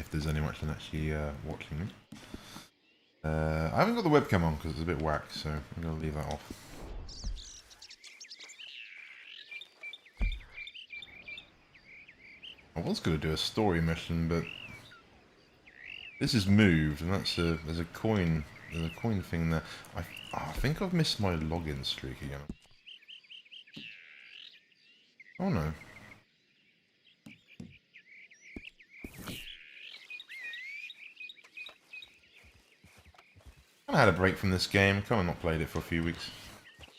if there's anyone actually watching me. I haven't got the webcam on because it's a bit whack, so I'm going to leave that off. I was going to do a story mission, but this is moved, and there's a coin thing there. I think I've missed my login streak again. Oh no. I had a break from this game. Kind of not played it for a few weeks.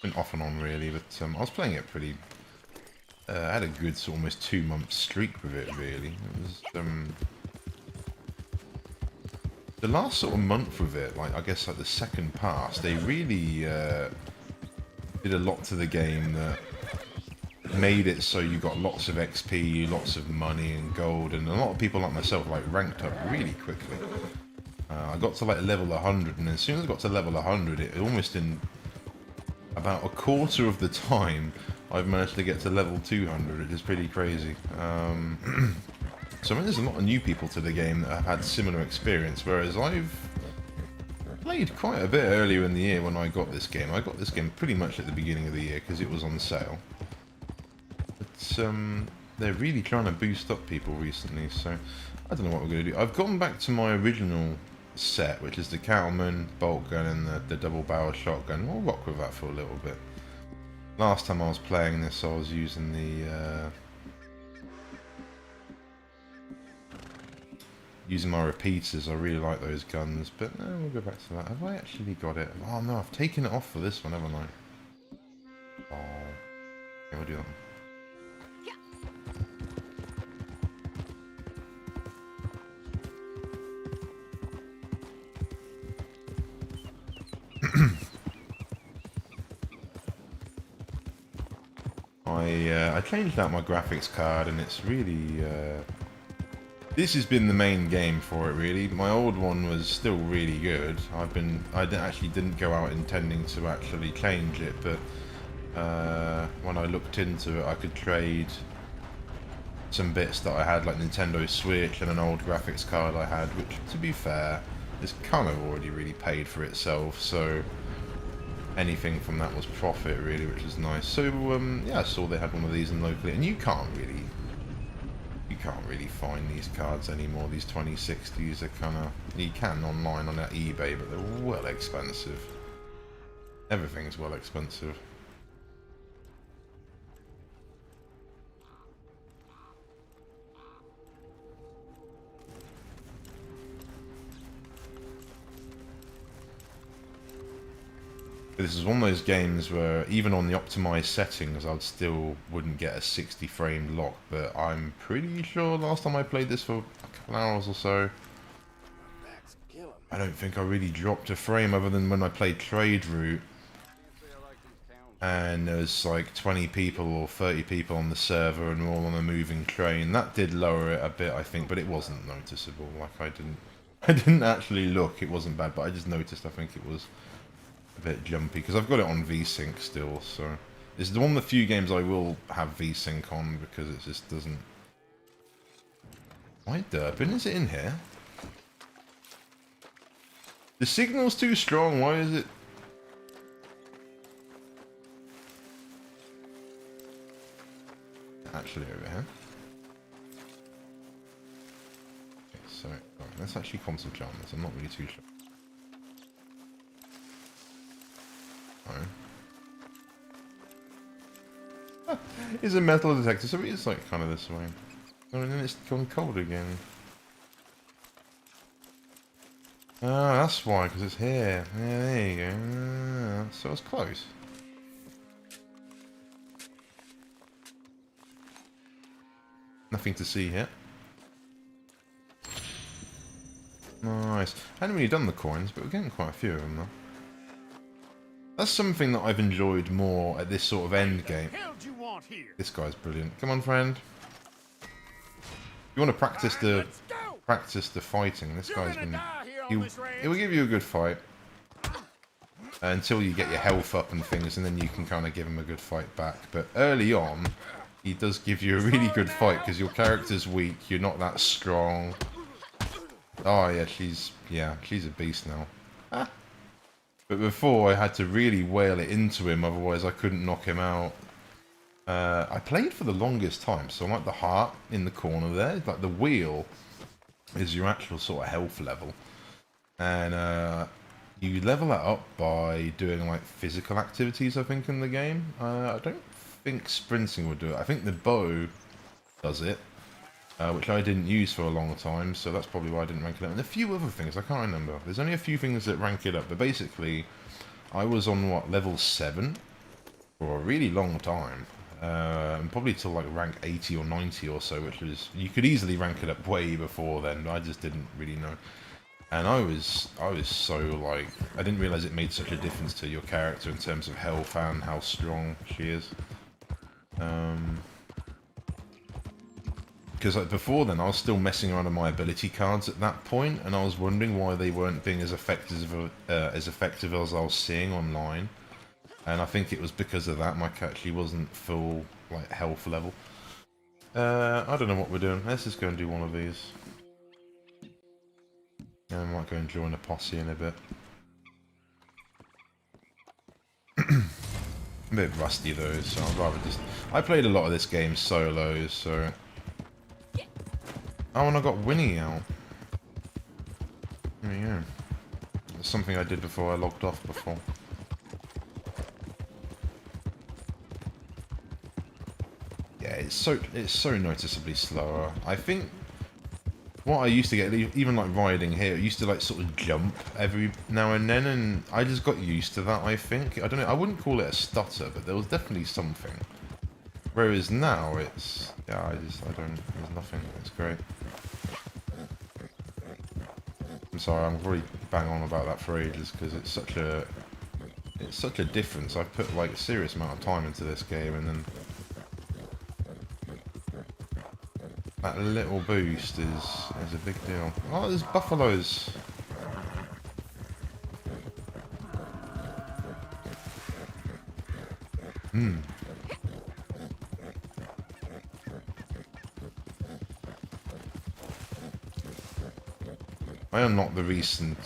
Been off and on really, but I was playing it pretty. I had a good almost 2-month streak with it really. It was the last sort of month with it, like I guess like the second pass, they really did a lot to the game that made it so you got lots of XP, lots of money and gold, and a lot of people like myself like ranked up really quickly. I got to like level 100, and as soon as I got to level 100, it almost in about a quarter of the time, I've managed to get to level 200, which is pretty crazy. So I mean, there's a lot of new people to the game that have had similar experience, whereas I've played quite a bit earlier in the year when I got this game. I got this game pretty much at the beginning of the year because it was on sale. But they're really trying to boost up people recently, so I don't know what we're going to do. I've gone back to my original set, which is the Cattleman, bolt gun, and the double barrel shotgun. We'll rock with that for a little bit. Last time I was playing this, I was using using my repeaters. I really like those guns, but no, we'll go back to that. Have I actually got it? Oh no, I've taken it off for this one, haven't I? Oh, okay, we'll do that one. I changed out my graphics card, and it's really this has been the main game for it really. My old one was still really good. I actually didn't go out intending to actually change it, but when I looked into it, I could trade some bits that I had, like Nintendo Switch and an old graphics card I had, which, to be fair, is kind of already really paid for itself, so anything from that was profit really, which is nice. So yeah, I saw they had one of these in locally, and you can't really find these cards anymore. These 2060s are kind of, you can online on that eBay, but they're well expensive. Everything's well expensive. This is one of those games where even on the optimized settings I wouldn't get a 60 frame lock, but I'm pretty sure last time I played this for a couple hours or so, I don't think I really dropped a frame other than when I played Trade Route and there was like 20 people or 30 people on the server and we're all on a moving train. That did lower it a bit, I think, but it wasn't noticeable. Like I didn't actually look, it wasn't bad, but I just noticed, I think it was a bit jumpy, because I've got it on VSync still, so it's one of the few games I will have VSync on, because it just doesn't... Why derping? Is it in here? The signal's too strong, why is it... Actually over here. Okay, so, right, let's actually concentrate on this, I'm not really too sure. It's a metal detector, so it is like kind of this way. Oh, and then it's gone cold again. Ah, that's why, because it's here. Yeah, there you go. Ah, so it's close. Nothing to see here. Nice. I hadn't really done the coins, but we're getting quite a few of them though. That's something that I've enjoyed more at this sort of end game. This guy's brilliant. Come on, friend. You want to practice the fighting. This guy's been... He will give you a good fight. Until you get your health up and things, and then you can kind of give him a good fight back. But early on, he does give you a really good fight, because your character's weak, you're not that strong. Oh yeah, she's a beast now. Ah. But before I had to really wail it into him, otherwise I couldn't knock him out. I played for the longest time, so like the heart in the corner there, like the wheel is your actual sort of health level. And you level that up by doing like physical activities, I think, in the game. I don't think sprinting would do it. I think the bow does it, which I didn't use for a long time, so that's probably why I didn't rank it up. And a few other things, I can't remember. There's only a few things that rank it up, but basically, I was on, what, level 7 for a really long time. And probably till like rank 80 or 90 or so, which was, you could easily rank it up way before then, I just didn't really know. And I was so like, I didn't realise it made such a difference to your character in terms of health and how strong she is. Because like before then, I was still messing around with my ability cards at that point, and I was wondering why they weren't being as effective as I was seeing online. And I think it was because of that. My cat actually wasn't full like health level. I don't know what we're doing. Let's just go and do one of these. And I might go and join a posse in a bit. A bit rusty though, so I'd rather just... I played a lot of this game solo, so... Oh, and I got Winnie out. There you go. That's something I did before I logged off before. Yeah, it's so noticeably slower. I think what I used to get, even like riding here, it used to like sort of jump every now and then, and I just got used to that, I think. I don't know, I wouldn't call it a stutter, but there was definitely something. Whereas now it's, yeah, there's nothing, it's great. I'm sorry, I'm really bang on about that for ages, because it's such a difference. I've put like a serious amount of time into this game, and then that little boost is a big deal. Oh, there's buffaloes. I unlocked the recent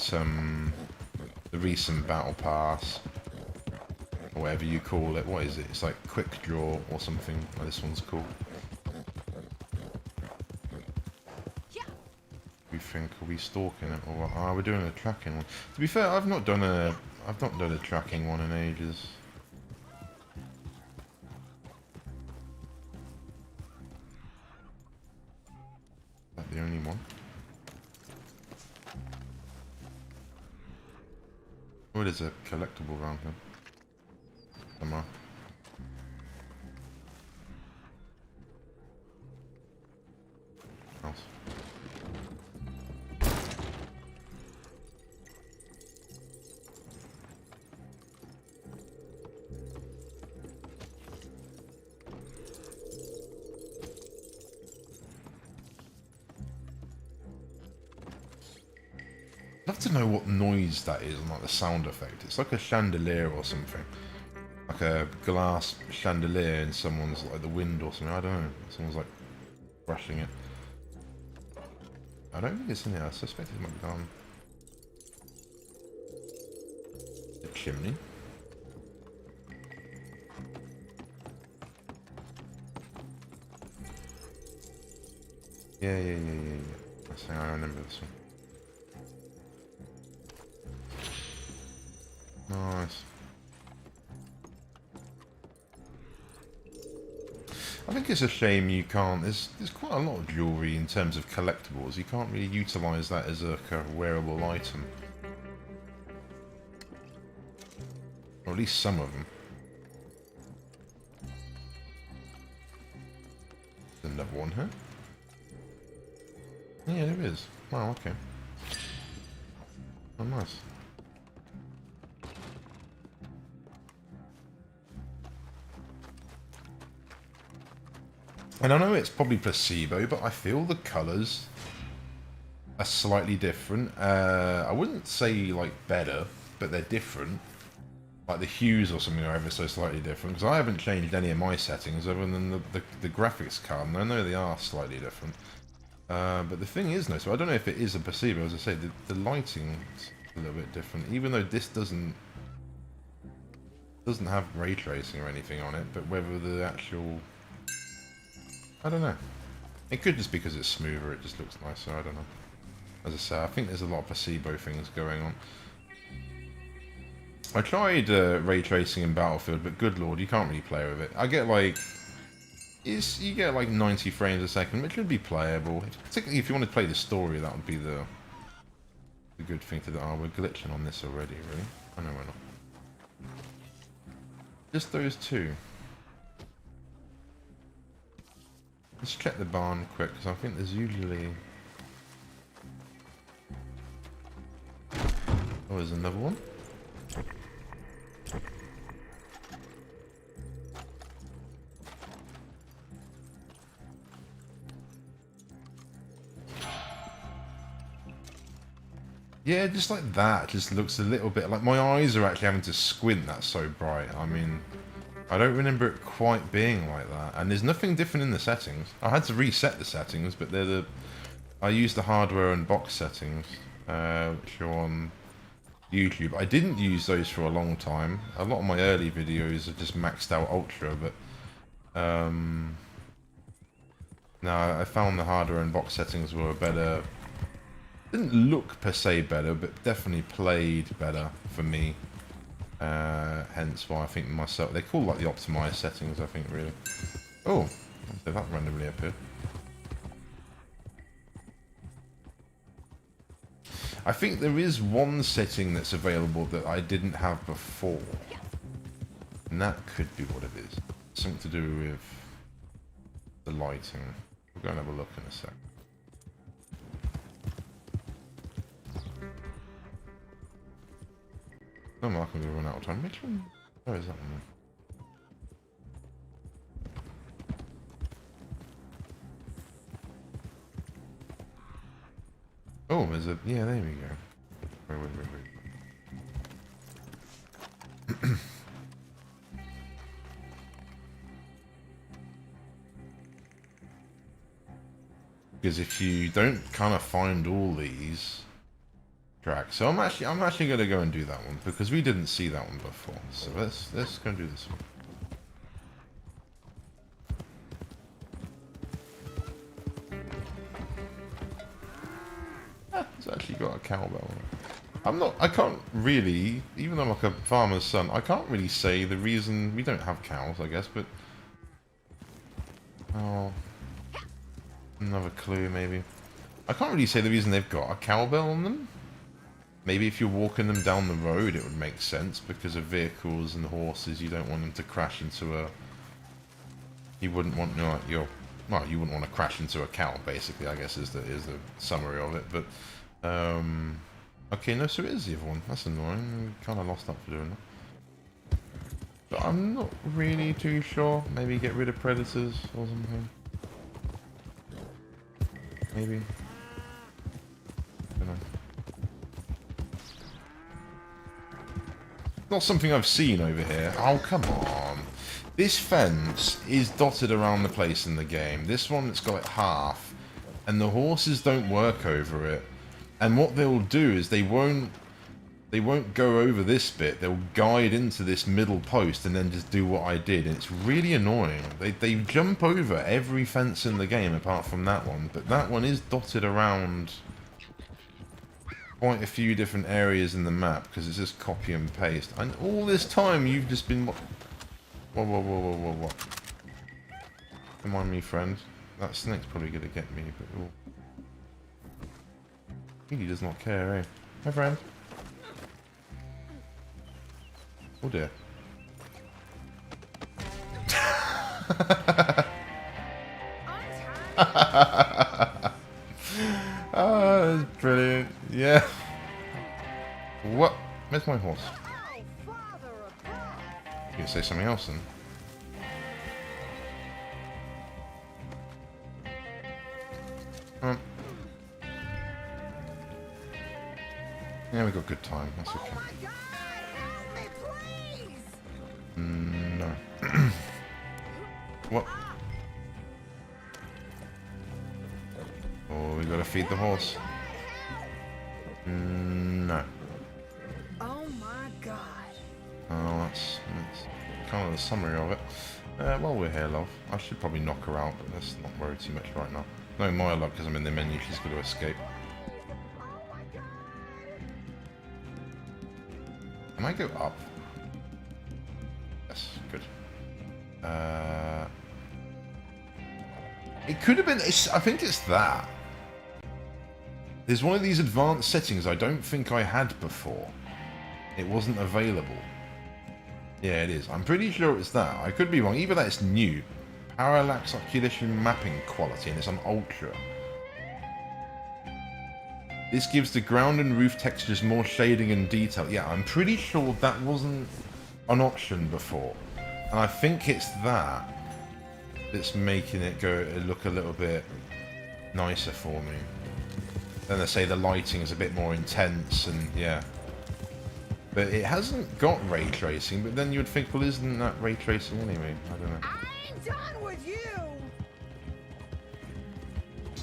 battle pass, or whatever you call it. What is it? It's like quick draw or something. Oh, this one's cool. We think, are we stalking it, or are we doing a tracking one? To be fair, I've not done a tracking one in ages. Is that the only one? Oh, it is a collectible round here. Somewhere. Else. I'd love to know what noise that is and like the sound effect. It's like a chandelier or something. Like a glass chandelier in someone's, like the wind or something. I don't know. Someone's like brushing it. I don't think it's in here. I suspect it might be down the chimney. Yeah. I think I remember this one. Nice. I think it's a shame you can't. There's quite a lot of jewellery in terms of collectibles. You can't really utilise that as a kind of wearable item. Or at least some of them. There's another one here. Yeah, there is. Wow, okay. Oh, nice. And I know it's probably placebo, but I feel the colours are slightly different. I wouldn't say, like, better, but they're different. Like, the hues or something are ever so slightly different. Because I haven't changed any of my settings other than the graphics card, and I know they are slightly different. But the thing is, no, so I don't know if it is a placebo. As I say, the lighting's a little bit different. Even though this doesn't have ray tracing or anything on it, but whether the actual... I don't know. It could just be because it's smoother, it just looks nicer, I don't know. As I say, I think there's a lot of placebo things going on. I tried ray tracing in Battlefield, but good lord, you can't really play with it. I get like... you get like 90 frames a second, which would be playable. Particularly if you want to play the story, that would be the good thing to do. Oh, we're glitching on this already, really? I know we're not. Just those two. Let's check the barn quick, because I think there's usually... Oh, there's another one. Yeah, just like that. Just looks a little bit like my eyes are actually having to squint. That's so bright. I mean, I don't remember it quite being like that. And there's nothing different in the settings. I had to reset the settings, but they're the... I used the hardware and box settings, which are on YouTube. I didn't use those for a long time. A lot of my early videos are just maxed out ultra, but no, I found the hardware and box settings were better. Didn't look per se better, but definitely played better for me. Hence why I think myself, they call like the optimized settings, I think, really. Oh, so that randomly appeared. I think there is one setting that's available that I didn't have before. And that could be what it is. Something to do with the lighting. We'll go and have a look in a sec. Oh, I'm not going to run out of time. Which one? Where is that one? Oh, there's a... Yeah, there we go. Wait. Because if you don't kind of find all these tracks, so I'm actually going to go and do that one because we didn't see that one before. So let's go and do this one. It's actually got a cowbell on it. I can't really, even though I'm like a farmer's son, I can't really say the reason. We don't have cows, I guess, but... Oh... Another clue, maybe. I can't really say the reason they've got a cowbell on them. Maybe if you're walking them down the road, it would make sense, because of vehicles and horses, you don't want them to crash into a... You wouldn't want, you know, well, you wouldn't want to crash into a cow, basically, I guess is the summary of it, but... Okay, no, so it is the other one. That's annoying. Kind of lost up for doing that. But I'm not really too sure. Maybe get rid of predators or something. Maybe. Don't know. Not something I've seen over here. Oh, come on. This fence is dotted around the place in the game. This one, it's got it half. And the horses don't work over it. And what they'll do is they won't go over this bit. They'll guide into this middle post and then just do what I did. And it's really annoying. They jump over every fence in the game apart from that one. But that one is dotted around quite a few different areas in the map because it's just copy and paste. And all this time you've just been... Whoa. Come on, me friend. That snake's probably going to get me, but... Oh. He does not care, eh? My friend. Oh dear. Oh, that's brilliant. Yeah. What? Where's my horse? You can say something else then. Yeah, we got good time. That's okay. Oh my God, help me, please! No. What? Oh, we got to feed the horse. No. Oh my god. Oh, that's kind of the summary of it. While we're here, love, I should probably knock her out, but let's not worry too much right now. No, my luck, because I'm in the menu, she's going to escape. Can I go up? Yes, good. It could have been... I think it's that. There's one of these advanced settings I don't think I had before. It wasn't available. Yeah, it is. I'm pretty sure it's that. I could be wrong. Either that it's new. Parallax occlusion mapping quality, and it's on ultra. This gives the ground and roof textures more shading and detail. Yeah, I'm pretty sure that wasn't an option before. And I think it's that that's making it look a little bit nicer for me. Then they say the lighting is a bit more intense, and yeah. But it hasn't got ray tracing, but then you would think, well, isn't that ray tracing anyway? I don't know. I'm done with you.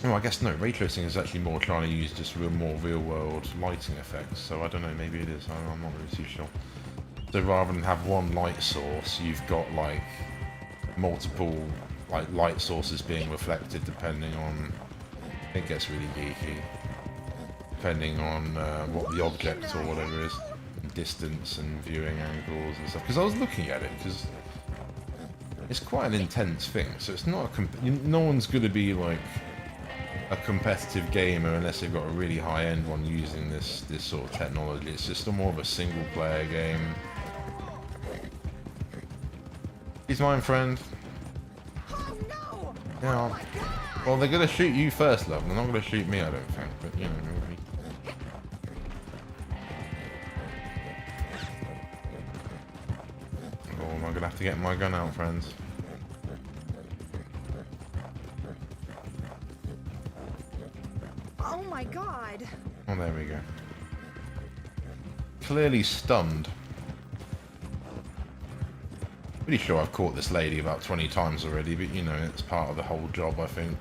Oh, I guess no. Ray tracing is actually more trying to use just more real-world lighting effects. So I don't know. Maybe it is. I'm not really too sure. So rather than have one light source, you've got like multiple like light sources being reflected depending on. I think it gets really geeky. Depending on what the object or whatever is, distance and viewing angles and stuff. Because I was looking at it, because it's quite an intense thing. So it's not no one's going to be like a competitive gamer unless they've got a really high-end one using this sort of technology. It's just more of a single-player game. He's mine, friend. Oh no. Yeah. Well, they're going to shoot you first, love. They're not going to shoot me, I don't think. But you know. Oh, I'm gonna have to get my gun out, friends. Oh my god. Oh, there we go. Clearly stunned. Pretty sure I've caught this lady about 20 times already, but you know, it's part of the whole job, I think.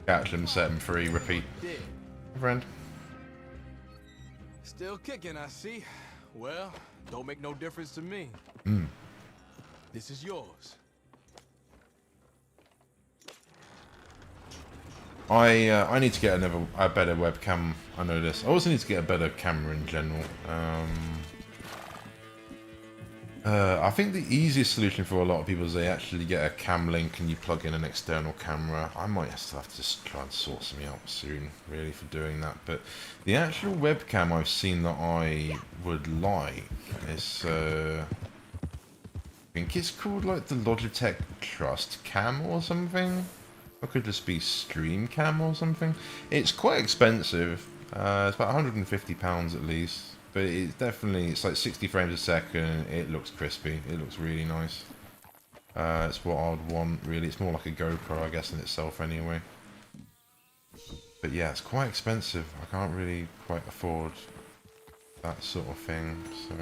Catch them, set them free, repeat. Friend. Still kicking, I see. Well, don't make no difference to me. This is yours. I need to get a better webcam. I know this. I also need to get a better camera in general. I think the easiest solution for a lot of people is they actually get a cam link and you plug in an external camera. I might still have to just try and sort something out soon, really, for doing that. But the actual webcam I've seen that I would like is, I think it's called like the Logitech Trust Cam or something. Or it could just be Stream Cam or something. It's quite expensive. It's about £150 at least. But it's definitely, it's like 60 frames a second. It looks crispy. It looks really nice. It's what I'd want, really. It's more like a GoPro, I guess, in itself anyway. But yeah, it's quite expensive. I can't really quite afford that sort of thing. So,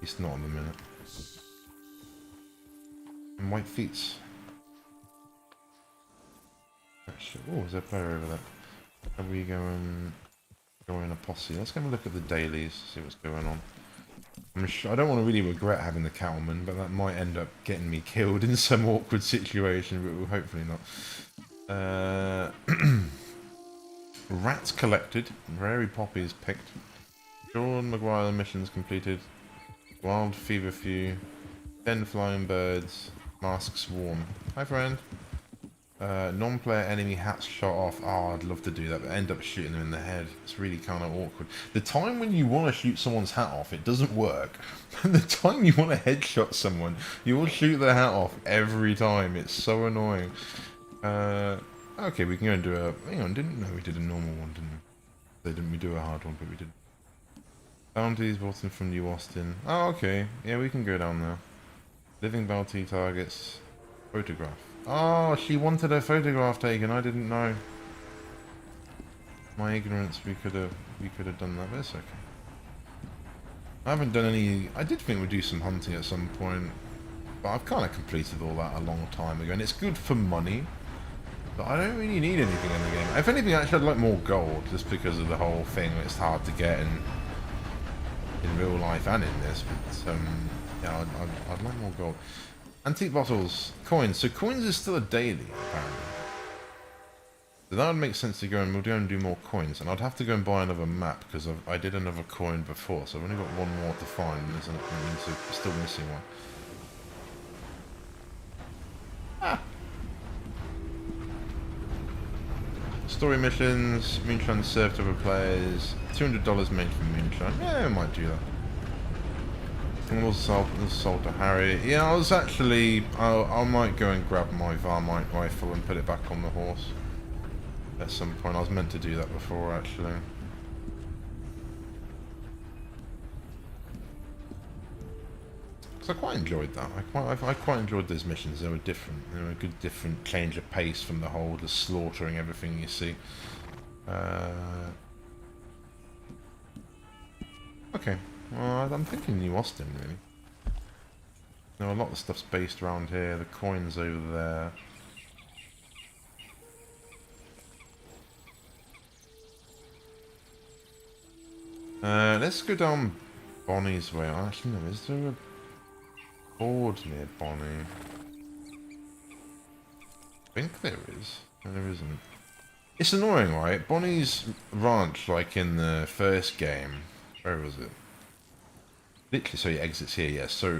it's not in the minute. And white feet. Oh, there's a player over there. Are we going... Join a posse. Let's go and look at the dailies, see what's going on. I don't want to really regret having the cattleman, but that might end up getting me killed in some awkward situation, but we'll hopefully not. Rats collected. Rary poppies picked. Sean Maguire missions completed. Wild feverfew. 10 flying birds. Mask swarm. Hi, friend. Non-player enemy hats shot off. Oh, I'd love to do that, but end up shooting them in the head. It's really kind of awkward. The time when you want to shoot someone's hat off, it doesn't work. The time you want to headshot someone, you will shoot their hat off every time. It's so annoying. Okay, we can go and do a... Hang on, didn't... No, we did a normal one, didn't we? Didn't we do a hard one, but we did. Bounties brought in from New Austin. Oh, okay. Yeah, we can go down there. Living bounty targets. Photograph. Oh, she wanted her photograph taken. I didn't know. My ignorance. We could have done that, but it's okay. I haven't done any. I did think we'd do some hunting at some point, but I've kind of completed all that a long time ago, and it's good for money. But I don't really need anything in the game. If anything, actually, I'd like more gold, just because of the whole thing. It's hard to get in real life and in this. But yeah, I'd like more gold. Antique bottles, coins. So coins is still a daily, apparently. So that would make sense to go and we'll go and do more coins. And I'd have to go and buy another map because I did another coin before. So I've only got one more to find. And there's still missing one. Ah. Story missions, Moonshine served to other players, $200 made from Moonshine. Yeah, I might do that. And also sold to Harry. Yeah, I was actually, I might go and grab my Varmite rifle and put it back on the horse. At some point, I was meant to do that before, actually. Because I quite enjoyed that. I quite enjoyed those missions. They were different. They were a good, different change of pace from the whole just slaughtering everything you see. Okay. Well, I'm thinking New Austin, really. Now, a lot of stuff's based around here. The coin's over there. Let's go down Bonnie's way. Actually, no, is there a board near Bonnie? I think there is. No, there isn't. It's annoying, right? Bonnie's ranch, like in the first game. Where was it? Literally, so he exits here, yes. So,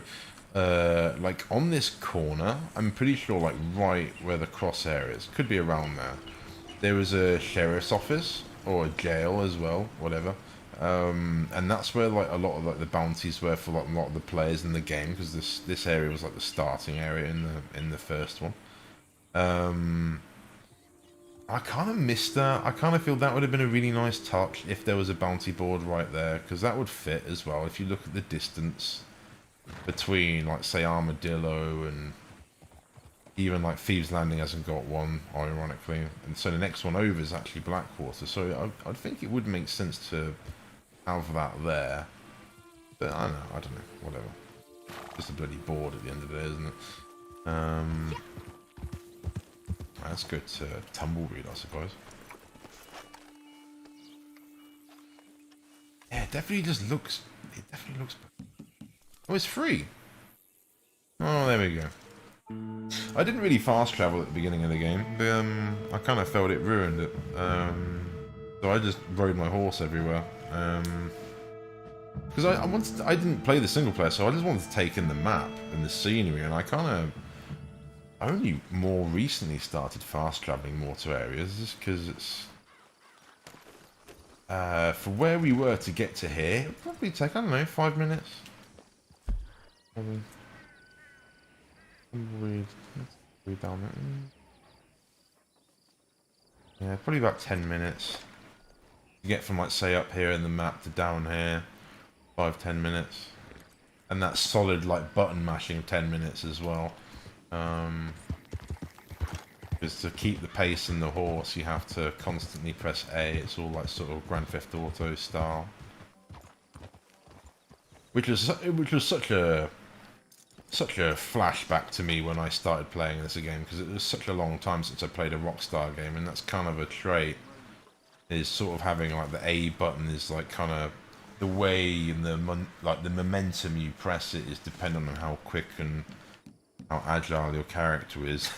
like on this corner, I'm pretty sure, like right where the crosshair is, could be around there. There was a sheriff's office or a jail as well, whatever. And that's where like a lot of like the bounties were for like a lot of the players in the game, because this area was like the starting area in the first one. I kind of missed that. I kind of feel that would have been a really nice touch if there was a bounty board right there, because that would fit as well. If you look at the distance between, like, say, Armadillo and even, like, Thieves Landing hasn't got one, ironically. And so the next one over is actually Blackwater. So I think it would make sense to have that there. But I don't know, whatever. Just a bloody board at the end of the day, isn't it? Let's go to Tumbleweed, I suppose. Yeah, it definitely just looks... It definitely looks... Oh, it's free! Oh, there we go. I didn't really fast travel at the beginning of the game. I kind of felt it ruined it. So I just rode my horse everywhere. Because I didn't play the single player, so I just wanted to take in the map and the scenery, and I only more recently started fast traveling more to areas, just because it's for where we were to get to here, it'd probably take, I don't know, 5 minutes. Probably down there. Yeah, probably about 10 minutes. You get from, like, say up here in the map to down here, 5-10 minutes, and that's solid like button mashing 10 minutes as well. Because to keep the pace in the horse, you have to constantly press A. It's all like sort of Grand Theft Auto style, which was such a flashback to me when I started playing this again, because it was such a long time since I played a Rockstar game, and that's kind of a trait, is sort of having like the A button is like kind of the way and the momentum you press it is dependent on how quick and how agile your character is.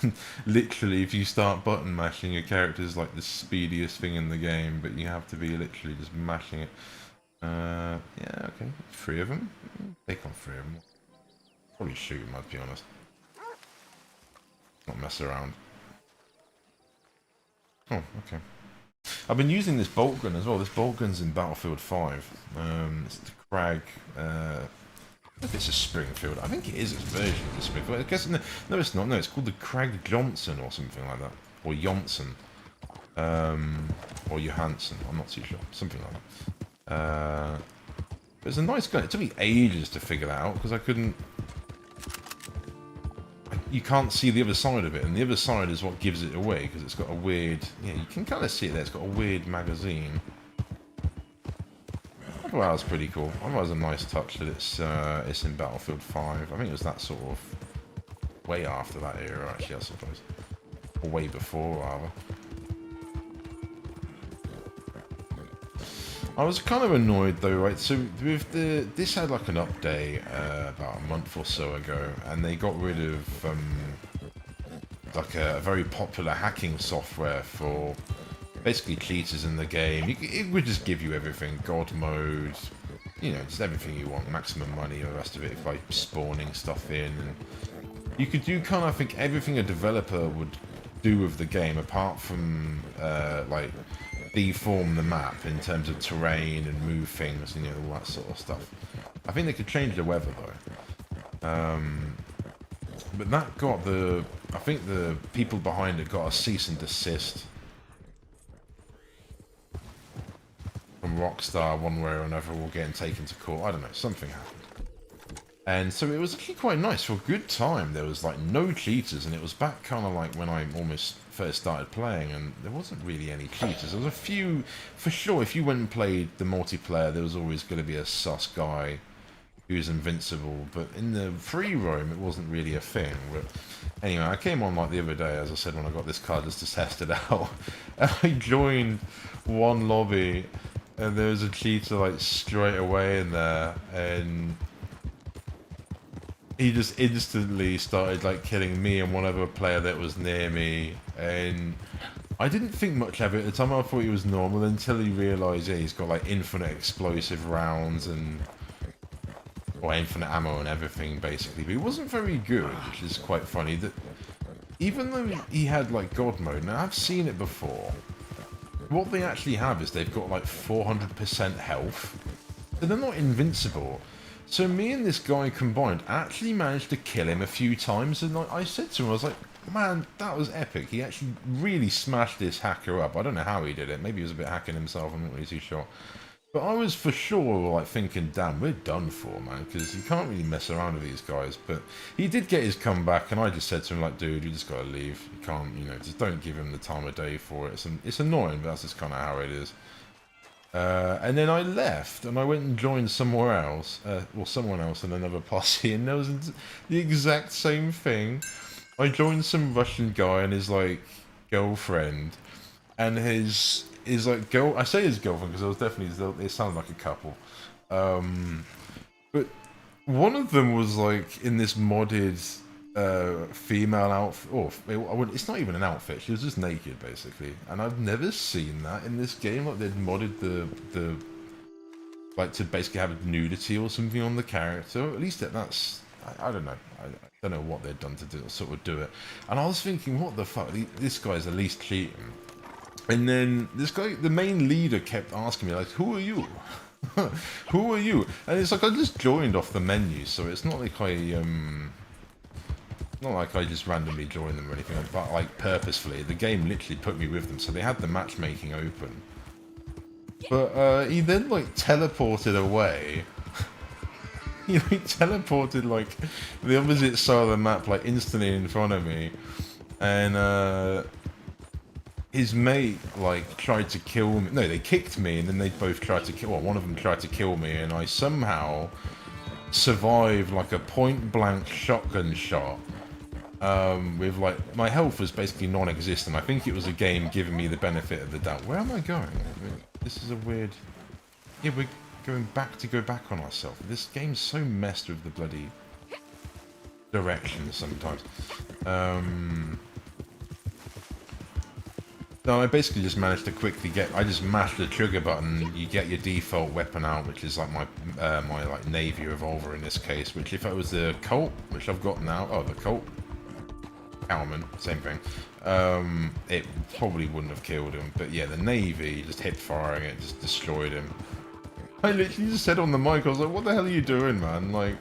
Literally, if you start button mashing, your character is like the speediest thing in the game, but you have to be literally just mashing it. Yeah, okay, 3 of them. Take on 3 of them. Probably shoot them, I'll be honest. Not mess around. Oh, okay. I've been using this bolt gun as well. This bolt gun's in Battlefield 5. It's the Krag. I don't know if it's a Springfield. I think it is its version of the Springfield. I guess no, it's not. No, it's called the Krag Johnson or something like that, or Johnson, or Johansson. I'm not too sure. Something like that. But it's a nice gun. It took me ages to figure that out because I couldn't. You can't see the other side of it, and the other side is what gives it away, because it's got a weird... Yeah, you can kind of see it there. It's got a weird magazine. I thought that was pretty cool. I thought it was a nice touch that it's in Battlefield 5. I think it was that sort of... way after that era, actually, I suppose. Or way before, rather. I was kind of annoyed though, right? So with this had like an update about a month or so ago, and they got rid of like a very popular hacking software for basically cheaters in the game. It would just give you everything, God mode, you know, just everything you want, maximum money, and the rest of it by spawning stuff in. And you could do kind of, I think, everything a developer would do with the game, apart from like deform the map in terms of terrain and move things, you know, all that sort of stuff. I think they could change the weather though. But that got I think the people behind it got a cease and desist from Rockstar one way or another, or getting taken to court. I don't know, something happened. And so it was actually quite nice. For a good time, there was like no cheaters, and it was back kind of like when I almost first started playing, and there wasn't really any cheaters. There was a few, for sure, if you went and played the multiplayer, there was always going to be a sus guy who was invincible, but in the free roam, it wasn't really a thing. But anyway, I came on like the other day, as I said, when I got this card just to test it out, and I joined one lobby, and there was a cheater like straight away in there, and he just instantly started like killing me and one other player that was near me, and I didn't think much of it at the time. I thought he was normal until he realised, yeah, he's got like infinite explosive rounds and or infinite ammo and everything basically. But he wasn't very good, which is quite funny. That even though he had like God mode, now I've seen it before. What they actually have is they've got like 400% health, so they're not invincible. So me and this guy combined actually managed to kill him a few times, and I said to him, I was like, man, that was epic. He actually really smashed this hacker up. I don't know how he did it. Maybe he was a bit hacking himself, I'm not really too sure. But I was for sure like thinking, damn, we're done for, man, because you can't really mess around with these guys. But he did get his comeback, and I just said to him, like, dude, you just gotta leave. You can't, you know, just don't give him the time of day for it. It's annoying, but that's just kind of how it is. And then I left, and I went and joined somewhere else, well, someone else in another posse, and there was the exact same thing. I joined some Russian guy and his, like, girlfriend, and his like, I say his girlfriend because it was definitely, it sounded like a couple. But one of them was, like, in this modded female outfit, or it's not even an outfit, she was just naked basically, and I've never seen that in this game. Like, they'd modded the like to basically have nudity or something on the character. At least that's, I don't know, I don't know what they'd done to sort of do it. And I was thinking, what the fuck, this guy's at least cheating. And then this guy, the main leader, kept asking me, like, who are you? Who are you? And it's like, I just joined off the menu, so it's not like not like I just randomly joined them or anything, but like purposefully. The game literally put me with them, so they had the matchmaking open. But he then like teleported away. He teleported like the opposite side of the map, like instantly in front of me, and his mate like tried to kill me. No, they kicked me, and then they both tried to kill. Well, one of them tried to kill me, and I somehow survived like a point-blank shotgun shot. With like, my health was basically non-existent. I think it was a game giving me the benefit of the doubt. Where am I going? This is a weird. Yeah, we're going back to go back on ourselves. This game's so messed with the bloody directions sometimes. No, I basically just managed to quickly I just mashed the trigger button, you get your default weapon out, which is like my like Navy revolver in this case, which if it was the Colt, which I've got now, the Colt, Cowman, same thing, it probably wouldn't have killed him, but yeah, the Navy, just hip firing it, just destroyed him. I literally just said on the mic, I was like, what the hell are you doing, man? Like,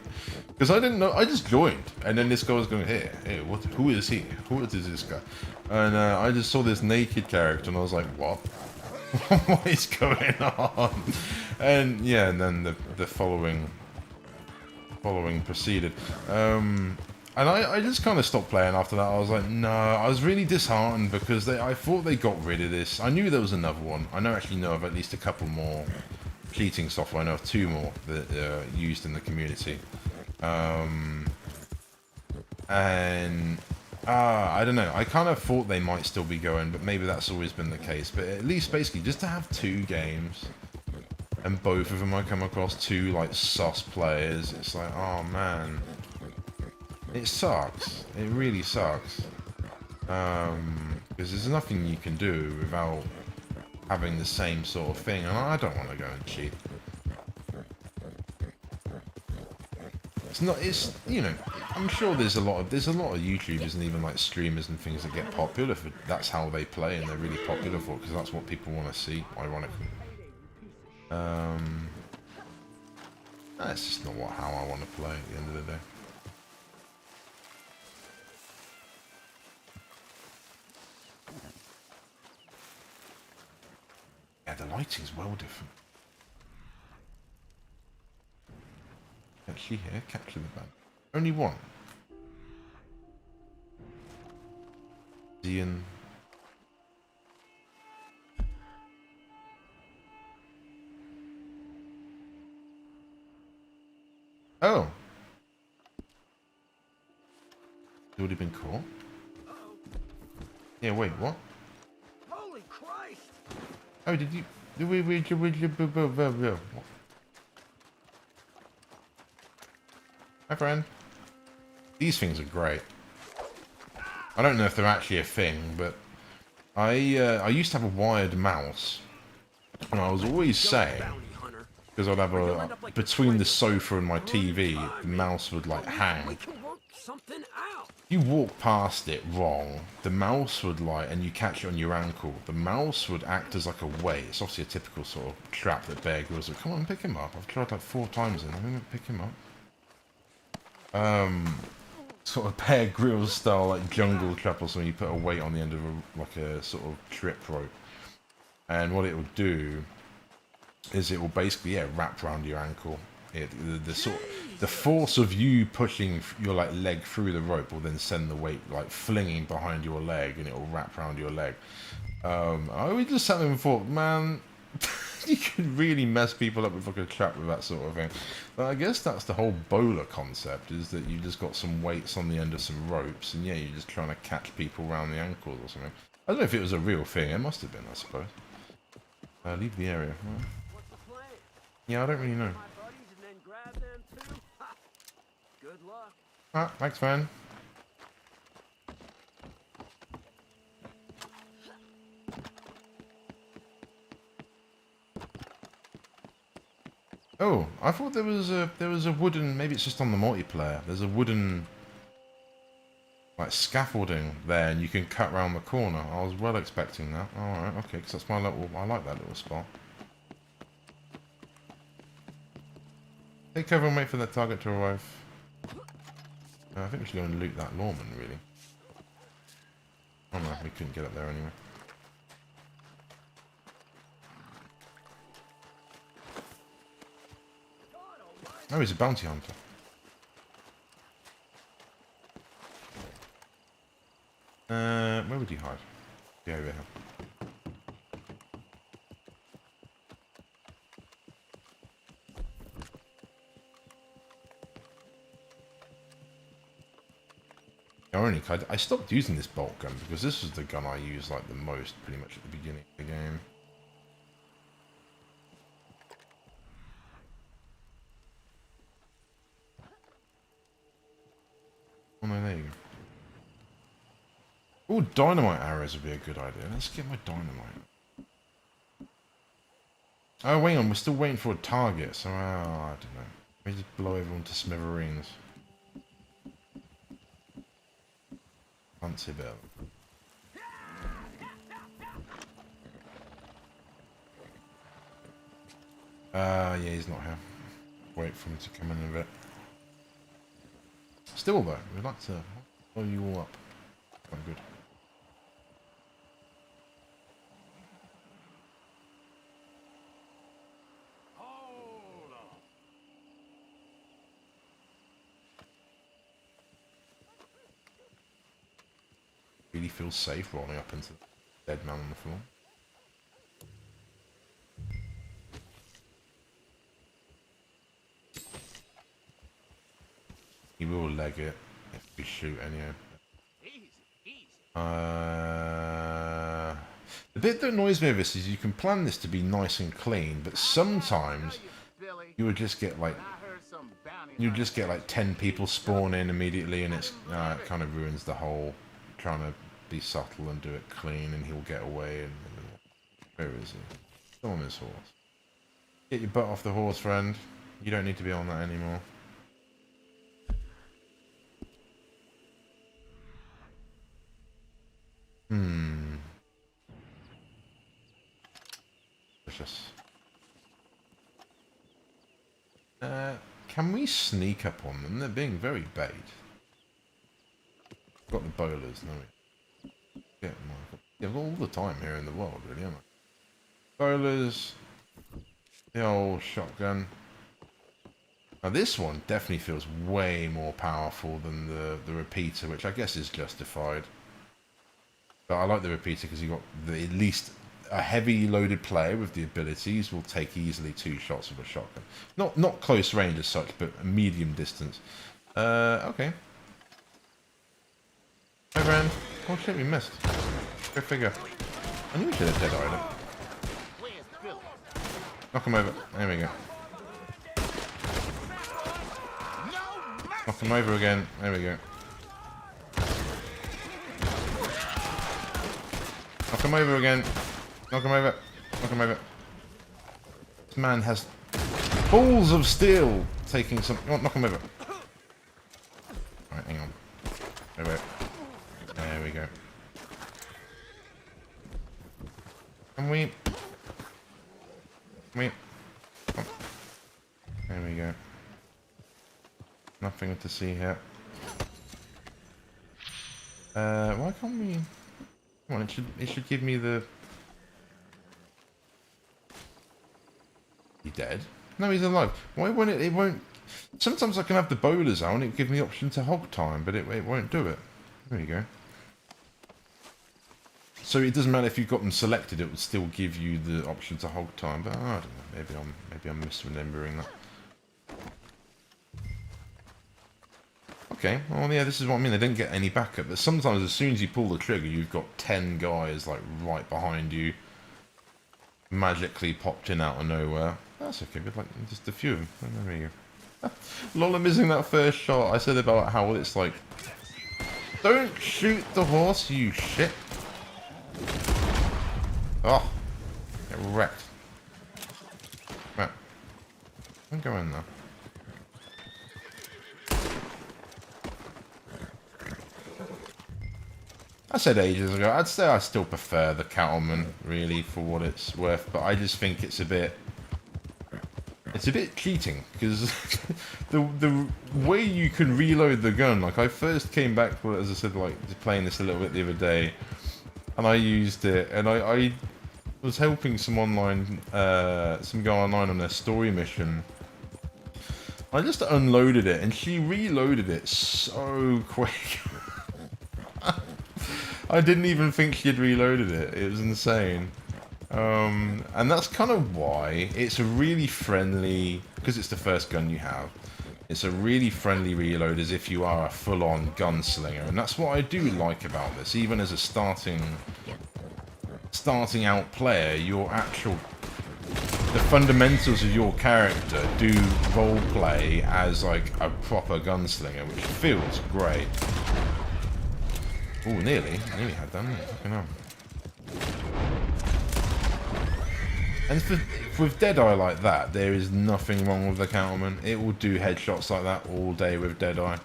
because I didn't know, I just joined, and then this guy was going, hey, who is he? Who is this guy? And I just saw this naked character, and I was like, what? What is going on? And yeah, and then the following proceeded. And I just kind of stopped playing after that. I was like, no, I was really disheartened because I thought they got rid of this. I knew there was another one. I actually know of at least a couple more cheating software. I know of 2 more that are used in the community. And I don't know. I kind of thought they might still be going, but maybe that's always been the case. But at least basically just to have 2 games, and both of them I come across 2 like sus players, it's like, oh man. It sucks. It really sucks. Because there's nothing you can do without having the same sort of thing, and I don't want to go and cheat. It's not. It's, you know. I'm sure there's a lot of YouTubers and even like streamers and things that get popular for that's how they play and they're really popular for because that's what people want to see. Ironically, that's just not how I want to play at the end of the day. Yeah, the lighting's well different. Actually, here, capture the band. Only one. Ian. Oh. It's already been caught. Yeah, wait, what? Holy Christ! Oh, did you? Hi, friend. These things are great. I don't know if they're actually a thing, but I used to have a wired mouse, and I was always saying, because I'd have a between the sofa and my TV, the mouse would like hang. You walk past it wrong, the mouse would like, and you catch it on your ankle. The mouse would act as like a weight. It's obviously a typical sort of trap that Bear Grylls would. Come on, pick him up. I've tried like 4 times and I'm gonna pick him up. Sort of Bear Grylls style like jungle trap or something. You put a weight on the end of a sort of trip rope, and what it will do is it will basically wrap around your ankle. The force of you pushing your like leg through the rope will then send the weight like flinging behind your leg, and it will wrap around your leg. I just sat there and thought, man, you could really mess people up with like a trap with that sort of thing. But I guess that's the whole bowler concept, is that you just got some weights on the end of some ropes, and yeah, you're just trying to catch people around the ankles or something. I don't know if it was a real thing. It must have been, I suppose. Leave the area. Well, yeah, I don't really know. Ah, thanks, man. Oh, I thought there was a wooden. Maybe it's just on the multiplayer. There's a wooden like scaffolding there, and you can cut round the corner. I was well expecting that. All right, okay, because that's my little. I like that little spot. Take cover and wait for that target to arrive. I think we should go and loot that lawman, really. Oh no, we couldn't get up there anyway. Oh, he's a bounty hunter. Where would he hide? Yeah, over here. Ironic, I stopped using this bolt gun because this was the gun I used like the most pretty much at the beginning of the game. Oh no, there you go. Oh, dynamite arrows would be a good idea. Let's get my dynamite. Oh, wait on, we're still waiting for a target, so I don't know. Let me just blow everyone to smithereens. Fancy bit. Yeah, he's not here. Wait for him to come in a bit. Still though, we'd like to blow you all up. Quite good. Really feels safe rolling up into the dead man on the floor. He will leg it if we shoot anyhow. Easy. The bit that annoys me with this is you can plan this to be nice and clean, but sometimes you would just get like 10 people spawn in immediately, and it kind of ruins the whole trying to be subtle and do it clean, and he'll get away. And where is he? Still on his horse. Get your butt off the horse, friend. You don't need to be on that anymore. Delicious. Can we sneak up on them? They're being very bait. Got the bowlers, no we? Yeah, I've got all the time here in the world, really, haven't I? Bowlers. The old shotgun. Now this one definitely feels way more powerful than the repeater, which I guess is justified. But I like the repeater because you got at least a heavy loaded player with the abilities will take easily 2 shots with a shotgun. Not close range as such, but a medium distance. Okay. Hey, friend. Oh shit, we missed. Go figure. I knew we should have dead-eyed him. Knock him over. There we go. Knock him over again. There we go. Knock him over again. Knock him over. Knock him over. This man has balls of steel taking some... Oh, knock him over. Alright, hang on. Over. There we go. Can we... Oh. There we go. Nothing to see here. Why can't we... Come on, it should give me the... He dead? No, he's alive. Why won't it won't... Sometimes I can have the bowlers out and it gives me the option to hog time, but it won't do it. There you go. So it doesn't matter if you've got them selected, it will still give you the option to hog time, but I don't know, maybe I'm misremembering that. Okay, well yeah, this is what I mean, they didn't get any backup, but sometimes as soon as you pull the trigger, you've got 10 guys like right behind you, magically popped in out of nowhere. That's okay, good, like just a few of them. Oh, there you go. Lol, I'm missing that first shot. I said about how it's like, don't shoot the horse, you shit. Oh, get wrecked. Right, I'm going there. I said ages ago, I'd say I still prefer the Cattleman, really, for what it's worth, but I just think it's a bit cheating, because the way you can reload the gun, like I first came back, as I said, like playing this a little bit the other day, and I used it, and I was helping some guy online on their story mission. I just unloaded it, and she reloaded it so quick. I didn't even think she'd reloaded it. It was insane. And that's kind of why it's a really friendly, because it's the first gun you have, it's a really friendly reload as if you are a full-on gunslinger. And that's what I do like about this. Even as a starting out player, the fundamentals of your character do roleplay as like a proper gunslinger, which feels great. Oh, nearly had done it. Fucking hell. And with Deadeye like that, there is nothing wrong with the Cattleman. It will do headshots like that all day with Deadeye.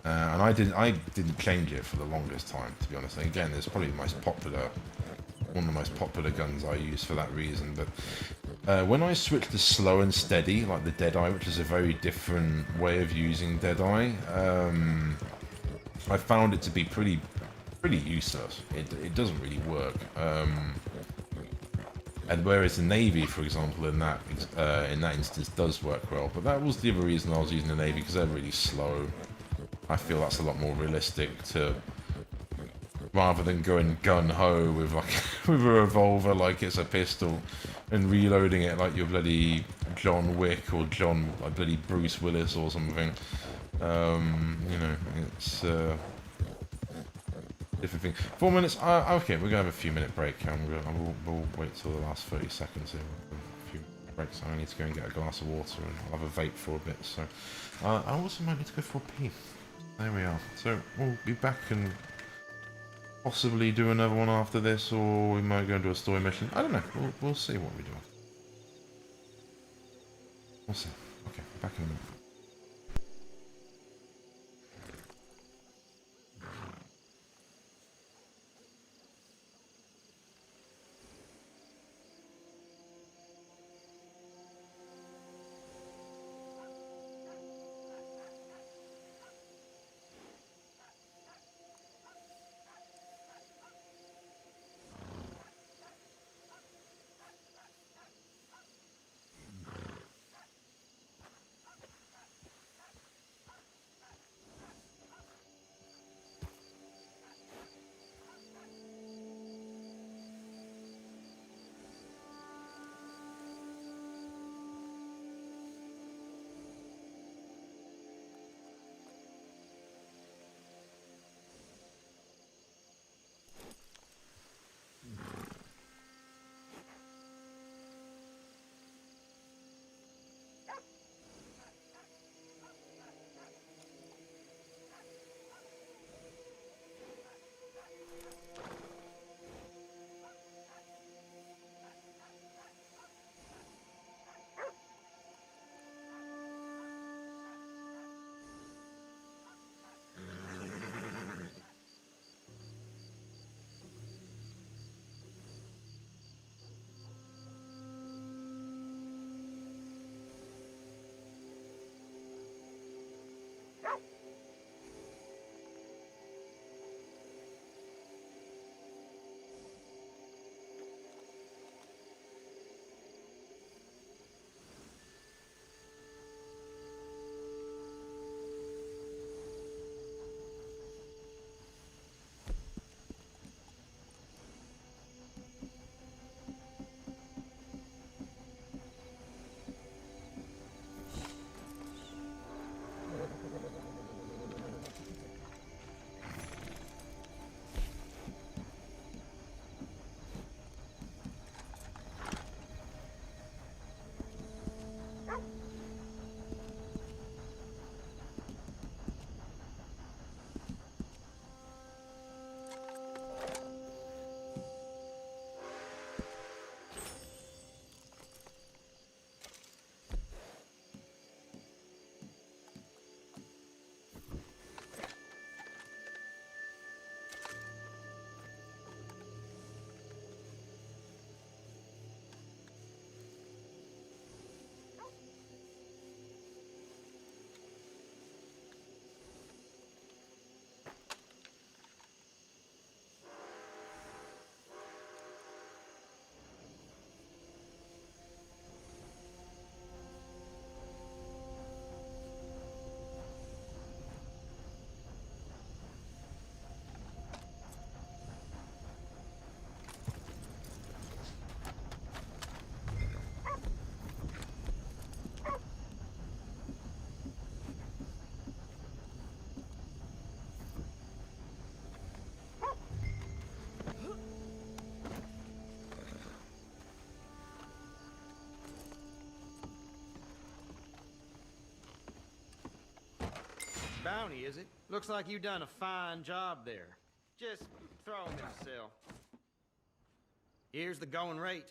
And I didn't change it for the longest time, to be honest. And again, it's probably one of the most popular guns I use for that reason. But when I switched to slow and steady, like the Deadeye, which is a very different way of using Deadeye, I found it to be pretty useless. It doesn't really work. And whereas the Navy, for example, in that instance does work well. But that was the other reason I was using the Navy, because they're really slow. I feel that's a lot more realistic rather than going gun-ho with a revolver like it's a pistol and reloading it like you're bloody John Wick or bloody Bruce Willis or something. You know, it's different things. 4 minutes. Okay, we're gonna have a few minute break. We'll wait till the last 30 seconds here. A few breaks. I need to go and get a glass of water, and I'll have a vape for a bit. So I also might need to go for a pee. There we are. So we'll be back and possibly do another one after this, or we might go and do a story mission. I don't know. We'll see what we do. We'll see. Okay, back in a minute. Bounty, is it? Looks like you done a fine job there. Just throw him in a cell. Here's the going rate.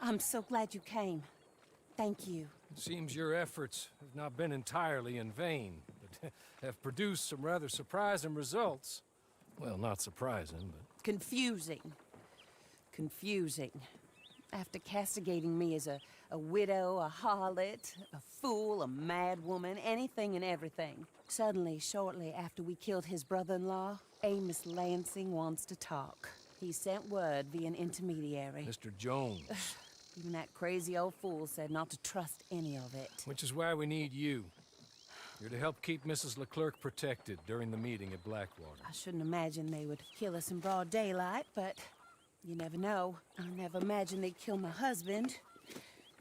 I'm so glad you came. Thank you. It seems your efforts have not been entirely in vain, but have produced some rather surprising results. Well, not surprising, but... Confusing. Confusing. After castigating me as a widow, a harlot, a fool, a mad woman, anything and everything. Suddenly, shortly after we killed his brother-in-law, Amos Lansing wants to talk. He sent word via an intermediary. Mr. Jones. Even that crazy old fool said not to trust any of it. Which is why we need you. You're to help keep Mrs. Leclerc protected during the meeting at Blackwater. I shouldn't imagine they would kill us in broad daylight, but you never know. I never imagined they'd kill my husband,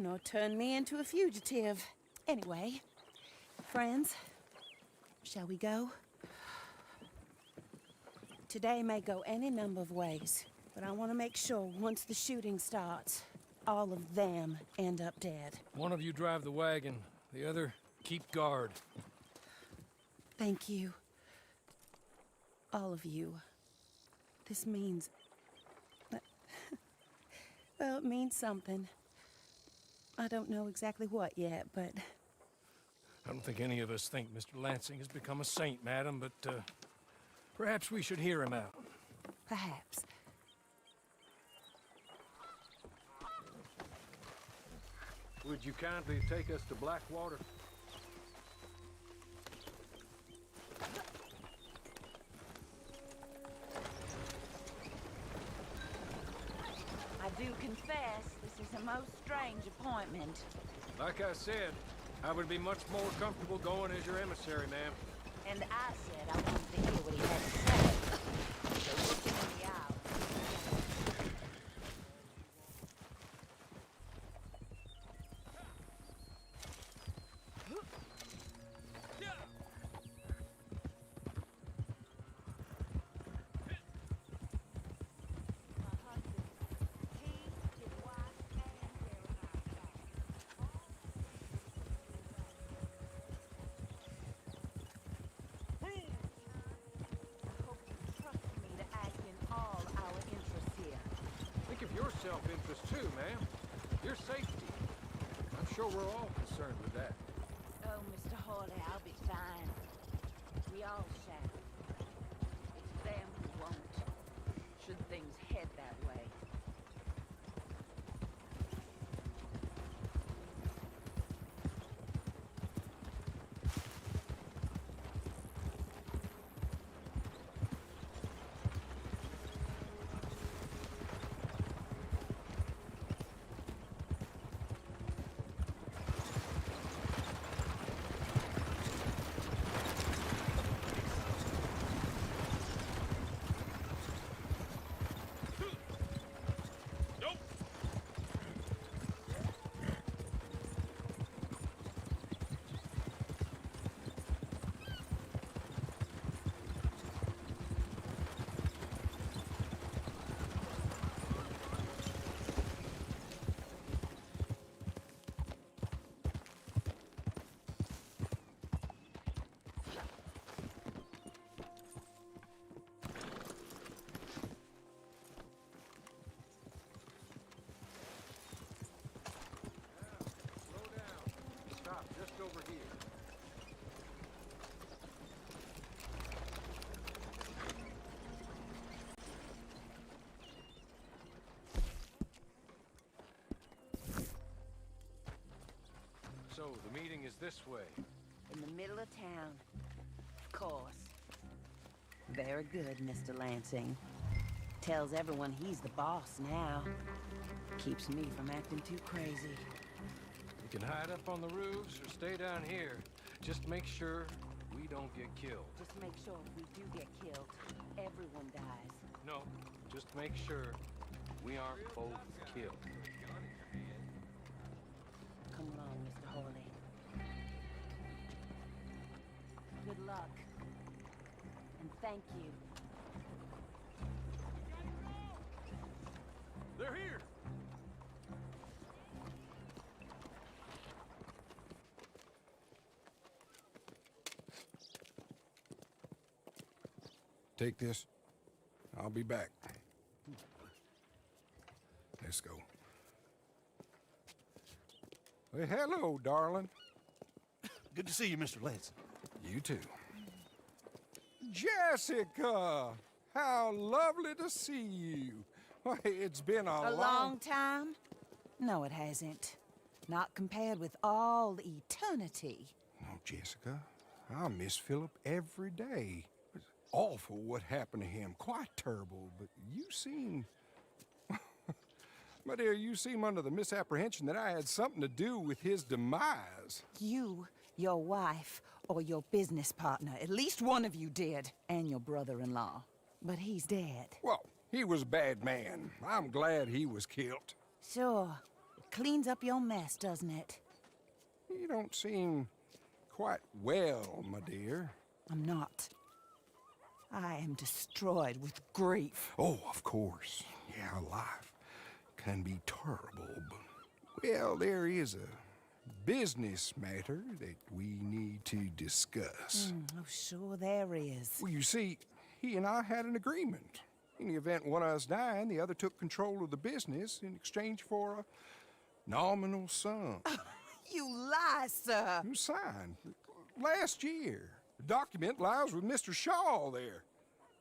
nor turn me into a fugitive. Anyway, friends, shall we go? Today may go any number of ways, but I want to make sure once the shooting starts, all of them end up dead. One of you drive the wagon, the other keep guard. Thank you. All of you. This means... well, it means something. I don't know exactly what yet, but... I don't think any of us think Mr. Lansing has become a saint, madam, but perhaps we should hear him out. perhaps. Would you kindly take us to Blackwater? I do confess, this is a most strange appointment. Like I said, I would be much more comfortable going as your emissary, ma'am. And I said I wanted to hear what he had to say. So look him in the eye. My husband, he, his wife, and I hope you trust me to act in all our interests here. Think of your self-interest too, ma'am. Your safety. I'm sure we're all concerned with that. Oh, Mr. Hawley, I'll be fine. We all shall. It's them who won't, should things head that way. Slow down. Stop just over here. So, the meeting is this way. In the middle of town. Of course. Very good, Mr. Lansing. Tells everyone he's the boss now. Keeps me from acting too crazy. You can hide up on the roofs or stay down here. Just make sure we don't get killed. Just make sure if we do get killed, everyone dies. No, just make sure we aren't both killed. Come along, Mr. Hawley. Good luck. And thank you. They're here! Take this. I'll be back. Let's go. Well, hello, darling. Good to see you, Mr. Lansing. You too. Jessica! How lovely to see you. Why, it's been A long time? No, it hasn't. Not compared with all eternity. Oh, Jessica, I miss Philip every day. It's awful what happened to him. Quite terrible, but you seem... My dear, you seem under the misapprehension that I had something to do with his demise. You, your wife, or your business partner, at least one of you did, and your brother-in-law. But he's dead. Well, he was a bad man. I'm glad he was killed. Sure. It cleans up your mess, doesn't it? You don't seem quite well, my dear. I'm not. I am destroyed with grief. Oh, of course. Yeah, life can be terrible, but... Well, there is a business matter that we need to discuss. Oh, sure there is. Well, you see, he and I had an agreement. In the event one of us died, the other took control of the business in exchange for a nominal sum. You lie, sir. You signed last year. The document lies with Mr. Shaw there.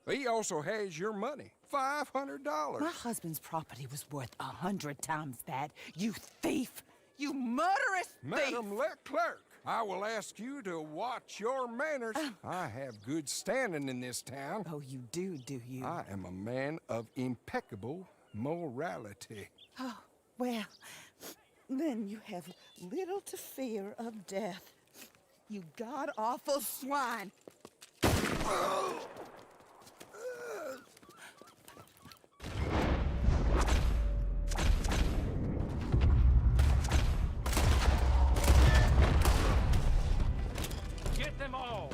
He also has your money, $500. My husband's property was worth 100 times that. You thief! You murderous thief! Madam Leclerc, I will ask you to watch your manners. I have good standing in this town. Oh, you do you? I am a man of impeccable morality. Oh, well, then you have little to fear of death. You god-awful swine! Get them all!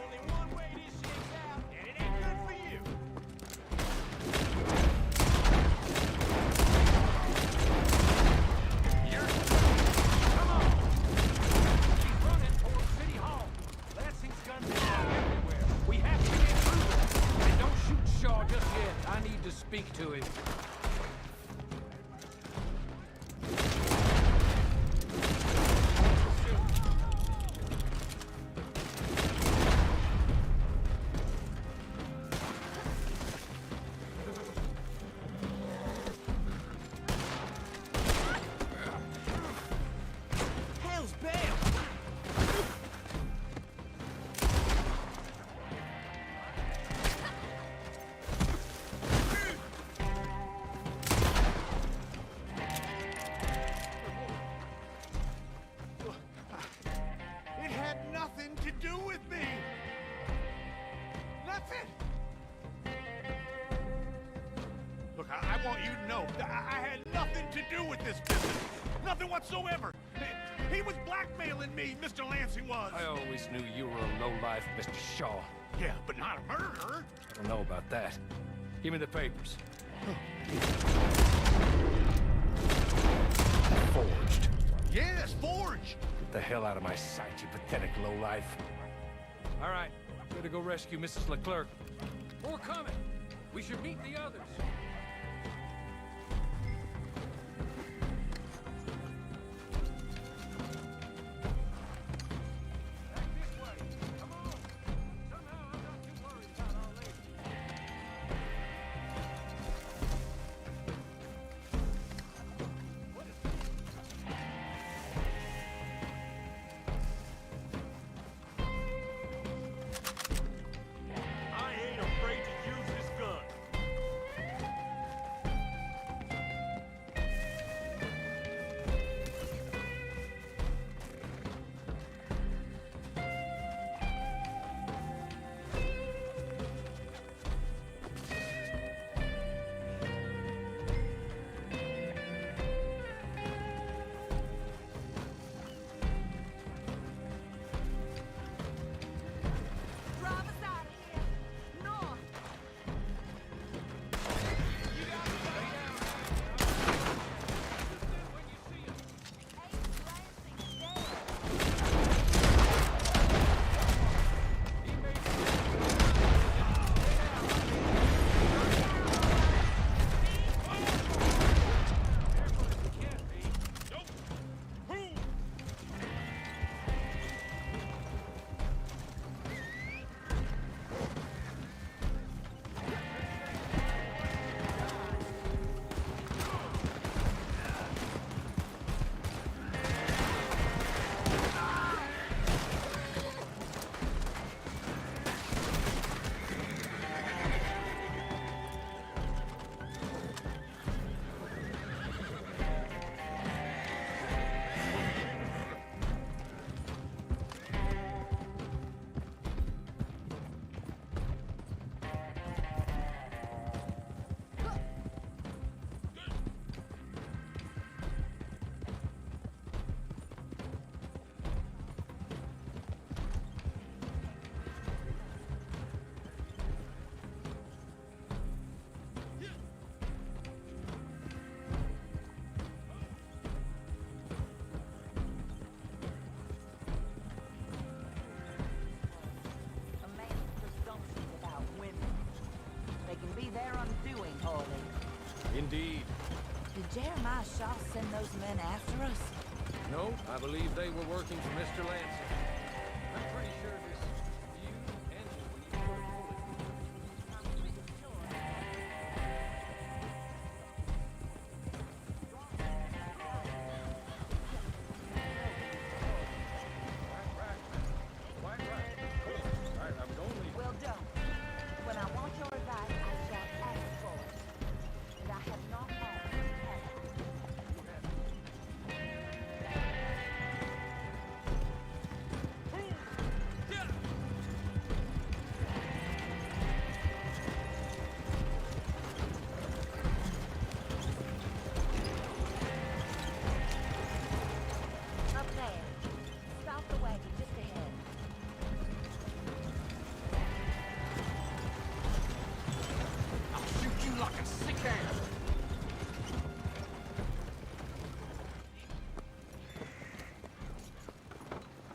Only one way this shakes out, and it ain't good for you. Come on! She's running toward City Hall. Lansing's guns are everywhere. We have to get through them. And don't shoot Shaw just yet. I need to speak to him. Hell's bail! It had nothing to do with me. Nothing. Look, I want you to know that I had nothing to do with this business. Nothing whatsoever. He was blackmailing me, Mr. Lansing was. I always knew you were a lowlife, Mr. Shaw. Yeah, but not a murderer. I don't know about that. Give me the papers. Forged. Yes, forged. Get the hell out of my sight, you pathetic lowlife. All right, better go rescue Mrs. Leclerc. We're coming. We should meet the others. Back this way. Come on. Somehow I'm not too worried about our lady. I ain't afraid to use this gun. Marshal send those men after us? No, I believe they were working for Mr. Lansing. I'm pretty sure this you ended when you put a bullet through it. I would only... Well done. When I want your advice, I shall ask for it. And I have not asked, have I? Up there. Stop the wagon just ahead. I'll shoot you like a sick ass.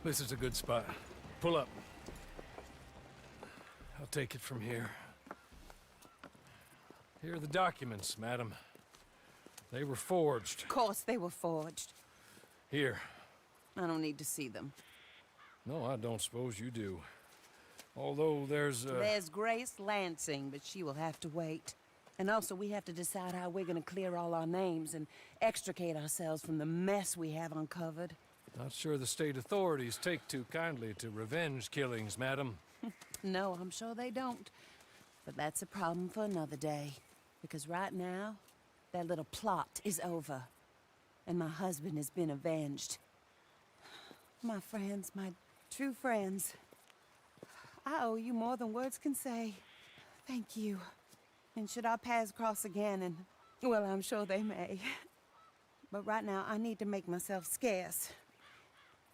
This is a good spot. Pull up. I'll take it from here. Here are the documents, madam. They were forged. Of course they were forged. Here. I don't need to see them. No, I don't suppose you do. Although there's There's Grace Lansing, but she will have to wait. And also, we have to decide how we're gonna clear all our names and extricate ourselves from the mess we have uncovered. Not sure the state authorities take too kindly to revenge killings, madam. No, I'm sure they don't. But that's a problem for another day. Because right now, that little plot is over. And my husband has been avenged. My friends, my true friends. I owe you more than words can say. Thank you. And should our paths cross again, and, well, I'm sure they may. But right now, I need to make myself scarce.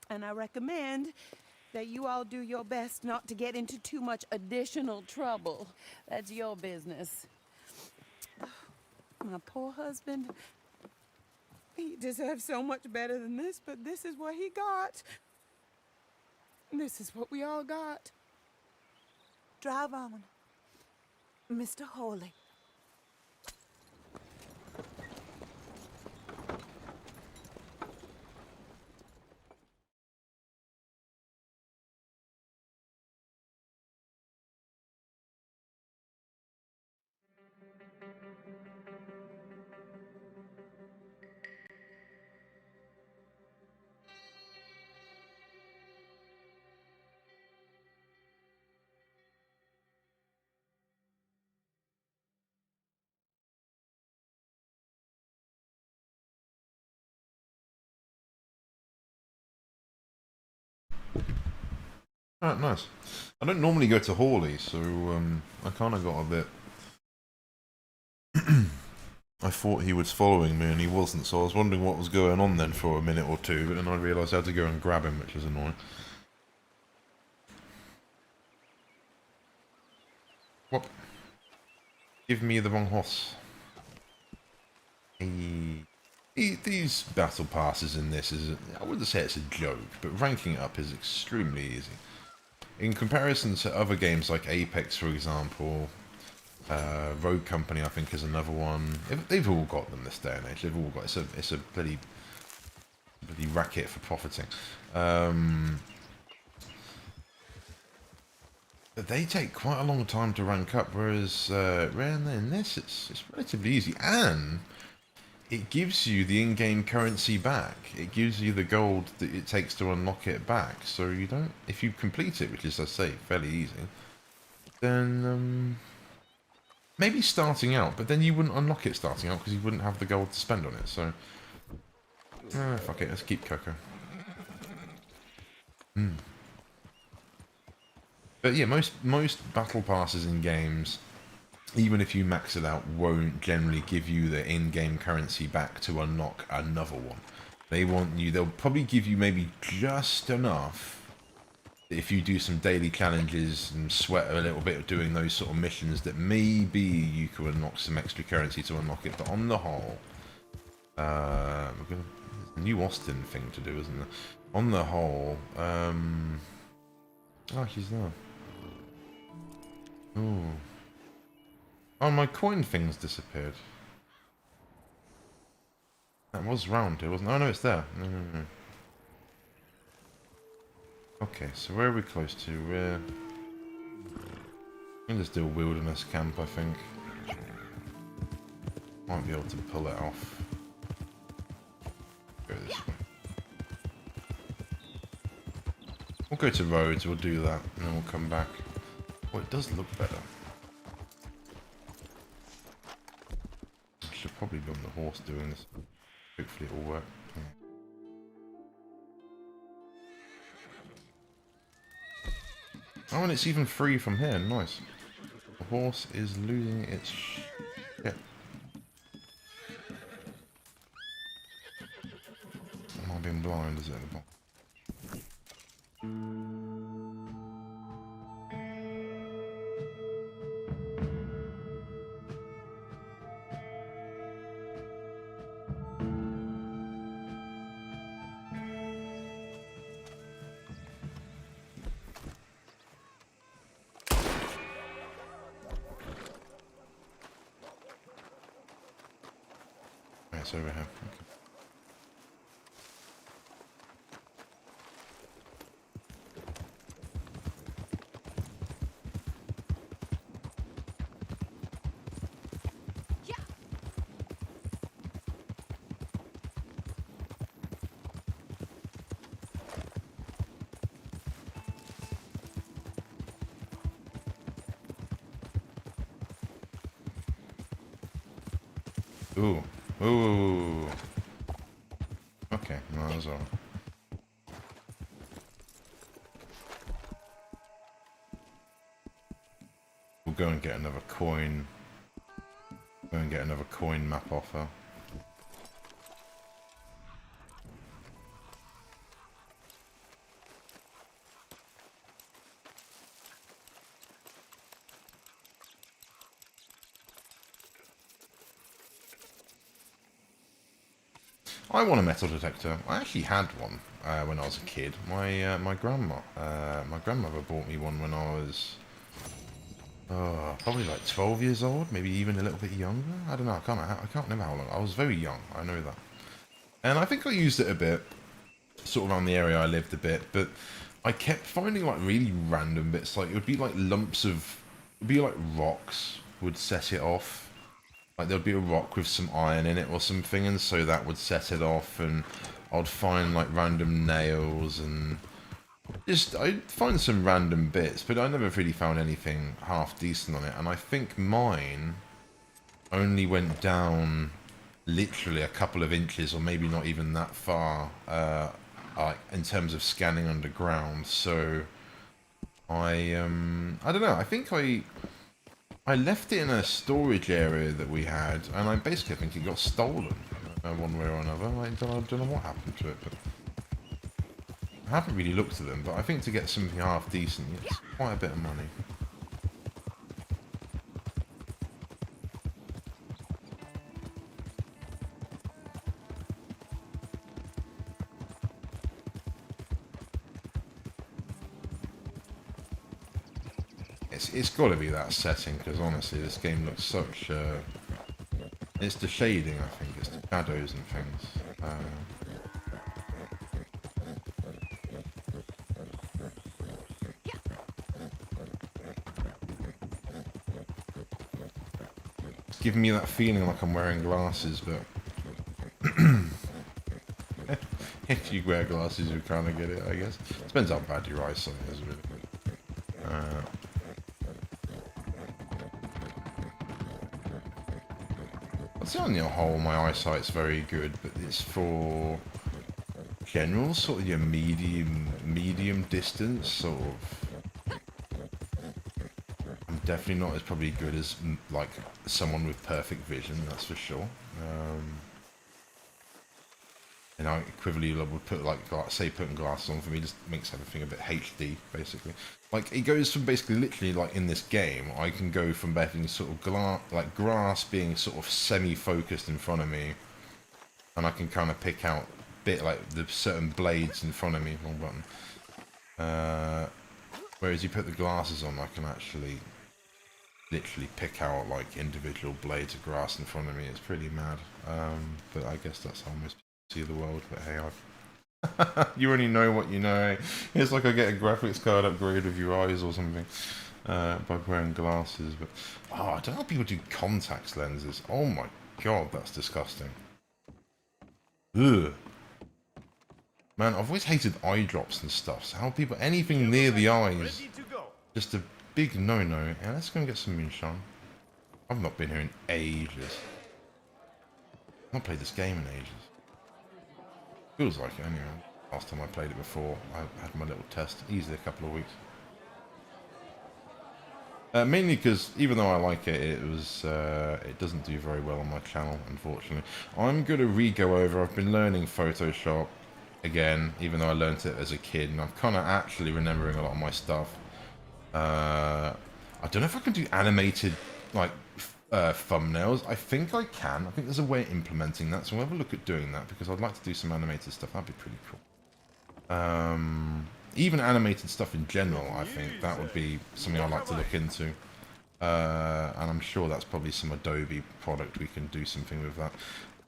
And I recommend that you all do your best not to get into too much additional trouble. That's your business. My poor husband. He deserves so much better than this, but this is what he got. This is what we all got. Drive on, Mr. Hawley. Ah, nice. I don't normally go to Hawley, so I kind of got a bit... I thought he was following me and he wasn't, so I was wondering what was going on then for a minute or two, but then I realised I had to go and grab him, which was annoying. What? Give me the wrong horse. These battle passes in this is, I wouldn't say it's a joke, but ranking it up is extremely easy. In comparison to other games like Apex, for example, Rogue Company, I think, is another one. They've all got them this day and age. They've all got it's a bloody racket for profiting. They take quite a long time to rank up, whereas in this it's relatively easy, and it gives you the in-game currency back. It gives you the gold that it takes to unlock it back. So you don't, if you complete it, which is, I say, fairly easy, then maybe starting out, but then you wouldn't unlock it starting out because you wouldn't have the gold to spend on it. So fuck it, let's keep Coco. But yeah, most battle passes in games, even if you max it out, won't generally give you the in-game currency back to unlock another one. They'll probably give you maybe just enough if you do some daily challenges and sweat a little bit doing those sort of missions that maybe you could unlock some extra currency to unlock it. But on the whole, we're gonna, there's a new Austin thing to do, isn't there? On the whole, oh, she's there. Ooh. Oh, my coin thing's disappeared. That was round here, wasn't it? Oh no, it's there. No. Okay, so where are we close to? We're... We can just do a wilderness camp, I think. Might be able to pull it off. Go this way. We'll go to roads, we'll do that, and then we'll come back. Oh, it does look better. I should probably be on the horse doing this. Hopefully it will work. Oh, and it's even free from here. Nice. The horse is losing its shit. Am I being blind? Is it at the bottom? It's over here. Okay. Ooh. Ooh. Okay, no, that's all. We'll go and get another coin. Go and get another coin map offer. I want a metal detector. I actually had one when I was a kid. My grandmother bought me one when I was probably like 12 years old, maybe even a little bit younger. I don't know. I can't remember how long. I was very young. I know that. And I think I used it a bit, sort of around the area I lived a bit. But I kept finding like really random bits. Like it would be like lumps of, it'd be like rocks would set it off. Like there'd be a rock with some iron in it or something, and so that would set it off, and I'd find like random nails, and just I'd find some random bits, but I never really found anything half decent on it. And I think mine only went down literally a couple of inches, or maybe not even that far, in terms of scanning underground. So I don't know. I think I left it in a storage area that we had, and I basically think it got stolen one way or another. I don't know what happened to it, but I haven't really looked at them. But I think to get something half decent, it's quite a bit of money. It's got to be that setting, because honestly, this game looks such... it's the shading, I think. It's the shadows and things. It's giving me that feeling like I'm wearing glasses, but... if you wear glasses, you kind of get it, I guess. Depends how bad your eyesight is, really. I'd say on the whole, my eyesight's very good, but it's for general, sort of your medium distance, sort of. I'm definitely not as probably good as like someone with perfect vision, that's for sure. And I equivalently would put like say putting glasses on for me just makes everything a bit HD basically. Like it goes from basically literally like in this game I can go from being sort of grass being sort of semi-focused in front of me, and I can kind of pick out bit like the certain blades in front of me. Wrong button. Whereas you put the glasses on, I can actually literally pick out like individual blades of grass in front of me. It's pretty mad. But I guess that's how most people see the world. But hey, you only know what you know. It's like I get a graphics card upgrade with your eyes or something by wearing glasses. But oh, I don't know how people do contact lenses. Oh my god, that's disgusting. Ugh. Man, I've always hated eye drops and stuff. So how people anything near the eyes, just a big no-no. Yeah, let's go and get some moonshine. I've not been here in ages. I've not played this game in ages. Feels like it anyway. Last time I played it before, I had my little test. Easily a couple of weeks. Mainly because even though I like it, it doesn't do very well on my channel, unfortunately. I'm gonna re-go over. I've been learning Photoshop again, even though I learnt it as a kid, and I'm kind of actually remembering a lot of my stuff. I don't know if I can do animated like thumbnails. I think I can. I think there's a way of implementing that, so we'll have a look at doing that because I'd like to do some animated stuff. That'd be pretty cool. Even animated stuff in general, I think that would be something I'd like to look into. And I'm sure that's probably some Adobe product we can do something with that.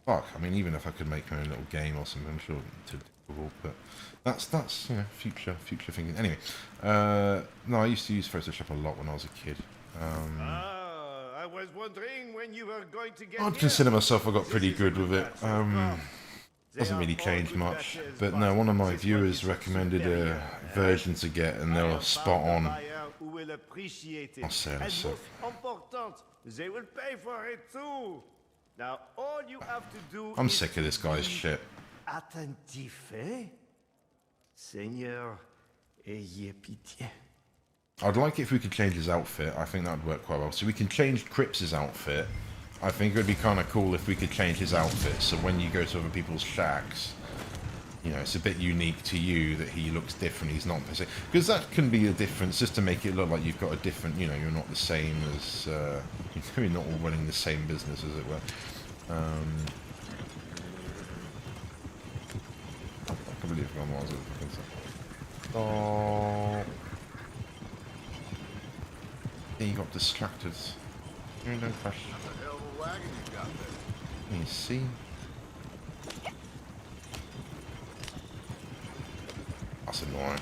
Fuck, I mean, even if I could make my own little game or something, I'm sure it's doable, but that's you know, future thinking. Anyway, no, I used to use Photoshop a lot when I was a kid. I was wondering when you were going to get I'd here. consider myself I got pretty good with it. Doesn't really change much, but no, one of my viewers recommended a version to get, and they were spot on. I'll say it a sec. They will pay for it too. Now all you have to do I'm is sick of this guy's shit. attentif, eh? Seigneur, ayez pitié. I'd like it if we could change his outfit. I think that would work quite well. So we can change Cripps' outfit. I think it would be kind of cool if we could change his outfit. So when you go to other people's shacks, you know, it's a bit unique to you that he looks different. He's not... Because that can be a difference, just to make it look like you've got a different... You know, you're not the same as... you're not all running the same business, as it were. I can't believe I was it. Oh... He got distracted. No question. You see? That's annoying.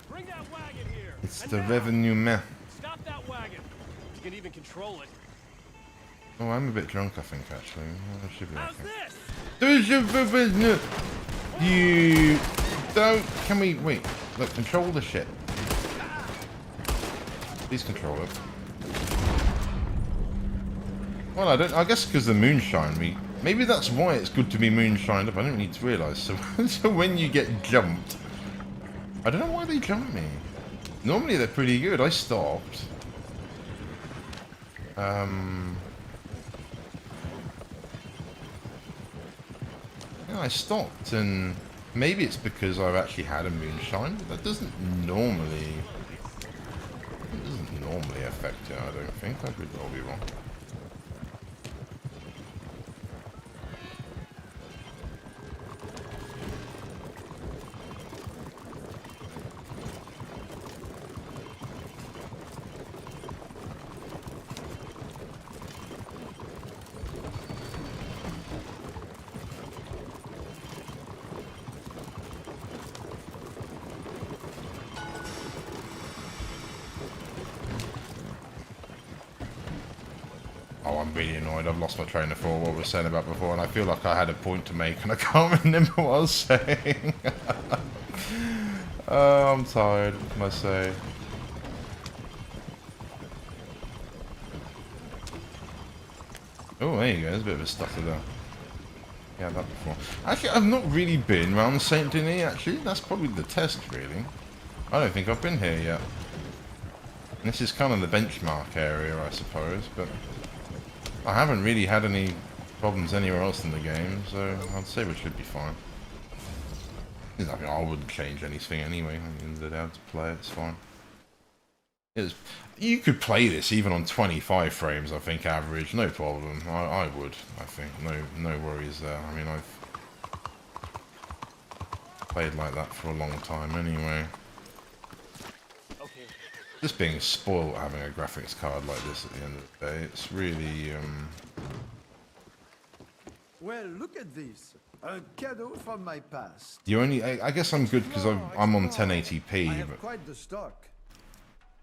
Bring that wagon here. It's And the now, revenue man. Stop that wagon. You can even control it. Oh, I'm a bit drunk, I think, actually. I should be How's okay. this? You don't... Can we... Wait. Look, control the shit. Please control it. Well, I don't... I guess because the moonshine, maybe that's why it's good to be moonshined up. I don't need to realise. So, so when you get jumped... I don't know why they jump me. Normally they're pretty good. I stopped. I stopped, and maybe it's because I've actually had a moonshine, but that doesn't normally affect it, I don't think. I could well be wrong. Oh, I'm really annoyed. I've lost my train of thought, what I was saying about before, and I feel like I had a point to make, and I can't remember what I was saying. Oh, I'm tired, what can I say? Oh, there you go. There's a bit of a stutter there. Yeah, that before. Actually, I've not really been around Saint Denis, actually. That's probably the test, really. I don't think I've been here yet. This is kind of the benchmark area, I suppose, but... I haven't really had any problems anywhere else in the game, so I'd say we should be fine. I mean, I wouldn't change anything anyway. At the end of the day, I have to play it, it's fine. You could play this even on 25 frames, I think, average, no problem. I would, I think, no worries there. I mean, I've played like that for a long time anyway. Just being spoiled having a graphics card like this at the end of the day, it's really, Well, look at this. A cadeau from my past. you only, I guess I'm good because I'm on 1080p, I have but quite the stock.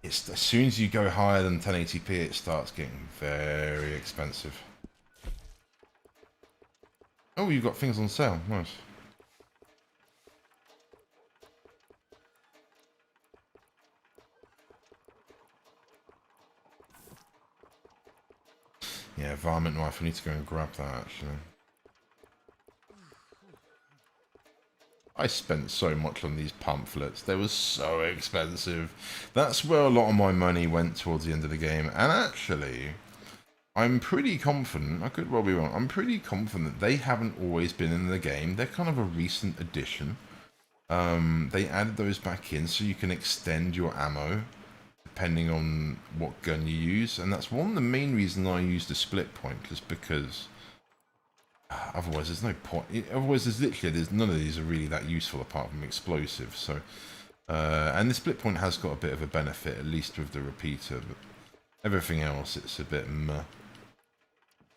it's, as soon as you go higher than 1080p, it starts getting very expensive. Oh, you've got things on sale, nice. Yeah, varmint knife, I need to go and grab that actually. I spent so much on these pamphlets, they were so expensive. That's where a lot of my money went towards the end of the game, and actually, I'm pretty confident, I could well be wrong, I'm pretty confident that they haven't always been in the game, they're kind of a recent addition. They added those back in so you can extend your ammo, depending on what gun you use, and that's one of the main reasons I use the split point, just because otherwise there's no point. Otherwise there's none of these are really that useful apart from explosives. So and the split point has got a bit of a benefit, at least with the repeater, but everything else it's a bit meh.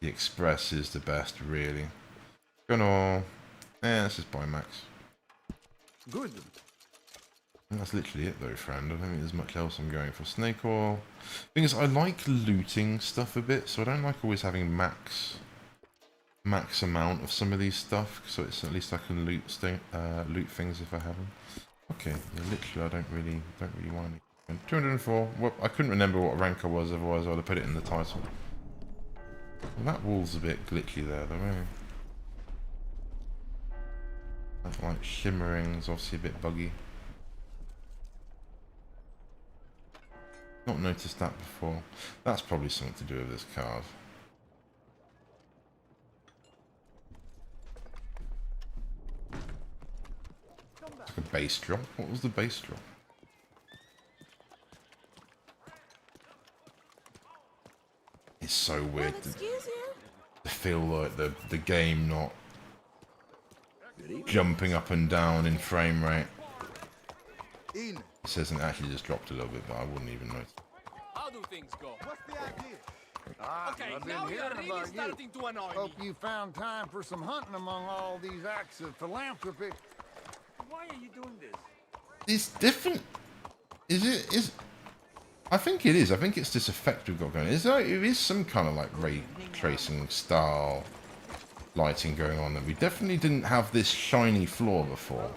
The express is the best really. Gonna let's just buy max. Good. And that's literally it though, friend. I don't think there's much else I'm going for. Snake oil. Thing is, I like looting stuff a bit, so I don't like always having max amount of some of these stuff, so it's at least I can loot things if I have them. Okay, yeah, literally I don't really want any. 204. Well, I couldn't remember what rank I was, otherwise I'd have put it in the title. Well, that wall's a bit glitchy there though, eh? That like shimmering's obviously a bit buggy. Not noticed that before. That's probably something to do with this card. It's like a base drop. What was the base drop? It's so weird to feel like the game not jumping up and down in frame rate. It says it actually just dropped a little bit, but I wouldn't even notice. How do things go? What's the idea? Okay, I've been now you're hearing really about you. starting to annoy Hope me. you found time for some hunting among all these acts of philanthropy. Why are you doing this? It's different. Is I think it is. I think it's this effect we've got going. It is some kind of like ray tracing style lighting going on that we definitely didn't have this shiny floor before.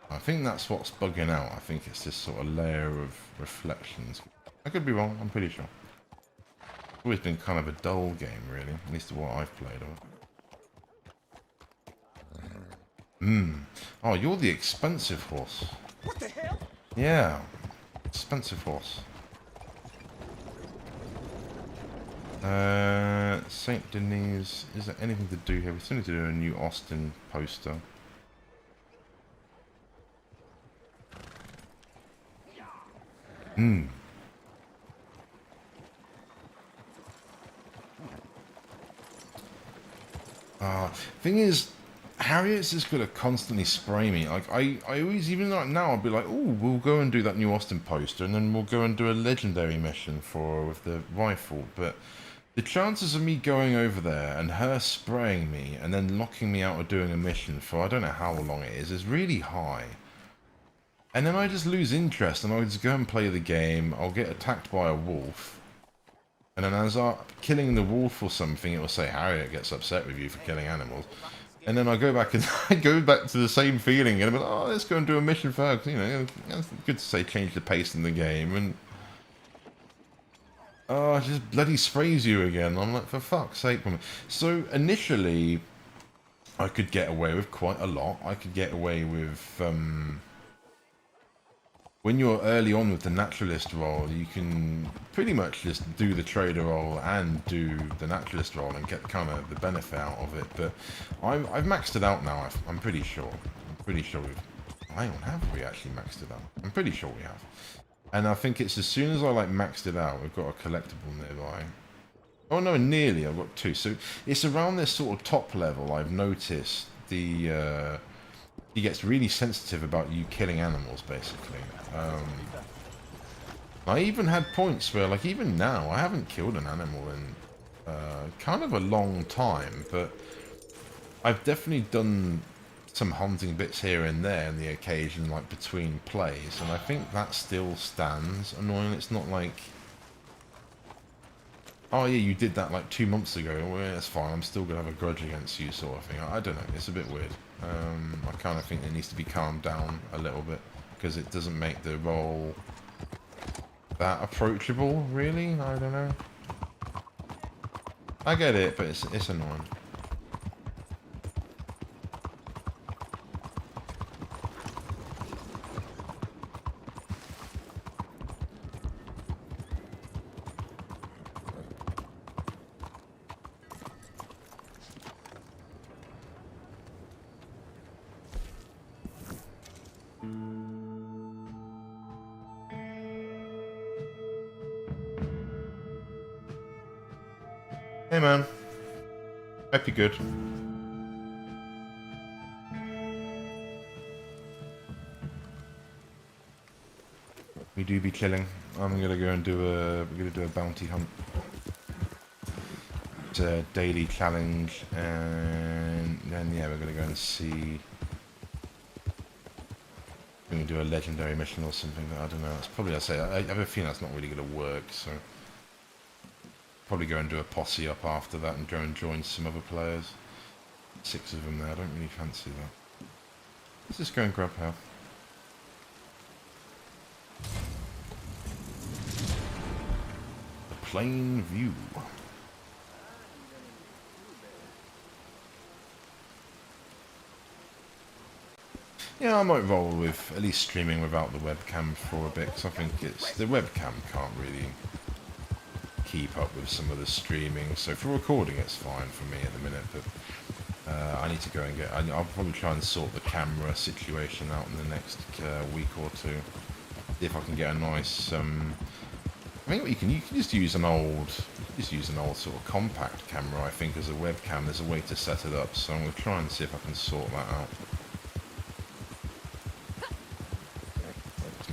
I think that's what's bugging out. I think it's this sort of layer of reflections. I could be wrong. I'm pretty sure. It's always been kind of a dull game, really. At least what I've played of. Oh, you're the expensive horse. What the hell? Yeah. Expensive horse. St. Denis. Is there anything to do here? We still need to do a new Austin poster. Thing is, Harriet's just gonna constantly spray me. Like I always, even like now, I'll be like, oh, we'll go and do that new Austin poster, and then we'll go and do a legendary mission for with the rifle. But the chances of me going over there and her spraying me and then locking me out of doing a mission for I don't know how long it is really high. And then I just lose interest, and I'll just go and play the game. I'll get attacked by a wolf. And then as I'm killing the wolf or something, it will say Harriet gets upset with you for killing animals. And then I go back and I go back to the same feeling, and I'm like, oh, let's go and do a mission for her. 'Cause, you know, it's good to say change the pace in the game, and oh, it just bloody sprays you again. I'm like, for fuck's sake, woman. So initially, I could get away with quite a lot. I could get away with when you're early on with the naturalist role, you can pretty much just do the trader role and do the naturalist role and get kind of the benefit out of it. But I've maxed it out now. I'm pretty sure. I'm pretty sure we've... Oh, hang on, have we actually maxed it out? I'm pretty sure we have. And I think it's as soon as I like maxed it out, we've got a collectible nearby. Oh no, nearly, I've got 2. So it's around this sort of top level I've noticed the he gets really sensitive about you killing animals, basically. I even had points where, like, even now, I haven't killed an animal in kind of a long time, but I've definitely done some hunting bits here and there on the occasion, like, between plays, and I think that still stands. Annoying, it's not like, oh yeah, you did that like 2 months ago, well, yeah, that's fine, I'm still going to have a grudge against you, sort of thing. I don't know, it's a bit weird. I kind of think it needs to be calmed down a little bit, because it doesn't make the role that approachable, really. I don't know. I get it, but it's annoying. Hey man, hope you're good. We do be killing. I'm gonna go and we're gonna do a bounty hunt. It's a daily challenge, and then yeah, we're gonna go and see. We're gonna do a legendary mission or something. I don't know. It's probably, I have a feeling that's not really gonna work. So. Probably go and do a posse up after that and go and join some other players. 6 of them there, I don't really fancy that. Let's just go and grab health. The plain view. Yeah, I might roll with at least streaming without the webcam for a bit, because I think the webcam can't really keep up with some of the streaming, so for recording it's fine for me at the minute, but I need to go and I'll probably try and sort the camera situation out in the next week or 2, see if I can get a nice I think what you can just use an old sort of compact camera, I think, as a webcam. There's a way to set it up, so I'm going to try and see if I can sort that out.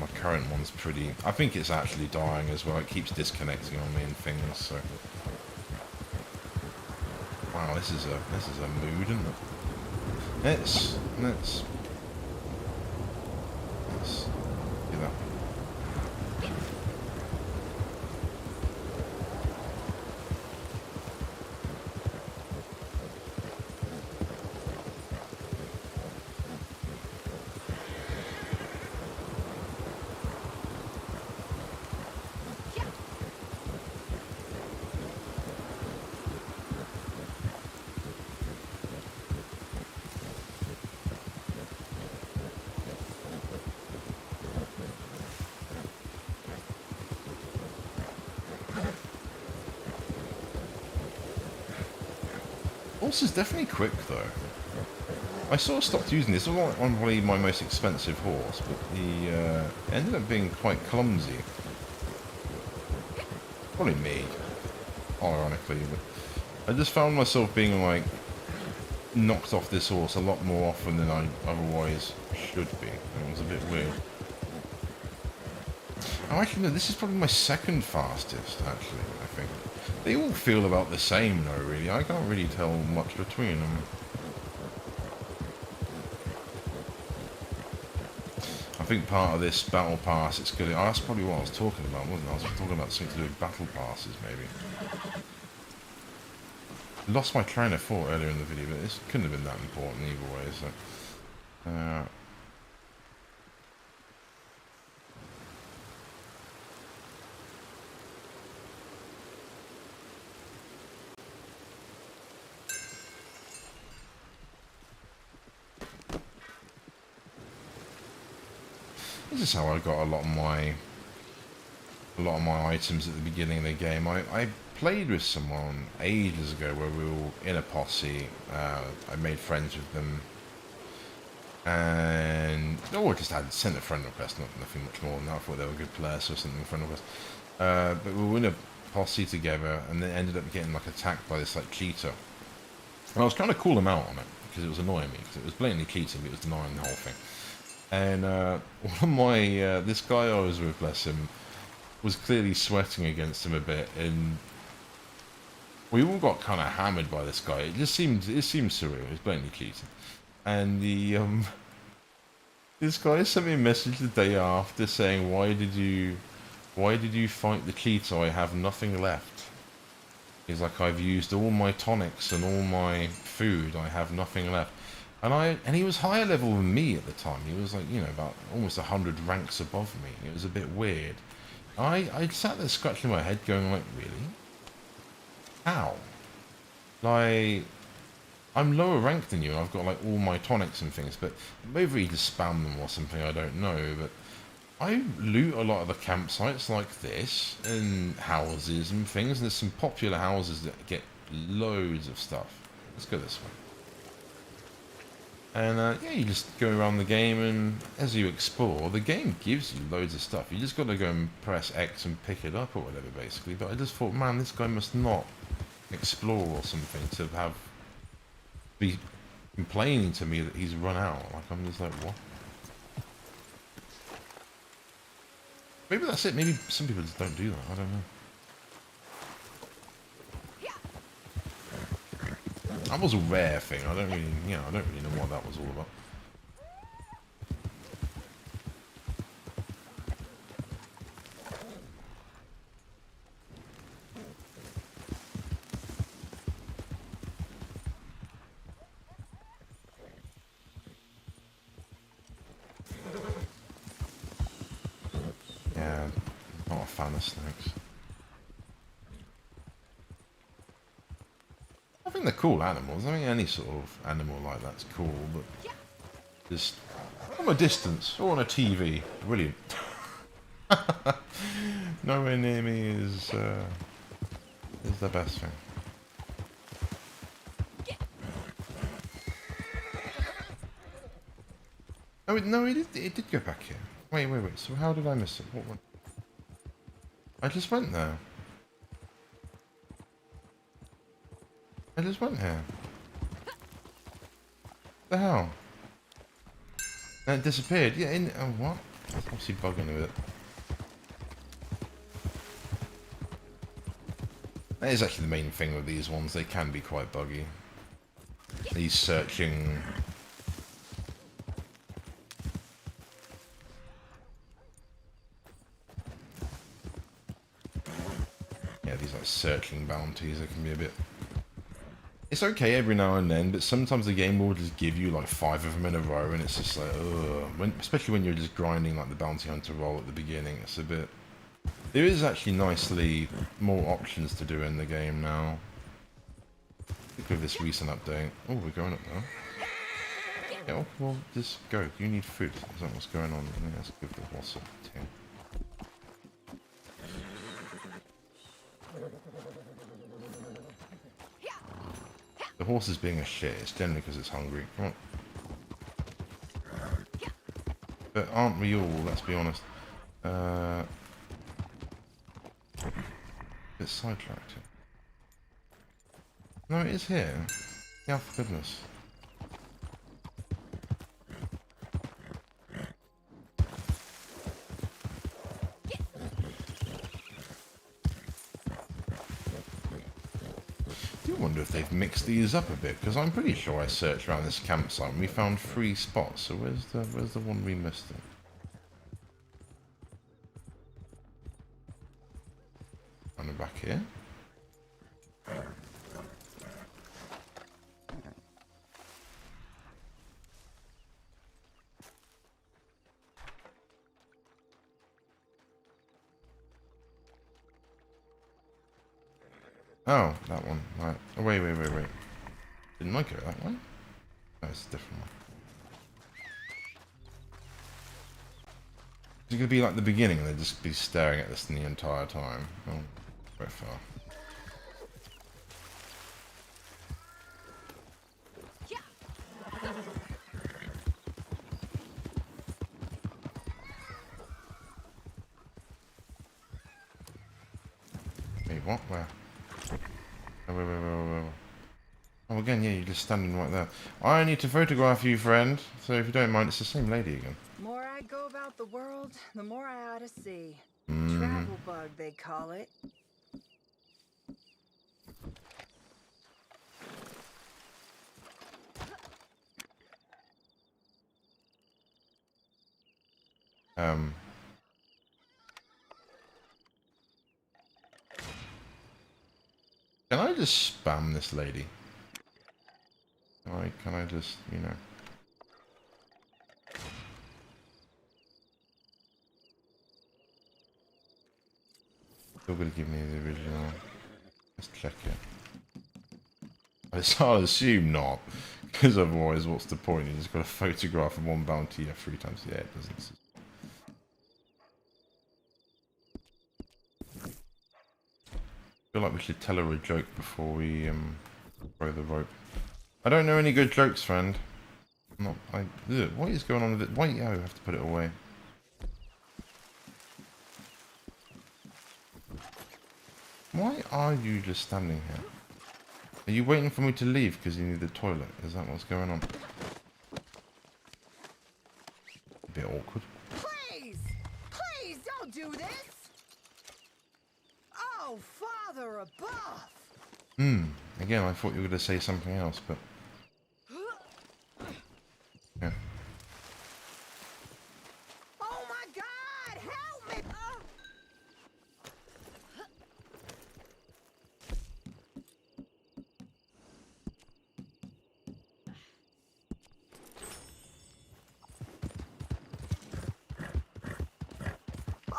My current one's pretty... I think it's actually dying as well. It keeps disconnecting on me and things, so... Wow, this is a mood, isn't it? Let's do that. Horse is definitely quick, though. I sort of stopped using this. It was probably my most expensive horse, but he ended up being quite clumsy. Probably me, ironically, but I just found myself being, like, knocked off this horse a lot more often than I otherwise should be. It was a bit weird. Oh, actually, no, this is probably my second fastest, actually, I think. They all feel about the same, though, really. I can't really tell much between them. I think part of this battle pass, it's good. Oh, that's probably what I was talking about, wasn't I? I was talking about something to do with battle passes, maybe. Lost my train of thought earlier in the video, but this couldn't have been that important either way, so... This is how I got a lot of my items at the beginning of the game. I played with someone ages ago where we were in a posse. I made friends with them, And I just had sent a friend request, nothing much more than that. I thought they were a good players or something. Friend request, but we were in a posse together, and then ended up getting like attacked by this like cheetah. And I was trying to call him out on it because it was annoying me, because it was blatantly cheating, but it was denying the whole thing. And one of my this guy I was with, bless him, was clearly sweating against him a bit, and we all got kind of hammered by this guy. It seemed surreal. It was blatantly cheating. And this guy sent me a message the day after saying, why did you fight the cheetah? I have nothing left. He's like, I've used all my tonics and all my food. I have nothing left. And he was higher level than me at the time. He was like, you know, about almost 100 ranks above me. It was a bit weird. I sat there scratching my head going like, really? How? Like, I'm lower ranked than you, and I've got like all my tonics and things, but maybe he just spam them or something, I don't know. But I loot a lot of the campsites like this, and houses and things, and there's some popular houses that get loads of stuff. Let's go this way. And yeah, you just go around the game, and as you explore, the game gives you loads of stuff. You just got to go and press X and pick it up or whatever, basically. But I just thought, man, this guy must not explore or something to be complaining to me that he's run out. Like, I'm just like, what? Maybe that's it. Maybe some people just don't do that. I don't know. That was a rare thing. I don't really, you know, I don't really know what that was all about. Yeah, not a fan of snakes. I think they're cool animals. I mean, any sort of animal like that's cool, but just from a distance or on a TV, brilliant. Nowhere near me is the best thing. Oh no, it did go back here. Wait. So how did I miss it? What? I just went there. I just went here. The hell? And it disappeared. Yeah, oh, what? That's obviously bugging with it. That is actually the main thing with these ones. They can be quite buggy. These searching... Yeah, these like searching bounties, they can be a bit... It's okay every now and then, but sometimes the game will just give you like 5 of them in a row, and it's just like, ugh. Especially when you're just grinding like the bounty hunter role at the beginning, it's a bit... There is actually nicely more options to do in the game now. With this recent update. Oh, we're going up now. Yeah, well, just go. You need food. Is that what's going on? Let's give the horse a tin. The horse is being a shit. It's generally because it's hungry. Come on. But aren't we all? Let's be honest. Bit sidetracked. No, it is here. Yeah, for goodness. I do wonder if they've mixed these up a bit, because I'm pretty sure I searched around this campsite and we found 3 spots. So where's the one we missed it? And back here. Oh, that one. Right. Oh, wait. Didn't I go that way? No, it's a different one. It's gonna be like the beginning, and they'd just be staring at this the entire time. Oh, very far. Wait, what? Where? Where? Oh, again, yeah, you're just standing right there. I need to photograph you, friend. So if you don't mind, it's the same lady again. More I go about the world, the more I ought to see. Mm. Travel bug, they call it. Can I just spam this lady? Can I just, you know... Still gonna give me the original. Let's check it. I'll assume not, because otherwise, what's the point? You just got a photograph of one bounty 3 times. Yeah, it doesn't. I feel like we should tell her a joke before we throw the rope. I don't know any good jokes, friend. What is going on with it? Why? Oh, I have to put it away. Why are you just standing here? Are you waiting for me to leave because you need the toilet? Is that what's going on? A bit awkward. Please! Please don't do this! Oh, Father above! Again, I thought you were going to say something else, but... Yeah. Oh my God! Help me!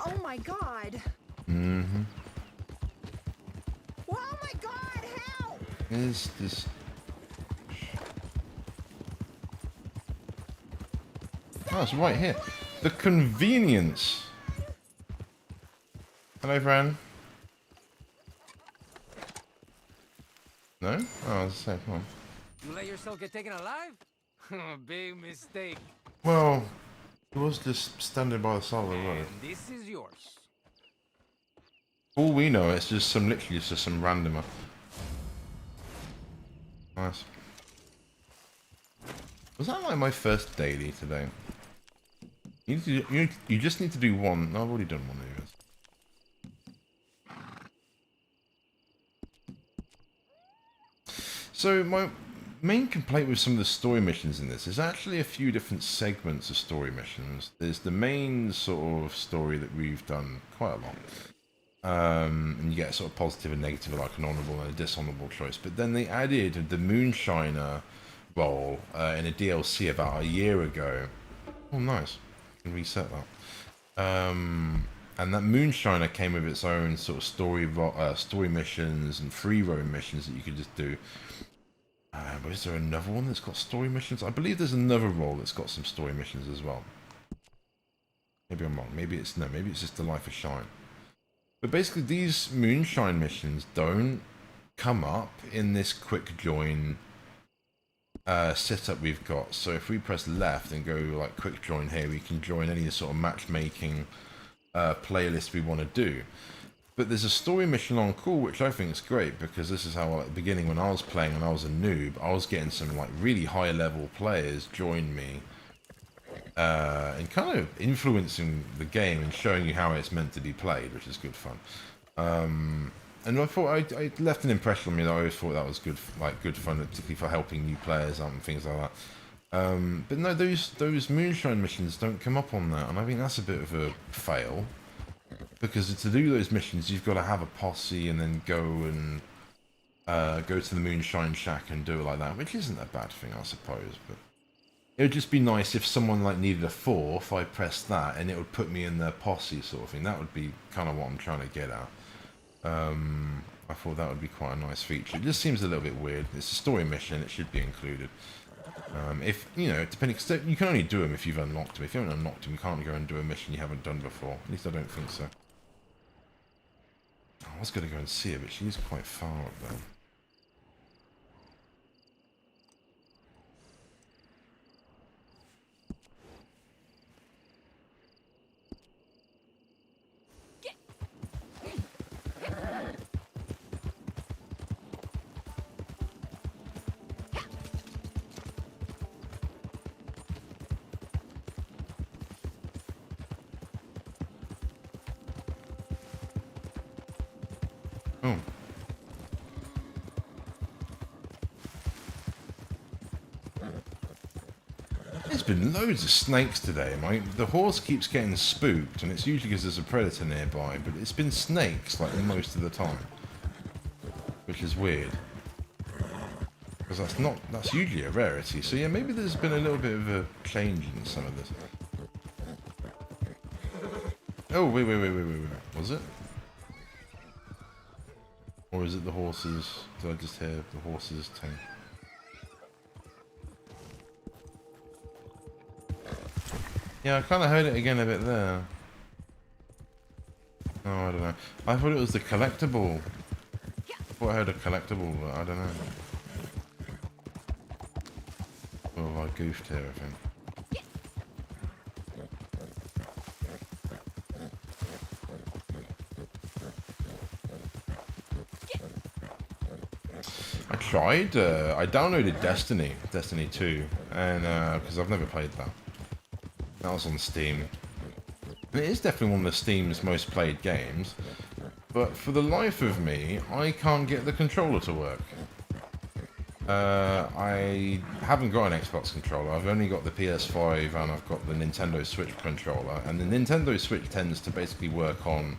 Oh my God! Mm-hmm. Oh my God! Help! Is this... Oh, it's right here. The convenience. Hello, friend. No? Oh, I was saying, come on. You let yourself get taken alive? Big mistake. Well, he was just standing by the side of the road. And this is yours. All we know, it's just some, literally just some randomer. Nice. Was that like my first daily today? You just need to do one. No, I've already done one of yours. So my main complaint with some of the story missions in this is actually a few different segments of story missions. There's the main sort of story that we've done quite a lot. And you get sort of positive and negative, like an honourable and a dishonourable choice. But then they added the Moonshiner role in a DLC about a year ago. Oh, nice. I can reset that. And that Moonshiner came with its own sort of story missions and free roam missions that you could just do. But is there another one that's got story missions? I believe there's another role that's got some story missions as well. Maybe I'm wrong. Maybe it's just the Life of Shine. But basically, these Moonshine missions don't come up in this quick join setup we've got. So if we press left and go like quick join here, we can join any sort of matchmaking playlist we want to do. But there's a story mission on call, which I think is great, because this is how at the beginning when I was playing, when I was a noob, I was getting some like really high level players join me and kind of influencing the game and showing you how it's meant to be played, which is good fun. And I thought I left an impression on me that I always thought that was good fun, particularly for helping new players out and things like that. But no, those Moonshine missions don't come up on that, and I think that's a bit of a fail. Because to do those missions, you've got to have a posse and then go to the Moonshine Shack and do it like that, which isn't a bad thing, I suppose. But it would just be nice if someone like needed a fourth, I pressed that and it would put me in their posse sort of thing. That would be kind of what I'm trying to get at. I thought that would be quite a nice feature. It just seems a little bit weird. It's a story mission; it should be included. If you know, depending, cause you can only do them if you've unlocked them. If you haven't unlocked them, you can't go and do a mission you haven't done before. At least I don't think so. I was going to go and see her, but she's quite far up there. Oh. There's been loads of snakes today. The horse keeps getting spooked, and it's usually because there's a predator nearby, but it's been snakes like most of the time. Which is weird. Because that's usually a rarity. So yeah, maybe there's been a little bit of a change in some of this. Oh, wait. Was it? Or is it the horses? Did I just hear the horses thing? Yeah, I kind of heard it again a bit there. Oh, I don't know. I thought it was the collectible. I thought I heard a collectible, but I don't know. Oh, I goofed here, I think. I downloaded Destiny 2, and because I've never played that. That was on Steam. And it is definitely one of the Steam's most played games, but for the life of me, I can't get the controller to work. I haven't got an Xbox controller, I've only got the PS5 and I've got the Nintendo Switch controller, and the Nintendo Switch tends to basically work on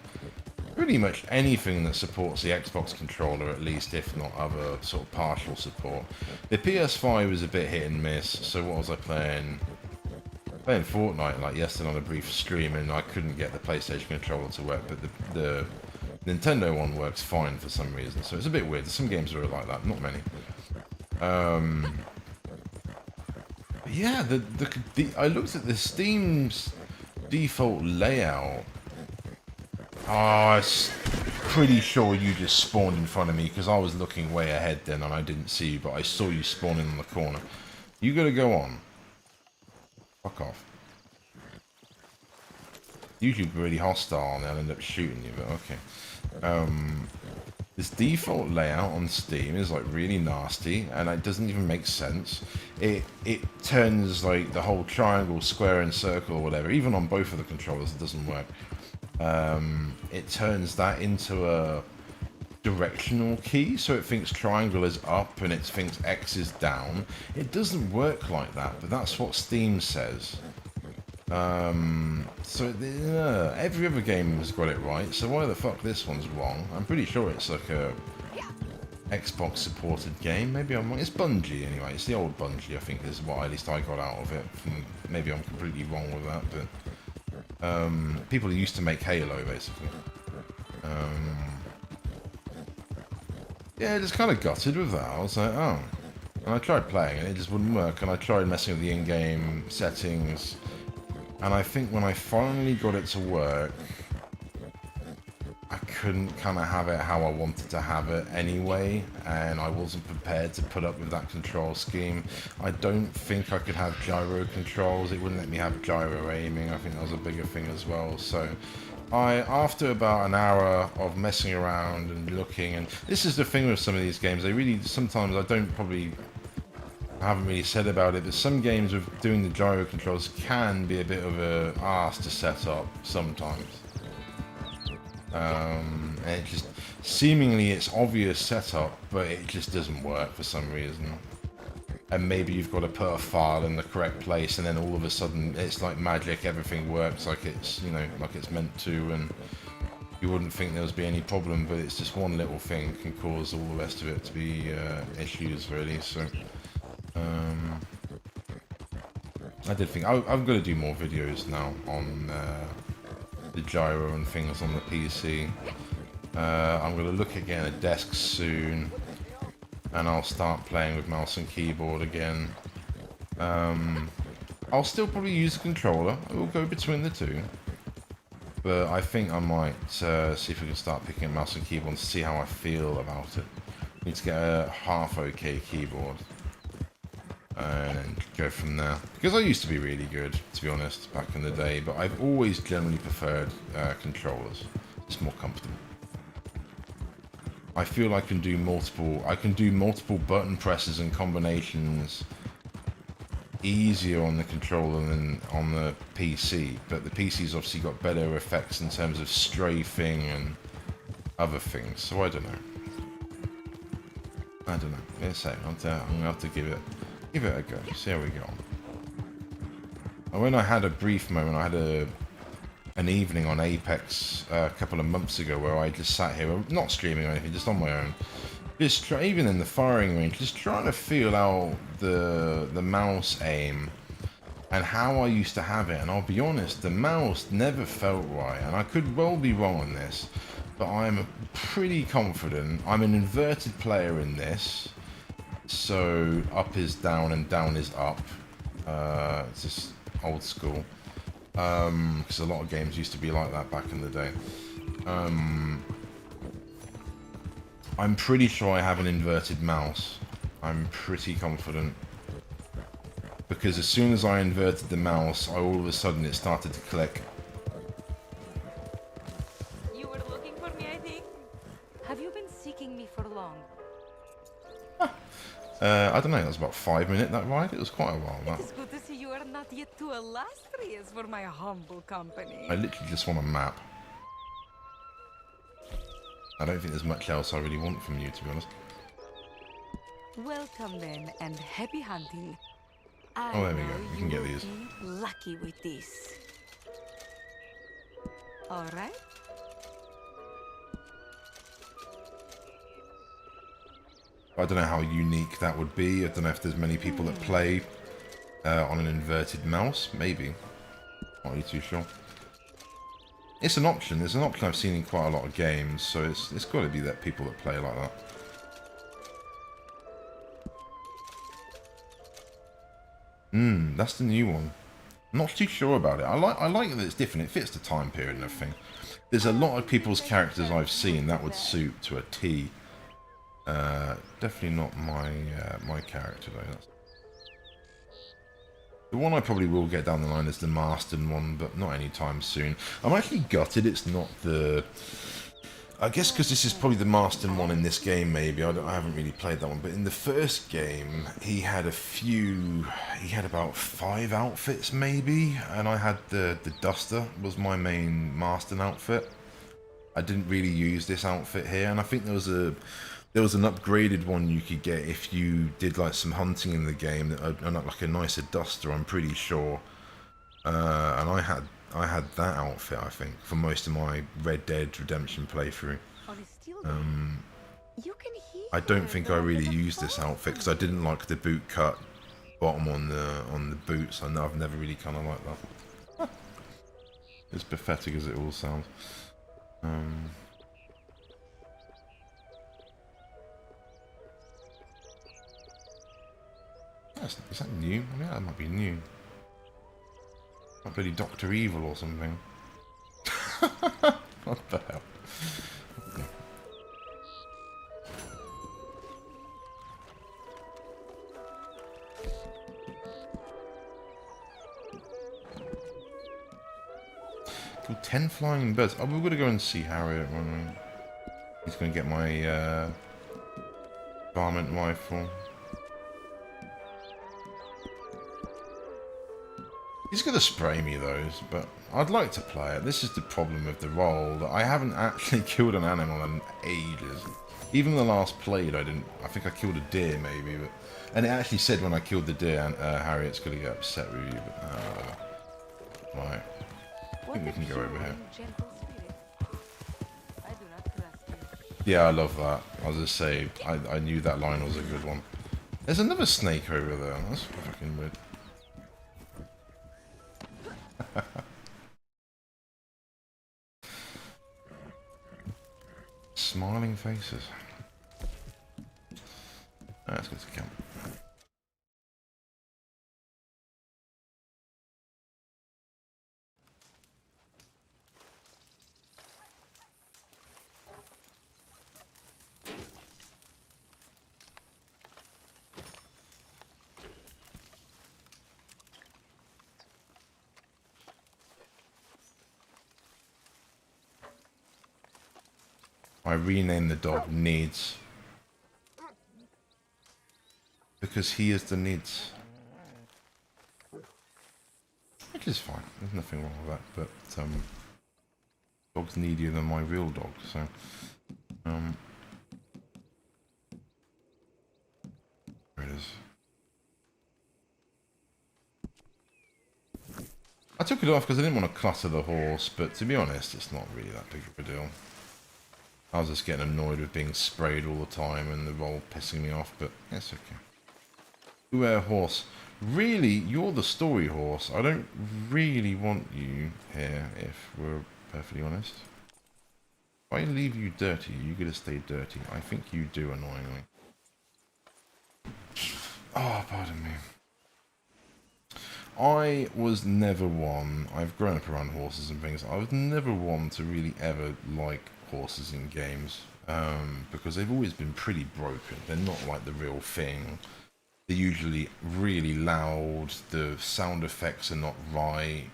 pretty much anything that supports the Xbox controller, at least, if not other sort of partial support. The PS5 was a bit hit and miss, so what was I playing? Playing Fortnite like yesterday on a brief stream, and I couldn't get the PlayStation controller to work, but the Nintendo one works fine for some reason, so it's a bit weird. Some games are like that, not many. Yeah, I looked at the Steam's default layout. Oh, I'm pretty sure you just spawned in front of me because I was looking way ahead then and I didn't see you, but I saw you spawning in the corner. You gotta go on. Fuck off. Usually really hostile and they'll end up shooting you, but okay. This default layout on Steam is like really nasty and it doesn't even make sense. It turns like the whole triangle, square and circle or whatever, even on both of the controllers it doesn't work. It turns that into a directional key, so it thinks triangle is up and it thinks X is down. It doesn't work like that, but that's what Steam says. Every other game has got it right, so why the fuck this one's wrong? I'm pretty sure it's like a Xbox supported game. Maybe I'm wrong. It's Bungie anyway. It's the old Bungie, I think, is what at least I got out of it. Maybe I'm completely wrong with that, but people who used to make Halo, basically. Yeah, just kind of gutted with that. I was like, oh. And I tried playing and it just wouldn't work, and I tried messing with the in-game settings, and I think when I finally got it to work, I couldn't kind of have it how I wanted to have it anyway, and I wasn't prepared to put up with that control scheme. I don't think I could have gyro controls. It wouldn't let me have gyro aiming. I think that was a bigger thing as well. So after about an hour of messing around and looking, and this is the thing with some of these games, they really, sometimes I haven't really said about it, but some games with doing the gyro controls can be a bit of a arse to set up sometimes. And it just, seemingly it's obvious setup, but it just doesn't work for some reason. And maybe you've got to put a file in the correct place, and then all of a sudden it's like magic, everything works like it's, you know, like it's meant to, and you wouldn't think there would be any problem, but it's just one little thing can cause all the rest of it to be issues, really. So I did think I'm going to do more videos now on the gyro and things on the PC. I'm going to look at getting a desk soon, and I'll start playing with mouse and keyboard again. I'll still probably use a controller. I will go between the two, but I think I might see if we can start picking up mouse and keyboard and see how I feel about it. Need to get a half okay keyboard and go from there, because I used to be really good, to be honest, back in the day, but I've always generally preferred controllers. It's more comfortable. I feel I can do multiple button presses and combinations easier on the controller than on the PC, but the PC's obviously got better effects in terms of strafing and other things. So I don't know. I don't know. Let's say I'm gonna have to give it a go. See how we go. And when I had a brief moment, I had an evening on Apex a couple of months ago where I just sat here, not streaming or anything, just on my own. Just even in the firing range, just trying to feel out the mouse aim and how I used to have it. And I'll be honest, the mouse never felt right, and I could well be wrong on this, but I'm pretty confident. I'm an inverted player in this, so up is down and down is up. It's just old school, because a lot of games used to be like that back in the day. I'm pretty sure I have an inverted mouse. I'm pretty confident. Because as soon as I inverted the mouse, all of a sudden it started to click. You were looking for me, I think. Have you been seeking me for long? I don't know, that was about 5 minutes, that ride. It was quite a while, that. It's good to see you are not yet too illustrious for my humble company. I literally just want a map. I don't think there's much else I really want from you, to be honest. Welcome then, and happy hunting. Oh, there we go. You can get these. Lucky with this. All right. I don't know how unique that would be. I don't know if there's many people that play on an inverted mouse. Maybe. Not really too sure. It's an option. It's an option I've seen in quite a lot of games, so it's got to be that people that play like that. That's the new one. I'm not too sure about it. I like that it's different. It fits the time period and everything. There's a lot of people's characters I've seen that would suit to a T. Definitely not my my character though. That's... The one I probably will get down the line is the Marston one, but not anytime soon. I'm actually gutted it's not the... I guess because this is probably the Marston one in this game, maybe. I haven't really played that one, but in the first game, he had a few... He had about 5 outfits, maybe, and I had the Duster was my main Marston outfit. I didn't really use this outfit here, and I think there was an upgraded one you could get if you did like some hunting in the game, like a nicer Duster, I'm pretty sure. And I had that outfit, I think, for most of my Red Dead Redemption playthrough. I don't think I really used this outfit because I didn't like the boot cut bottom on the boots. I know I've never really kind of liked that. As pathetic as it all sounds. Is that new? I mean, that might be new. Might be Dr. Evil or something. What the hell? Cool, 10 flying birds. Oh, we're going to go and see Harriet when he's going to get my varmint rifle. He's going to spray me those, but I'd like to play it. This is the problem with the role, that I haven't actually killed an animal in ages. Even the last played, I think I killed a deer maybe, but... And it actually said when I killed the deer, Harriet's going to get upset with you, but... right. I think we can go over here. Yeah, I love that. I was just saying, I knew that line was a good one. There's another snake over there. That's fucking weird. Smiling faces. Let's go to camp. I renamed the dog Needs. Because he is the Needs. Which is fine, there's nothing wrong with that, but dog's needier than my real dog, so There it is. I took it off because I didn't want to clutter the horse, but to be honest, it's not really that big of a deal. I was just getting annoyed with being sprayed all the time and the roll pissing me off, but it's okay. Beware horse. Really, you're the story horse. I don't really want you here, if we're perfectly honest. If I leave you dirty, you gotta stay dirty. I think you do, annoyingly. Oh, pardon me. I was never one, I've grown up around horses and things, I was never one to really ever like horses in games, because they've always been pretty broken. They're not like the real thing. They're usually really loud, the sound effects are not right.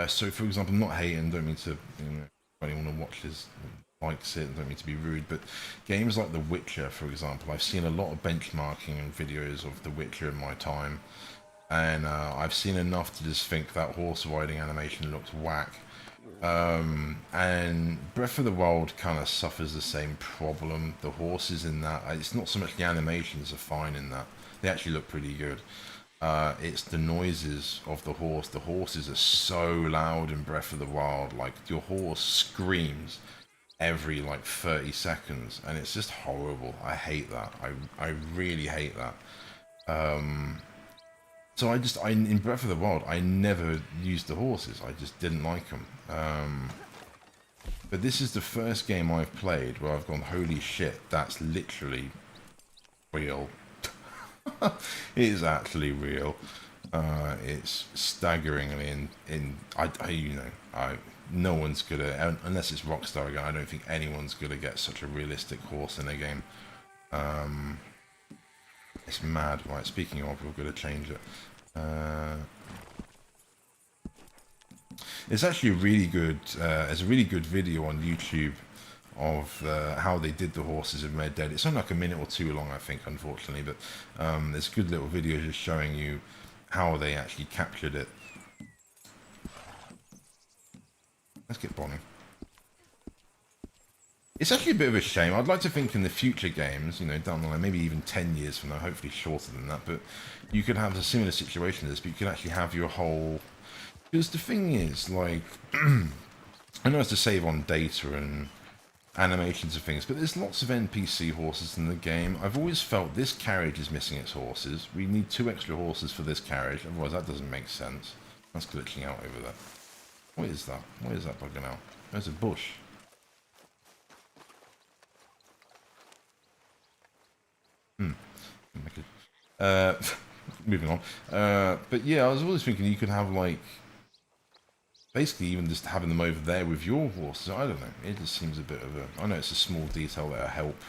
So for example, I'm not hating, don't mean to, anyone who watches likes it, don't mean to be rude, but games like The Witcher, for example, I've seen a lot of benchmarking and videos of The Witcher in my time. And I've seen enough to just think that horse riding animation looks whack. And Breath of the Wild kind of suffers the same problem. The horses in that, it's not so much the animations are fine in that. They actually look pretty good. It's the noises of the horse. The horses are so loud in Breath of the Wild. Like, your horse screams every, like, 30 seconds. And it's just horrible. I hate that. I really hate that. So in Breath of the Wild, I never used the horses. I just didn't like them. But this is the first game I've played where I've gone, holy shit, that's literally real. It is actually real. It's staggeringly no one's gonna, unless it's Rockstar again, I don't think anyone's gonna get such a realistic horse in a game. It's mad. Right, speaking of, we're going to change it. It's actually a really good, there's a really good video on YouTube of how they did the horses in Red Dead. It's only like a minute or two long, I think, unfortunately, but there's a good little video just showing you how they actually captured it. Let's get Bonnie. It's actually a bit of a shame. I'd like to think in the future games, down the line, maybe even 10 years from now, hopefully shorter than that, but you could have a similar situation to this, but you could actually have your whole... Because the thing is, like, I know it's to save on data and animations and things, but there's lots of NPC horses in the game. I've always felt this carriage is missing its horses. We need 2 extra horses for this carriage, otherwise that doesn't make sense. That's glitching out over there. What is that? What is that bugging out? There's a bush. Moving on. But yeah, I was always thinking you could have, like, basically even just having them over there with your horses. I don't know. It just seems a bit of a... I know it's a small detail that'll help.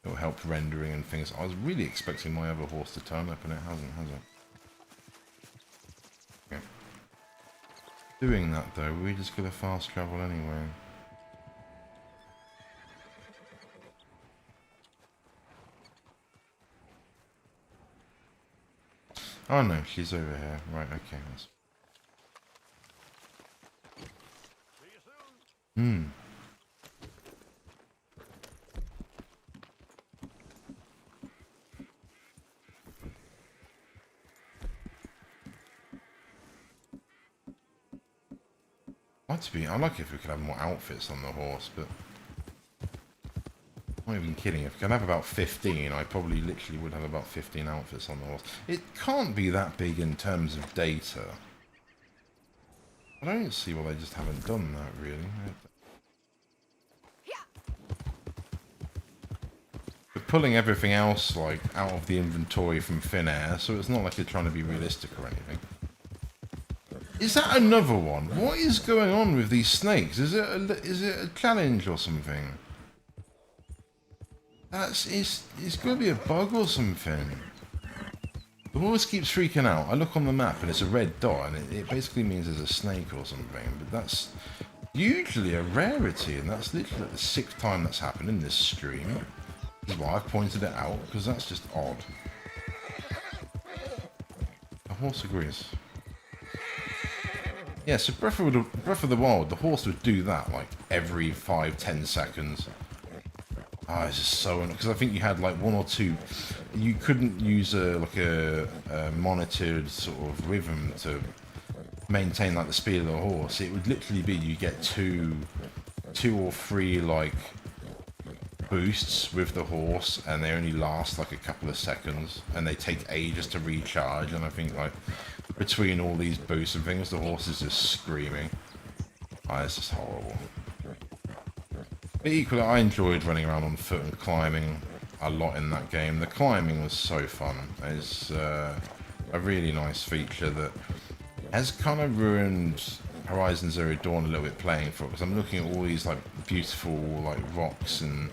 It'll help rendering and things. I was really expecting my other horse to turn up, and it hasn't, has it? Okay. Doing that though, we just got to fast travel anyway. Oh no, she's over here. Right, okay. That's... I'd like it if we could have more outfits on the horse, but... I'm not even kidding. If I could have about 15, I probably literally would have about 15 outfits on the horse. It can't be that big in terms of data. I don't see why they just haven't done that, really. But pulling everything else, like, out of the inventory from thin air, so it's not like you're trying to be realistic or anything. Is that another one? What is going on with these snakes? Is it a challenge or something? It's going to be a bug or something. The horse keeps freaking out. I look on the map and it's a red dot, and it basically means there's a snake or something. But that's usually a rarity, and that's literally like the 6th time that's happened in this stream. This is why I've pointed it out, because that's just odd. The horse agrees. Yeah, so Breath of the Wild, the horse would do that like every 5-10 seconds. Oh, it's just so because I think you had like one or two. You couldn't use a monitored sort of rhythm to maintain like the speed of the horse. It would literally be you get two or three like boosts with the horse, and they only last like a couple of seconds, and they take ages to recharge. And I think like between all these boosts and things, the horse is just screaming. Oh, it's just horrible. But equally, I enjoyed running around on foot and climbing a lot in that game. The climbing was so fun. It's a really nice feature that has kind of ruined Horizon Zero Dawn a little bit playing for it, because I'm looking at all these like beautiful like rocks and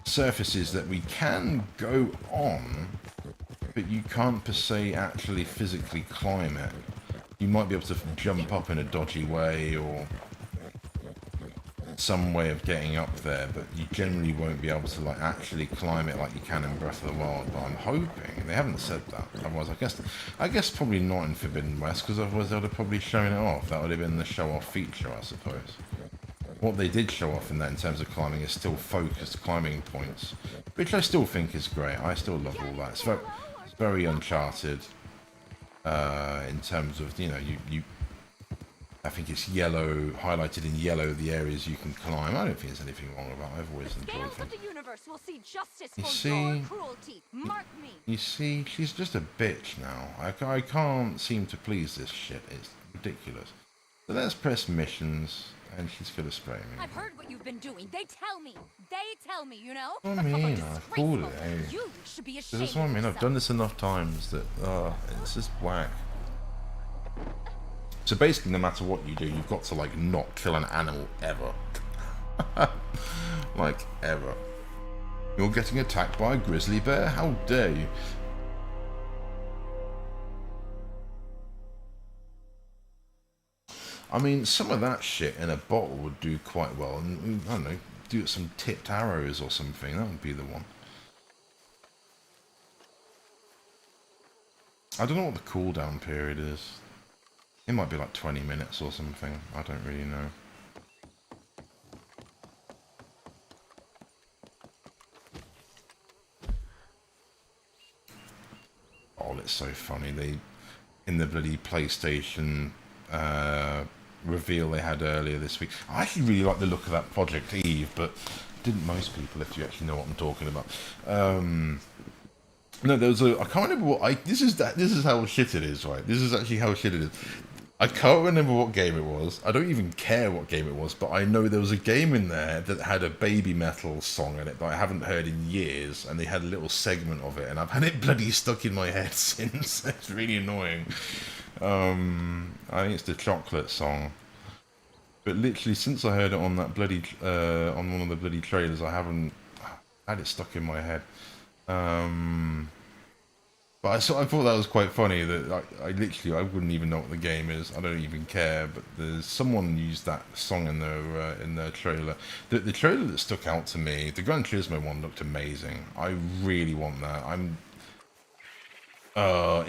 surfaces that we can go on, but you can't per se actually physically climb it. You might be able to jump up in a dodgy way or some way of getting up there, but you generally won't be able to like actually climb it like you can in Breath of the Wild. But I'm hoping they haven't said that. Otherwise, I guess probably not in Forbidden West, because otherwise they would have probably shown it off. That would have been the show-off feature, I suppose. What they did show off in that in terms of climbing is still focused climbing points, which I still think is great. I still love all that. It's very Uncharted in terms of, you know, you I think it's yellow, highlighted in yellow, the areas you can climb. I don't think there's anything wrong with that. I've always enjoyed things. You see, she's just a bitch now. I can't seem to please this shit. It's ridiculous. So let's press missions, and she's gonna spray me. I've heard what you've been doing. They tell me, you know? What I mean, I've called it, eh? You should be ashamed. That's what I mean, I've done this enough times that, it's just whack. So basically, no matter what you do, you've got to, like, not kill an animal ever. Like, ever. You're getting attacked by a grizzly bear? How dare you? I mean, some of that shit in a bottle would do quite well. And, I don't know, do some tipped arrows or something. That would be the one. I don't know what the cooldown period is. It might be like 20 minutes or something. I don't really know. Oh, it's so funny. They, in the bloody PlayStation reveal they had earlier this week. I actually really like the look of that Project Eve, but didn't most people, if you actually know what I'm talking about. No, there was a, I can't remember what, this is how shit it is, right? This is actually how shit it is. I can't remember what game it was. I don't even care what game it was, but I know there was a game in there that had a baby metal song in it that I haven't heard in years, and they had a little segment of it, and I've had it bloody stuck in my head since. It's really annoying. I think it's the chocolate song. But literally, since I heard it on that bloody, on one of the bloody trailers, I haven't had it stuck in my head. But I thought that was quite funny that I wouldn't even know what the game is. I don't even care. But there's someone used that song in their trailer. The trailer that stuck out to me, the Gran Turismo one, looked amazing. I really want that.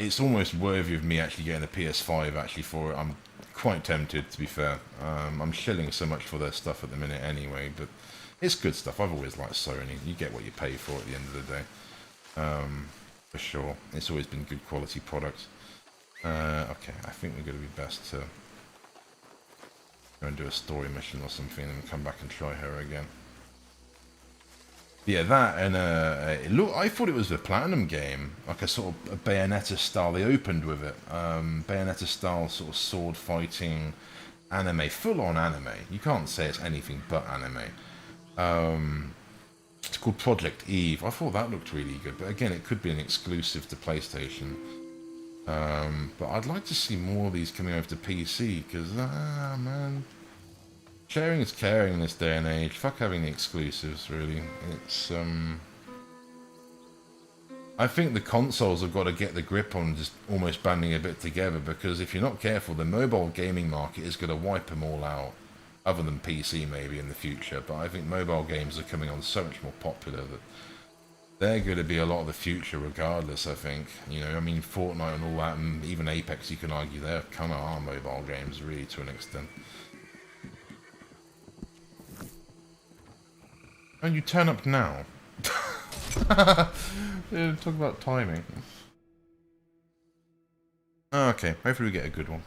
It's almost worthy of me actually getting a PS5 actually for it. I'm quite tempted, to be fair. I'm shilling so much for their stuff at the minute anyway, but it's good stuff. I've always liked Sony. You get what you pay for at the end of the day. For sure. It's always been good quality products. Okay, I think we're going to be best to go and do a story mission or something and come back and try her again. Yeah, that and I thought it was a Platinum game, like a sort of a Bayonetta style. They opened with it, Bayonetta style sort of sword fighting anime, full on anime. You can't say it's anything but anime. It's called Project Eve. I thought that looked really good, but again, it could be an exclusive to PlayStation. But I'd like to see more of these coming over to PC, because, man, sharing is caring in this day and age. Fuck having the exclusives, really. It's, I think the consoles have got to get the grip on just almost banding a bit together, because if you're not careful, the mobile gaming market is going to wipe them all out. Other than PC maybe in the future, but I think mobile games are coming on so much more popular that they're going to be a lot of the future regardless, I think. You know, I mean, Fortnite and all that, and even Apex, you can argue they're kind of are mobile games, really, to an extent. And you turn up now. Yeah, talk about timing. Okay, hopefully we get a good one.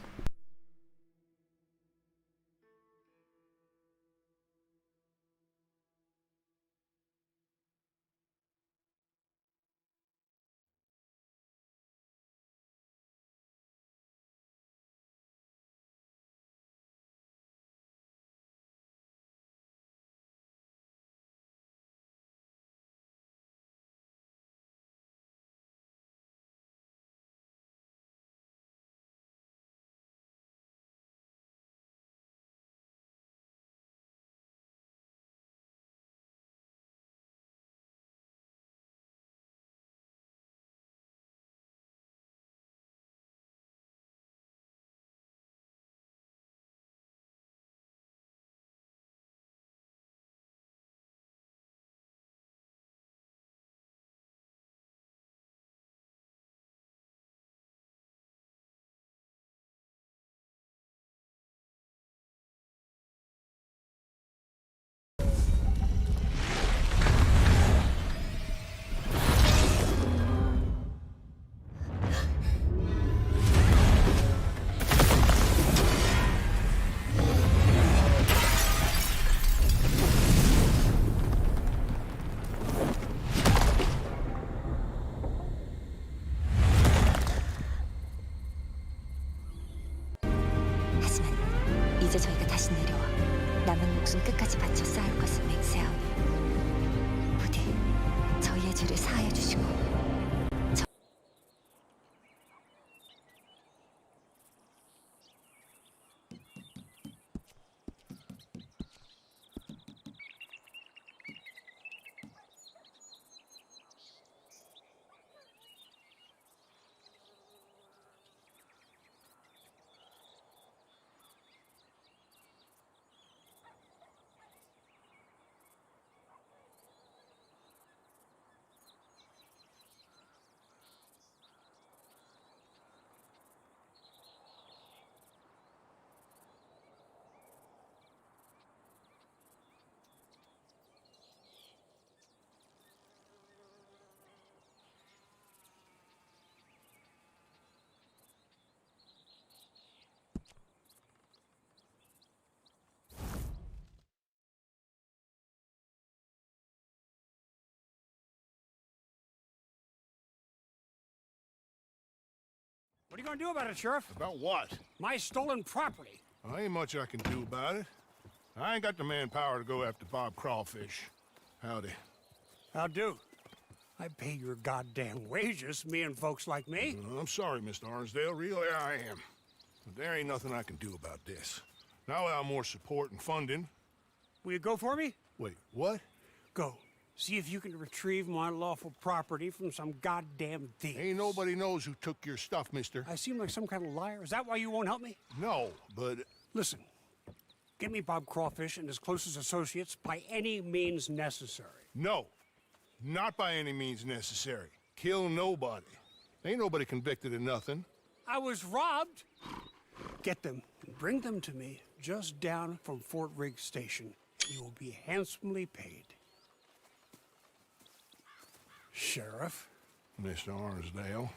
하지만 이제 저희가 다시 내려와 남은 목숨 끝까지 바쳐 싸울 것을 맹세하오니 부디 저희의 죄를 사하여 주시고 What are you gonna do about it, Sheriff? About what? My stolen property. Well, ain't much I can do about it. I ain't got the manpower to go after Bob Crawfish. Howdy. How do? I pay your goddamn wages, me and folks like me. I'm sorry, Mr. Arnsdale. Really, I am. But there ain't nothing I can do about this. Now without more support and funding... Will you go for me? Wait, what? Go. See if you can retrieve my lawful property from some goddamn thief. Ain't nobody knows who took your stuff, mister. I seem like some kind of liar. Is that why you won't help me? No, but... Listen. Get me Bob Crawfish and his closest associates by any means necessary. No. Not by any means necessary. Kill nobody. Ain't nobody convicted of nothing. I was robbed. Get them and bring them to me just down from Fort Riggs Station. You will be handsomely paid. Sheriff? Mr. Arnsdale.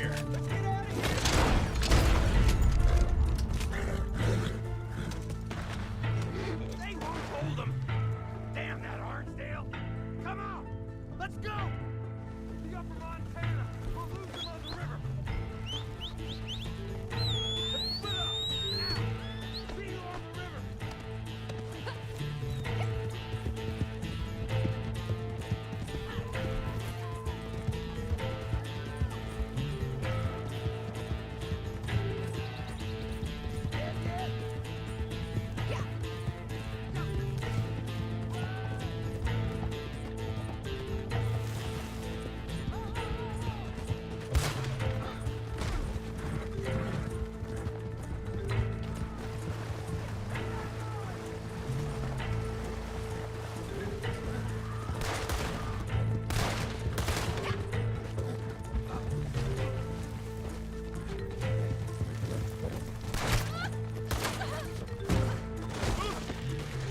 here. They won't hold them. Damn that Arnsdale. Come on, let's go. The upper Montana. We'll lose them on the river. Let's split up. Now. See you on the river.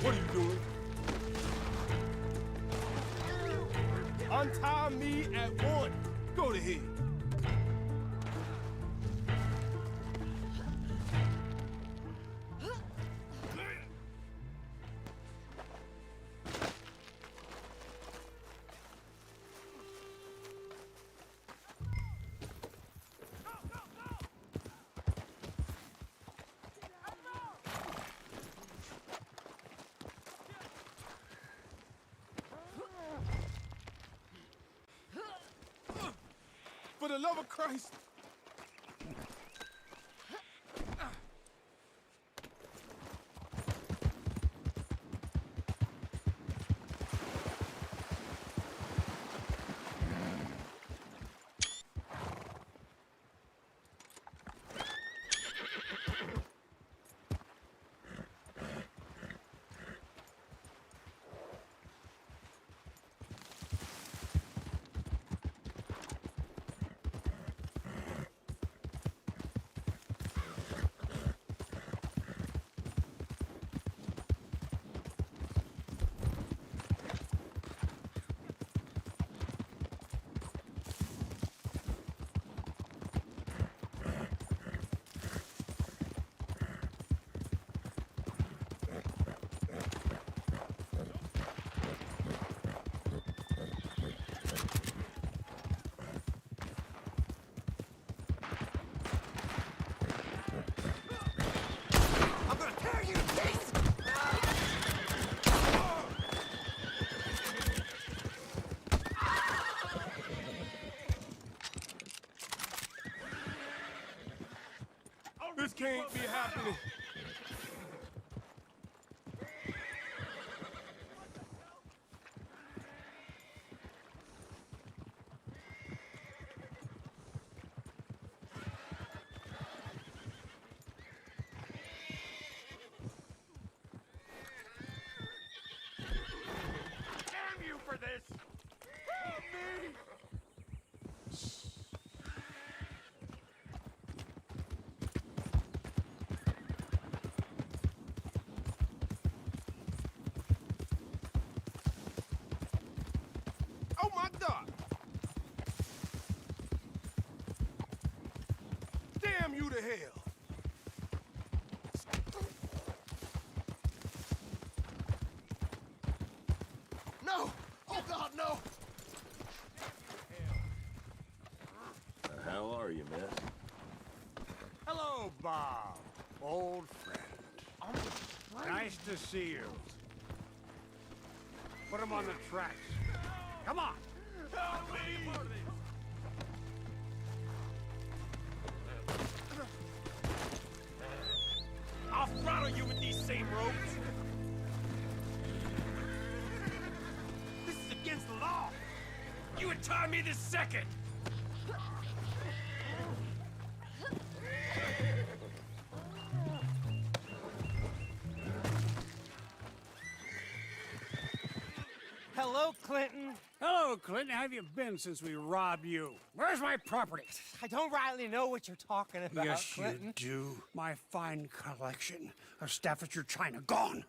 What are you doing? Untie me at once. Go to hell. For the love of Christ. This can't be happening. Damn you for this! Help me! Oh my God! Damn you to hell! No! Oh God, no! How are you, man? Hello, Bob. Old friend. Nice to see you. Put him on the tracks. Come on. Help me! I'll throttle you with these same ropes. This is against the law. You would tie me this second. Hello, Clinton. Hello, Clinton. How have you been since we robbed you? Where's my property? I don't rightly know what you're talking about, Yes, Clinton. you do. My fine collection of Staffordshire china, gone.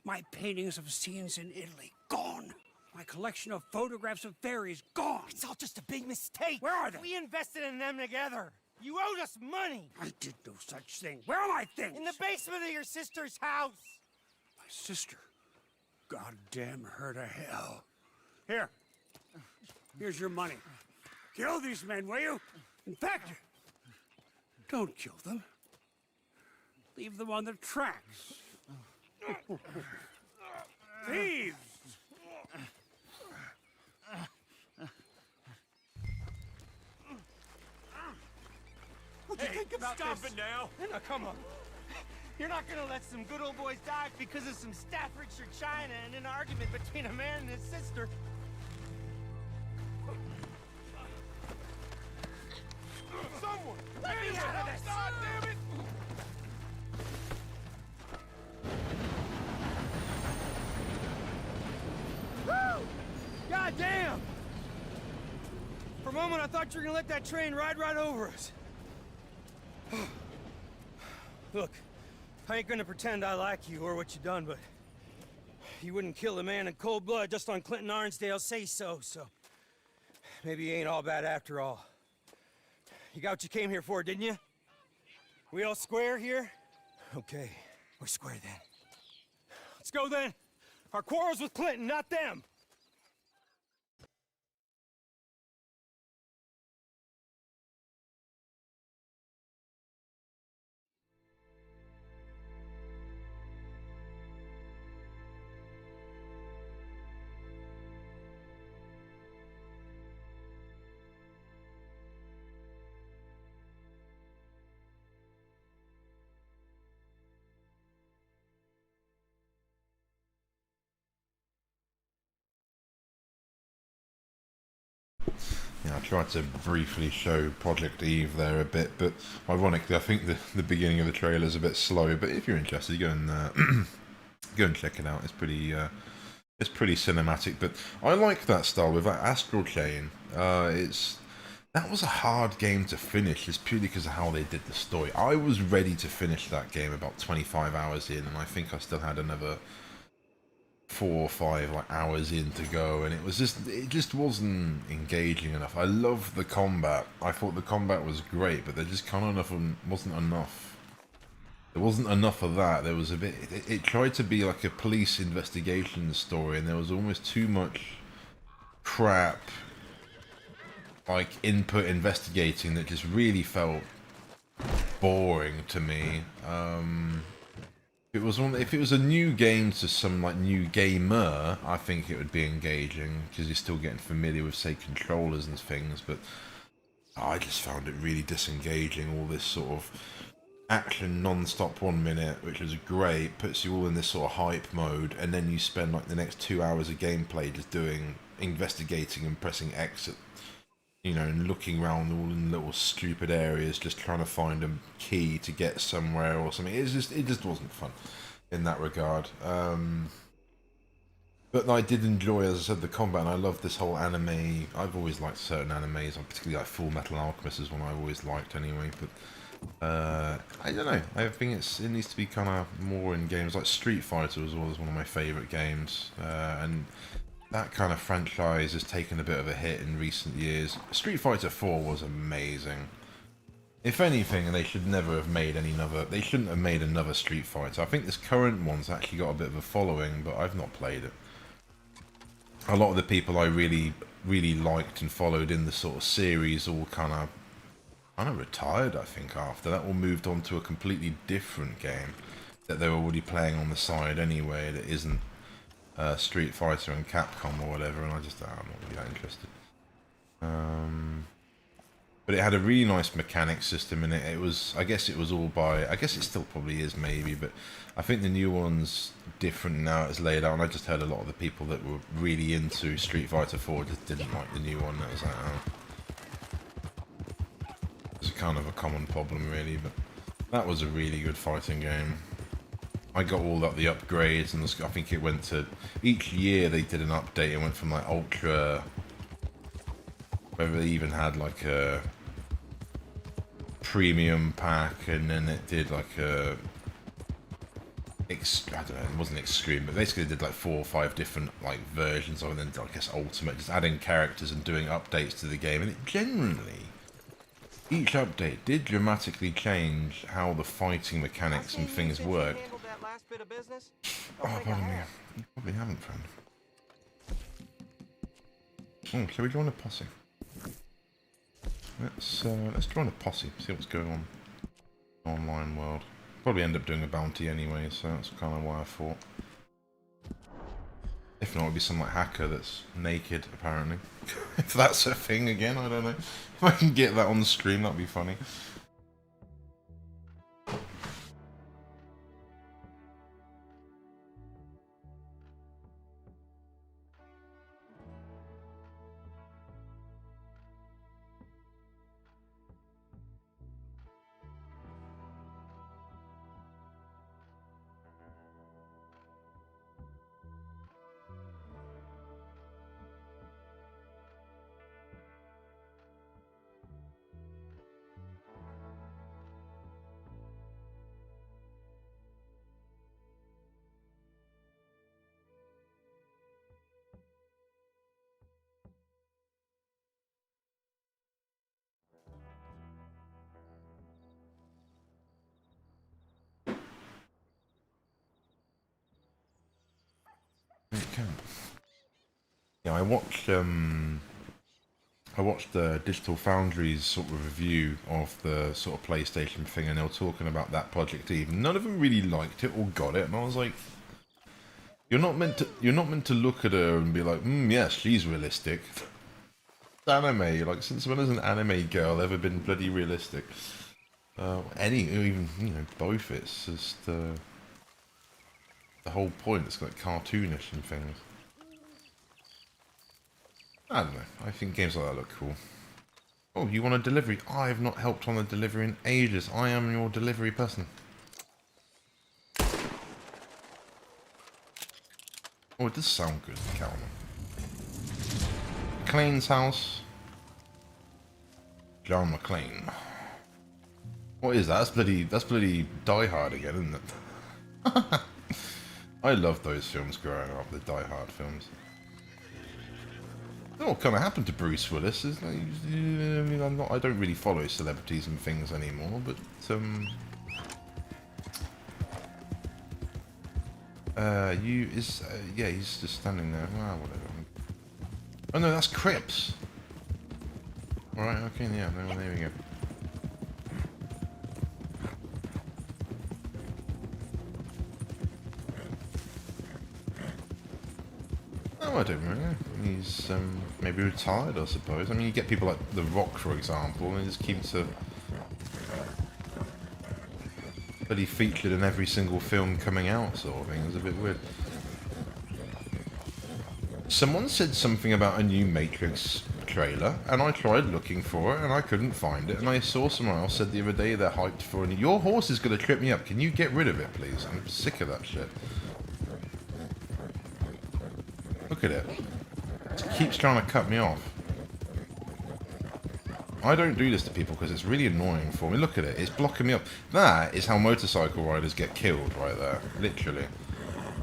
My paintings of scenes in Italy, gone. My collection of photographs of fairies gone. It's all just a big mistake. Where are they? We invested in them together. You owed us money. I did no such thing. Where are my things? In the basement of your sister's house. My sister. Goddamn her to hell. Here. Here's your money. Kill these men, will you? In fact, don't kill them. Leave them on the tracks. Thieves! What do you think about stop this? it now. Now, come on. You're not gonna let some good old boys die because of some Staffordshire china and an argument between a man and his sister. Someone! Let me out of this! God damn it! Woo! God damn! For a moment, I thought you were gonna let that train ride right over us. Look, I ain't gonna pretend I like you or what you done, but you wouldn't kill a man in cold blood just on Clinton Arnsdale's say-so, so maybe you ain't all bad after all. You got what you came here for, didn't you? We all square here? Okay, we're square then. Let's go then. Our quarrel's with Clinton, not them. Yeah, I tried to briefly show Project Eve there a bit, but ironically, I think the beginning of the trailer is a bit slow. But if you're interested, go and go and check it out. It's pretty cinematic. But I like that style with that Astral Chain. That was a hard game to finish, just purely because of how they did the story. I was ready to finish that game about 25 hours in, and I think I still had another 4 or 5 hours in to go, and it just wasn't engaging enough. I love the combat. I thought the combat was great, but there just kind of wasn't enough. There wasn't enough of that. There was a bit. It tried to be like a police investigation story, and there was almost too much crap, like input investigating, that just really felt boring to me. If it was a new game to some new gamer, I think it would be engaging because you're still getting familiar with, say, controllers and things. But I just found it really disengaging. All this sort of action non-stop 1 minute, which is great, puts you all in this sort of hype mode, and then you spend the next 2 hours of gameplay just investigating and pressing X, and looking around all in little stupid areas, just trying to find a key to get somewhere or something. It just wasn't fun in that regard. But I did enjoy, as I said, the combat, and I love this whole anime. I've always liked certain animes, particularly like Full Metal Alchemist is one I've always liked anyway. But I don't know. I think it needs to be kind of more in games like Street Fighter was always one of my favourite games, and that kind of franchise has taken a bit of a hit in recent years. Street Fighter 4 was amazing. If anything, they should never have made they shouldn't have made another Street Fighter. I think this current one's actually got a bit of a following, but I've not played it. A lot of the people I really, really liked and followed in the sort of series all kind of retired, I think, after that, or moved on to a completely different game that they were already playing on the side anyway, that isn't Street Fighter and Capcom or whatever, and I'm not really that interested. But it had a really nice mechanic system in it. I guess it still probably is maybe, but I think the new one's different now. It's laid out, and I just heard a lot of the people that were really into Street Fighter 4 just didn't like the new one. That was it's kind of a common problem really, but that was a really good fighting game. I got all the upgrades, and I think it went to, each year they did an update. It went from Ultra, whether they even had a premium pack, and then it did I don't know, it wasn't extreme, but basically they did like 4 or 5 different like versions of it, and then I guess Ultimate, just adding characters and doing updates to the game, and it generally, each update did dramatically change how the fighting mechanics and things worked. Oh, pardon me. You probably haven't, friend. Oh, shall we join a posse? Let's join a posse, see what's going on. Online world. Probably end up doing a bounty anyway, so that's kind of why I thought. If not, it'd be some like hacker that's naked, apparently. If that's a thing again, I don't know. If I can get that on the stream, that'd be funny. Yeah, I watched the Digital Foundry's sort of review of the sort of PlayStation thing, and they were talking about that Project Eve. None of them really liked it or got it, and I was like, you're not meant to look at her and be like, yes, she's realistic. It's anime, like, since when has an anime girl ever been bloody realistic? Even, you know, both. It's just the whole point. It's like cartoonish and things. I don't know. I think games like that look cool. Oh, you want a delivery? I have not helped on the delivery in ages. I am your delivery person. Oh, it does sound good, Calvin. McLean's house. John McLean. What is that? That's bloody Die Hard again, isn't it? I loved those films growing up, the Die Hard films. What kind of happened to Bruce Willis? Is like, I mean, I don't really follow celebrities and things anymore, but yeah, he's just standing there. Well, whatever. Oh no, that's Crips. All right, okay, yeah, there we go. Oh, I don't know. He's maybe retired, I suppose. I mean, you get people like The Rock, for example, and he just keeps but he featured in every single film coming out, sort of thing. It was a bit weird. Someone said something about a new Matrix trailer, and I tried looking for it, and I couldn't find it. And I saw someone else said the other day they're hyped for it. Your horse is going to trip me up. Can you get rid of it, please? I'm sick of that shit. Look at it. It keeps trying to cut me off. I don't do this to people because it's really annoying for me. Look at it. It's blocking me up. That is how motorcycle riders get killed right there. Literally.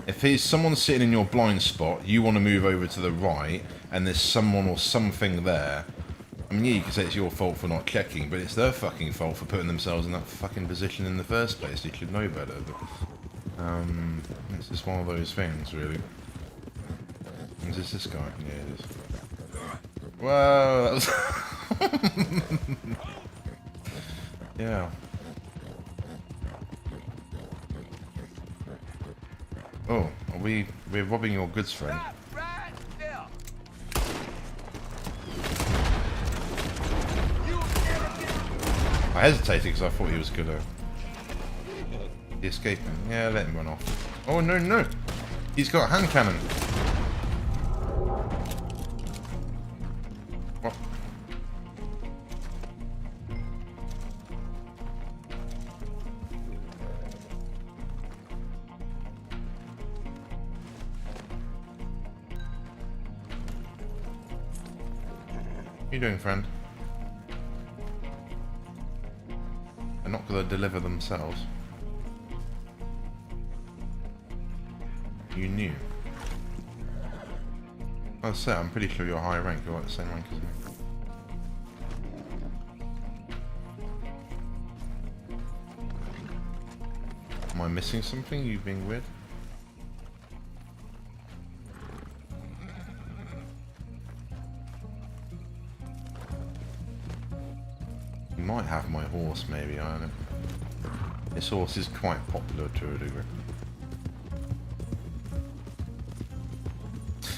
If someone's sitting in your blind spot, you want to move over to the right, and there's someone or something there. I mean, yeah, you can say it's your fault for not checking, but it's their fucking fault for putting themselves in that fucking position in the first place. You should know better. But, it's just one of those things, really. Is this guy? Yeah, it is. Whoa, that was... yeah. Oh, we're robbing your goods, friend. I hesitated because I thought he was gonna... He escaping. Yeah, let him run off. Oh, no, no! He's got a hand cannon! What? What are you doing, friend? They're not going to deliver themselves. You knew. I'll say, I'm pretty sure you're high rank. You're like the same rank as me. Am I missing something? You being weird? You might have my horse, maybe. I don't know. This horse is quite popular to a degree.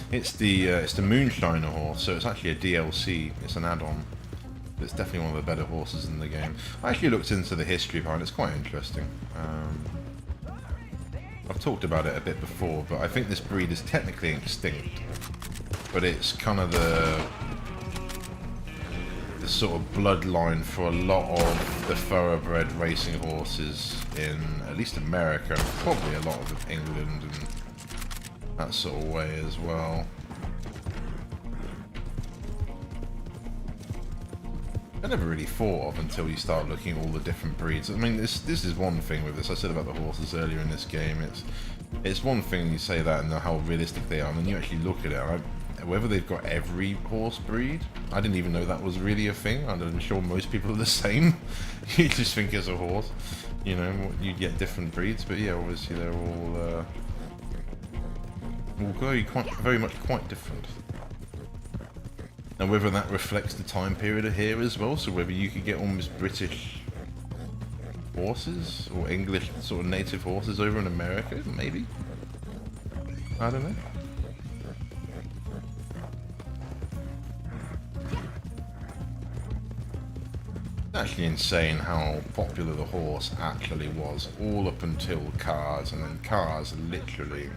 It's the Moonshiner horse, so it's actually a DLC. It's an add-on. It's definitely one of the better horses in the game. I actually looked into the history behind it. It's quite interesting. I've talked about it a bit before, but I think this breed is technically extinct. But it's kind of the sort of bloodline for a lot of the thoroughbred racing horses in at least America, and probably a lot of England and that sort of way as well. I never really thought of until you start looking at all the different breeds. I mean, this is one thing with this. I said about the horses earlier in this game. It's one thing you say that and how realistic they are, and then you actually look at it. Whether they've got every horse breed, I didn't even know that was really a thing. I'm sure most people are the same. You just think it's a horse, you know. You get different breeds, but yeah, obviously they're all very much quite different. And whether that reflects the time period here as well, so whether you could get almost British horses or English sort of native horses over in America, maybe. I don't know. Actually insane how popular the horse actually was, all up until cars, and then cars literally,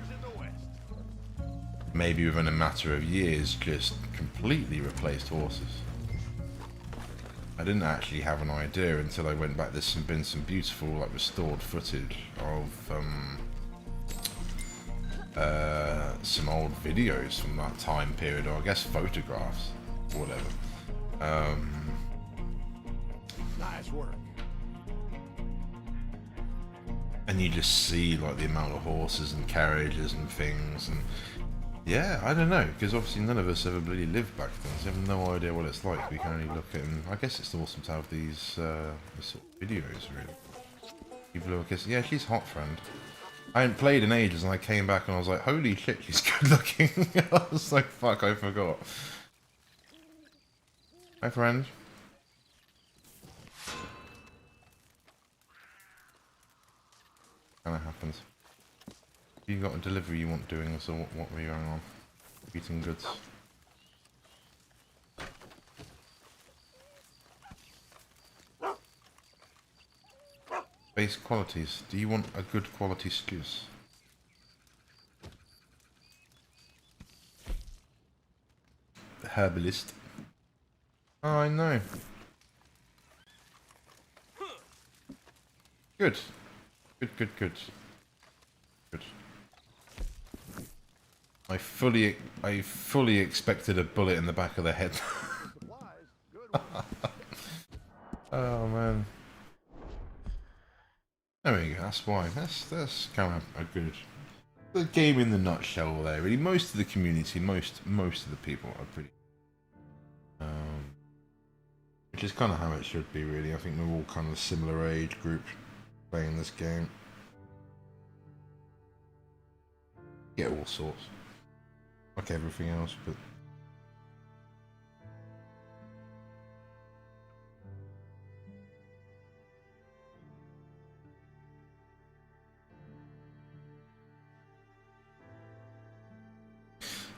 maybe within a matter of years, just completely replaced horses. I didn't actually have an idea until I went back. There's been some beautiful like restored footage of some old videos from that time period, or I guess photographs, or whatever. Nice work. And you just see like the amount of horses and carriages and things, and yeah, I don't know, because obviously none of us ever really lived back then, so we have no idea what it's like. We can only look at, and I guess it's awesome to have these sort of videos, really. People who kiss. Yeah, she's hot, friend. I hadn't played in ages, and I came back and I was like, holy shit, she's good looking. I was like, fuck, I forgot. Hi, friend. Kind of happens. You got a delivery you want doing, so what were you going on? Eating goods. Base qualities. Do you want a good quality juice? The herbalist. Oh, I know. Good. Good. Good. I fully expected a bullet in the back of the head. Oh man. There we go, that's why. That's kind of a good game in the nutshell there, really. Most of the community, most of the people are pretty which is kind of how it should be, really. I think we're all kind of a similar age group playing this game. Get all sorts. Like everything else, but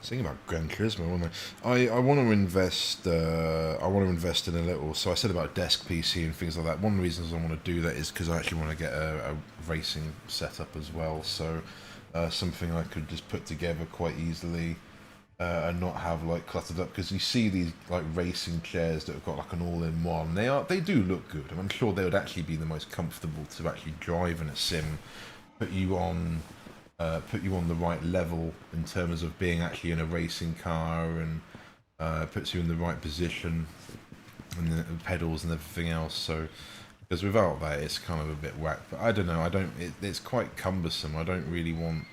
thinking about Gran Turismo, I want to invest. I want to invest in a little. So I said about desk PC and things like that. One of the reasons I want to do that is because I actually want to get a racing setup as well. So something I could just put together quite easily. And not have like cluttered up, because you see these like racing chairs that have got like an all-in-one. They do look good, and I'm sure they would actually be the most comfortable to actually drive in a sim. Put you on the right level in terms of being actually in a racing car, and puts you in the right position, and the pedals and everything else. So because without that, it's kind of a bit whack. But I don't know. It's quite cumbersome. I don't really want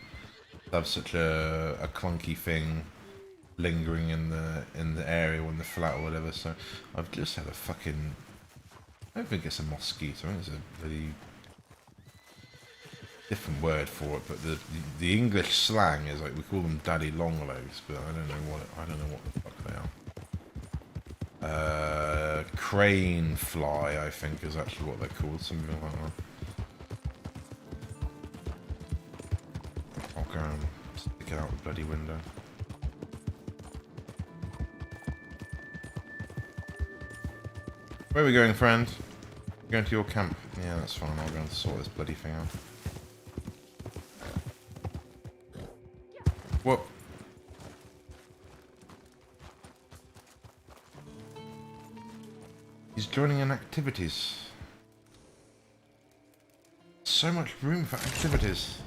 have such a clunky thing lingering in the area when they're flat or whatever. So I've just had a fucking. I don't think it's a mosquito. I think it's a really different word for it. But the English slang is like we call them daddy long legs, but I don't know what the fuck they are. Crane fly, I think, is actually what they're called, something like that. I'll go and stick it out the bloody window. Where are we going, friend? We're going to your camp. Yeah, that's fine. I'll go and sort this bloody thing out. What? He's joining in activities. So much room for activities.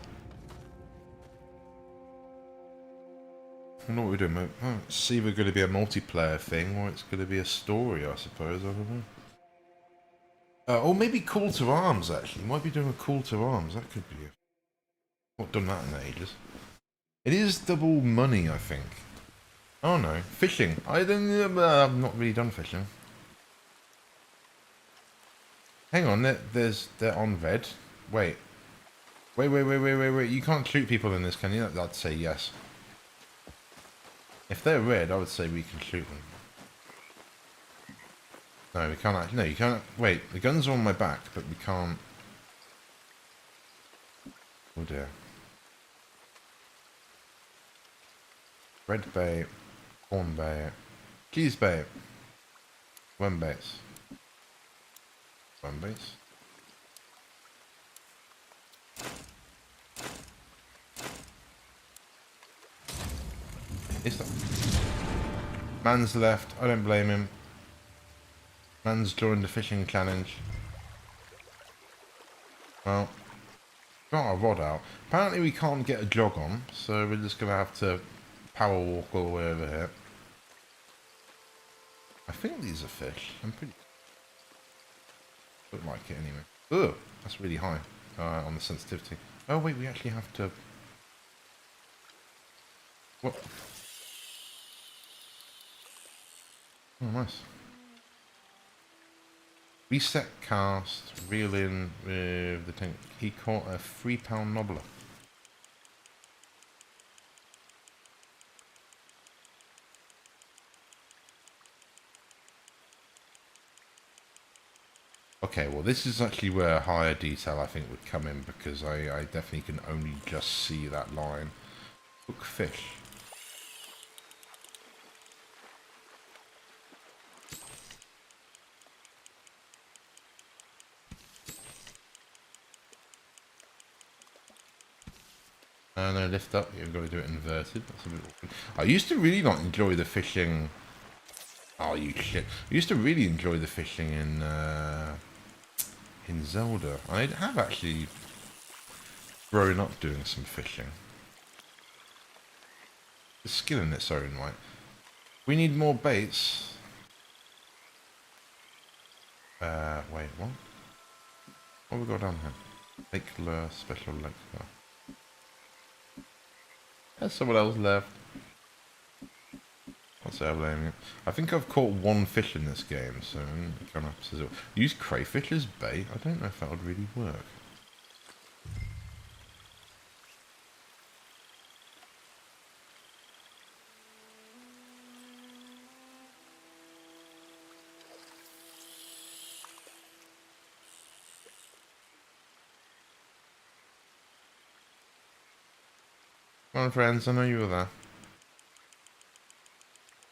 I don't know what we're doing. It's either going to be a multiplayer thing or it's going to be a story, I suppose. I don't know. Or maybe call to arms, actually. Might be doing a call to arms. That could be. Not done that in ages. It is double money, I think. Oh no, fishing. I've not really done fishing. Hang on, they're on red. Wait. Wait. You can't shoot people in this, can you? I'd say yes. If they're red, I would say we can shoot them. No, we can't actually. No, you can't. Wait, the guns are on my back, but we can't. Oh dear. Red bait, corn bait, cheese bait, worm baits. Worm baits. It's not. Man's left. I don't blame him. Man's joined the fishing challenge. Well, got our rod out. Apparently we can't get a jog on, so we're just gonna have to power walk all the way over here. I think these are fish. I'm pretty. Look like it anyway. Ugh, that's really high on the sensitivity. Oh wait, we actually have to. What? Oh, nice. Reset cast, reel in with the tank. He caught a 3-pound nobbler. Okay, well this is actually where higher detail I think would come in because I definitely can only just see that line. Hook fish. No, lift up. You've got to do it inverted. That's a bit awkward. I used to really not enjoy the fishing. Oh, you shit! I used to really enjoy the fishing in Zelda. I have actually grown up doing some fishing. The skill in its own right. We need more baits. Wait, what? What have we got down here? Lake lure, special lake lure. There's someone else left. I'll say I blame you. I think I've caught one fish in this game, so I'm gonna have to use crayfish as bait. I don't know if that would really work. Come on, friends, I know you were there.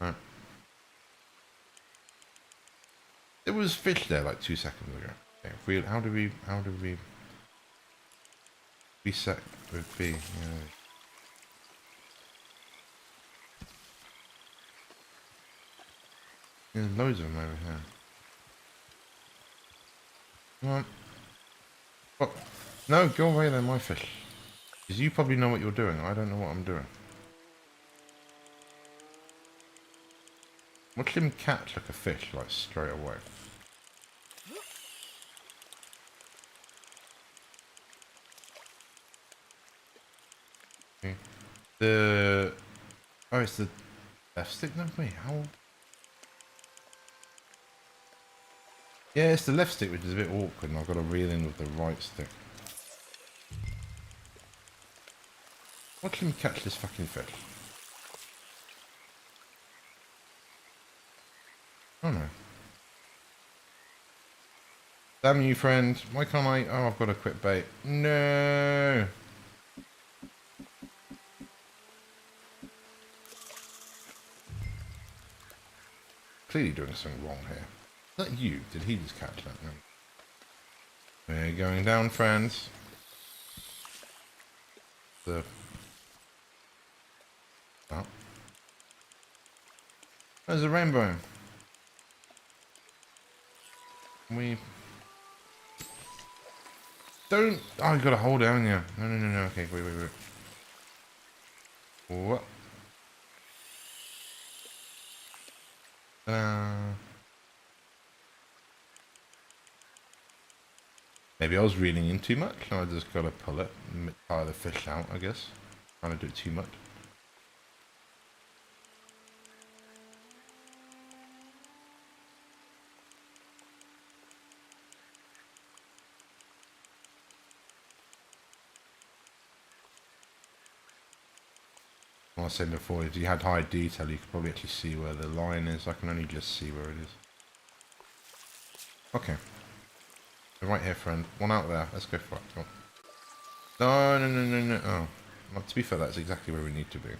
Right. There was fish there like 2 seconds ago. Okay, how do we reset with B? Yeah. There's loads of them over here. Come on. Oh, no, go away, they're my fish. Because you probably know what you're doing. I don't know what I'm doing. Watch him catch like a fish, like straight away. Okay. The... Oh, it's the left stick? No, wait, how... Yeah, it's the left stick, which is a bit awkward, and I've got to reel in with the right stick. Watch him catch this fucking fish. Oh no. Damn you, friend. Why can't I... Oh, I've got to quit bait. No! Clearly doing something wrong here. Is that you? Did he just catch that? No. We're going down, friends. The... Oh. There's a rainbow. We... Don't... Oh, you gotta hold it, haven't you? No, no, no, no. Okay, wait, wait, wait. What? Maybe I was reeling in too much, and I just gotta pull it and tire the fish out, I guess. Trying to do it too much. I was saying before, if you had high detail, you could probably actually see where the line is. I can only just see where it is. Okay. So right here, friend. One out there. Let's go for it. Come on. No, no, no, no, no. Oh. Well, to be fair, that's exactly where we need to be.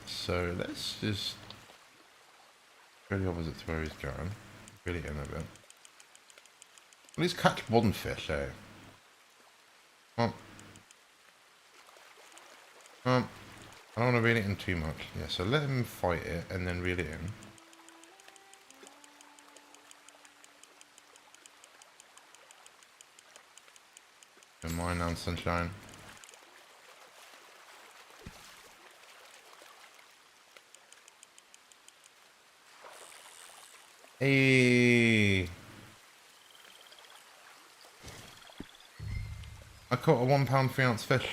So let's just go the opposite to where he's going. Reel it in a bit. At least catch one fish, eh? Come on. I don't want to reel it in too much. Yeah, so let him fight it and then reel it in. Don't mind now, sunshine. Hey! I caught a 1 pound 3 ounce fish.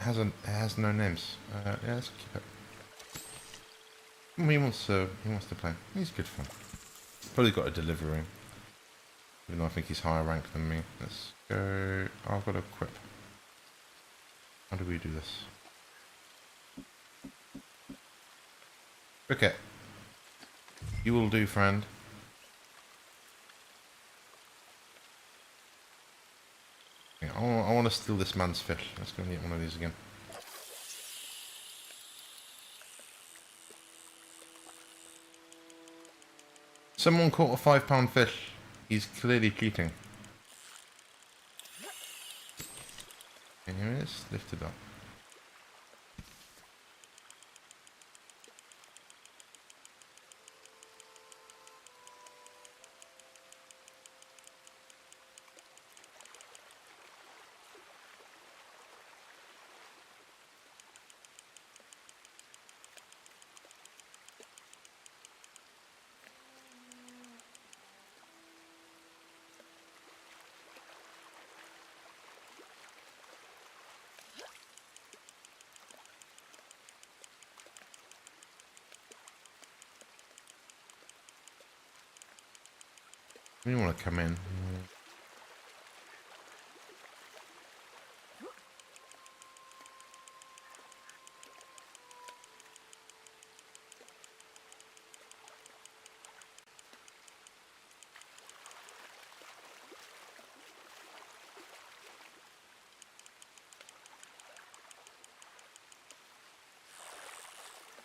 It has no names. Yeah, let's keep it. He wants to play. He's good fun. Probably got a delivery. Even though I think he's higher ranked than me. Let's go. Oh, I've got a equip. How do we do this? Okay. You will do, friend. I want to steal this man's fish. Let's go and get one of these again. Someone caught a 5 pound fish. He's clearly cheating. And here it is. Lift it up. You want to come in.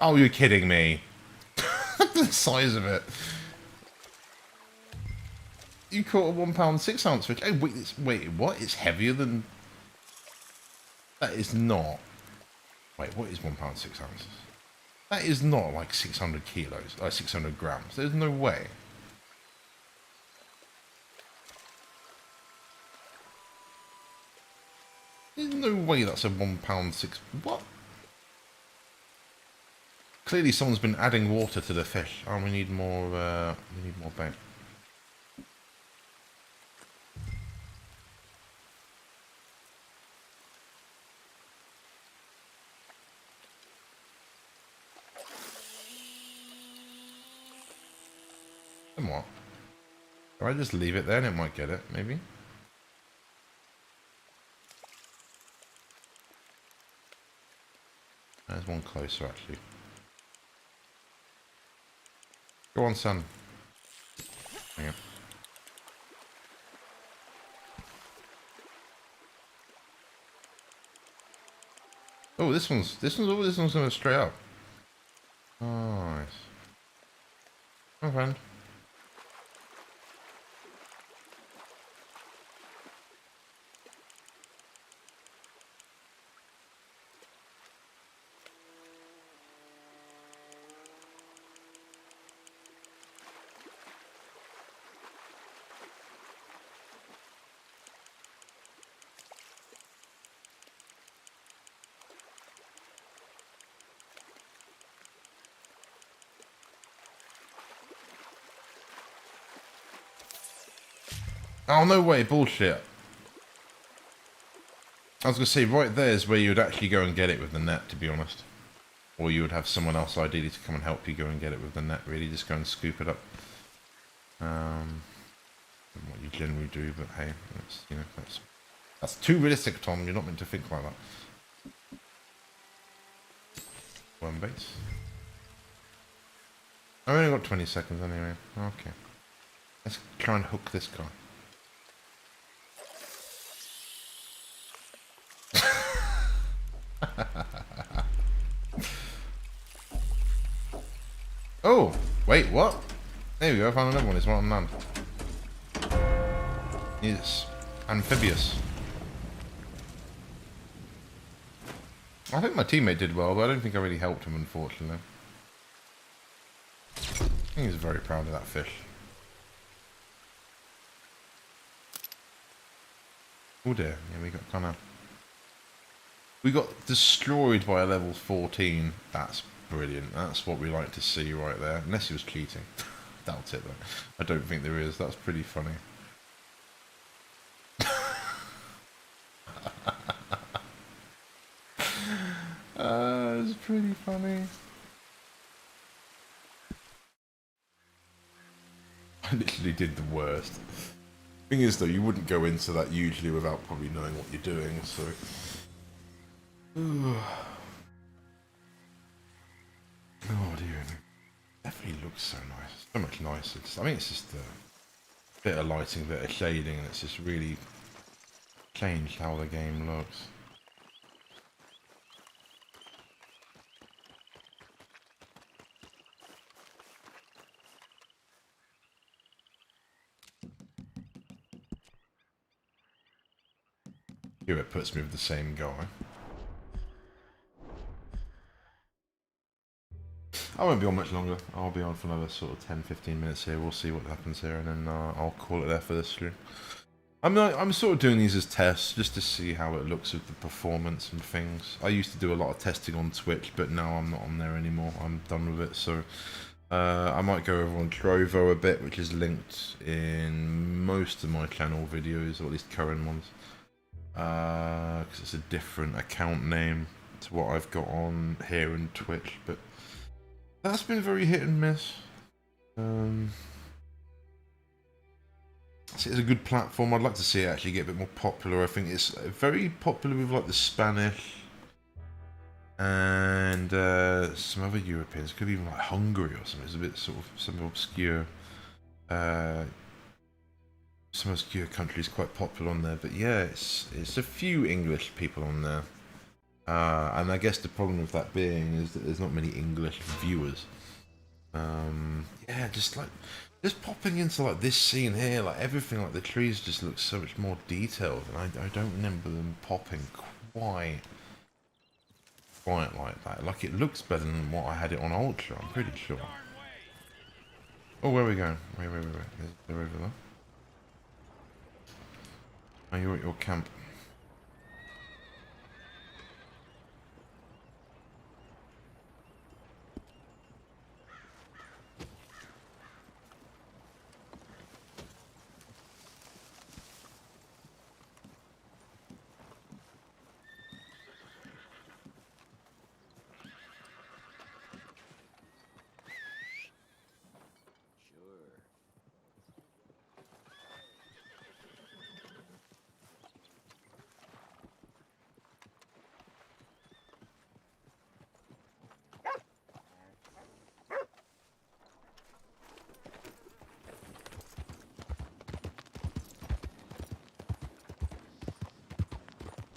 Oh, you're kidding me. The size of it. You caught a 1 pound 6 ounce fish. Oh, wait, what? It's heavier than... That is not... Wait, what is 1 pound 6 ounces? That is not like 600 kilos, like 600 grams. There's no way. There's no way that's a 1 pound 6... What? Clearly someone's been adding water to the fish. Oh, we need more bait. Or I just leave it there and it might get it, maybe. There's one closer, actually. Go on, son. Hang on. Oh, this one's going straight up. Oh, nice. My friend. Oh, no way, bullshit. I was going to say, right there is where you would actually go and get it with the net, to be honest. Or you would have someone else ideally to come and help you go and get it with the net, really. Just go and scoop it up. What you generally do, but hey, that's, you know, that's too realistic, Tom. You're not meant to think like that. One base. I've only got 20 seconds anyway. Okay. Let's try and hook this guy. Oh, wait, what? There we go, I found another one. It's one on land. Yes, amphibious. I think my teammate did well, but I don't think I really helped him, unfortunately. I think he's very proud of that fish. Oh dear, yeah, we got destroyed by a level 14. That's brilliant. That's what we like to see right there. Unless he was cheating. Doubt it though. I don't think there is. That's pretty funny. It's pretty funny. I literally did the worst. Thing is though, you wouldn't go into that usually without probably knowing what you're doing, so... Oh dear. Definitely looks so nice. So much nicer. I mean, it's just a bit of lighting, a bit of shading, and it's just really changed how the game looks. Here it puts me with the same guy. I won't be on much longer. I'll be on for another sort of 10-15 minutes here. We'll see what happens here, and then I'll call it there for this stream. I'm sort of doing these as tests, just to see how it looks with the performance and things. I used to do a lot of testing on Twitch, but now I'm not on there anymore. I'm done with it, so I might go over on Trovo a bit, which is linked in most of my channel videos, or at least current ones. Because it's a different account name to what I've got on here in Twitch, but that's been very hit and miss. It's a good platform. I'd like to see it actually get a bit more popular. I think it's very popular with like the Spanish and some other Europeans. Could be even like Hungary or something. It's a bit sort of some obscure countries quite popular on there. But yeah, it's a few English people on there. And I guess the problem with that being is that there's not many English viewers. Yeah, just popping into like this scene here, like everything, like the trees just look so much more detailed, and I don't remember them popping quite like that. Like it looks better than what I had it on Ultra, I'm pretty sure. Oh, where are we going? Wait. They're over there. Oh, you're at your camp.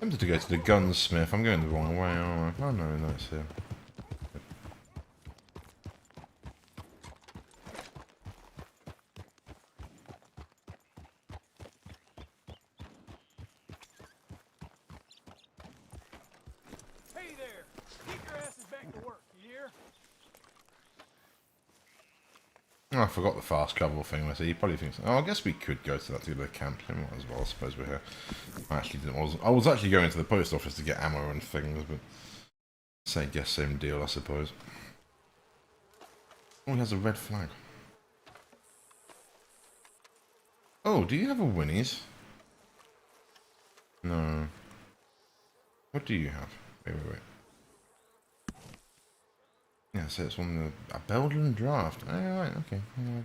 Tempted to go to the gunsmith. I'm going the wrong way, aren't I? Oh no, no, it's here. Hey there! Keep your asses back to work, you hear? Oh, I forgot the fast travel thing. I see. He probably thinks. Oh, I guess we could go to that to the camp. We might as well. I suppose we're here. I actually didn't. I was actually going to the post office to get ammo and things, but same deal, I suppose. Oh, he has a red flag. Oh, do you have a Winnie's? No. What do you have? Wait. Yeah, so it's on a Belgian draft. Oh, right, okay. Yeah.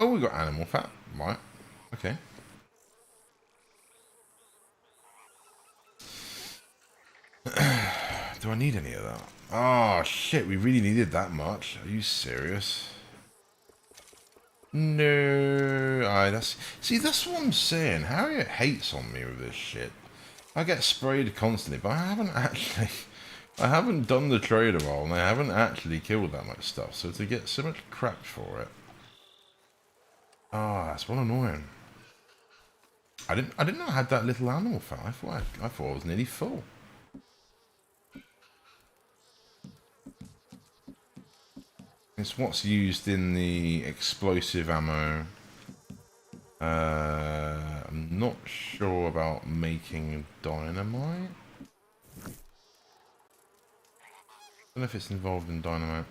Oh, we got animal fat. Right. Okay. Do I need any of that? Oh, shit. We really needed that much. Are you serious? No. That's what I'm saying. Harriet hates on me with this shit. I get sprayed constantly, but I haven't done the trader role, and I haven't actually killed that much stuff, so to get so much crap for it. Ah, that's what annoying. I didn't know I had that little animal fat. I thought I was nearly full. It's what's used in the explosive ammo. I'm not sure about making dynamite. I don't know if it's involved in dynamite.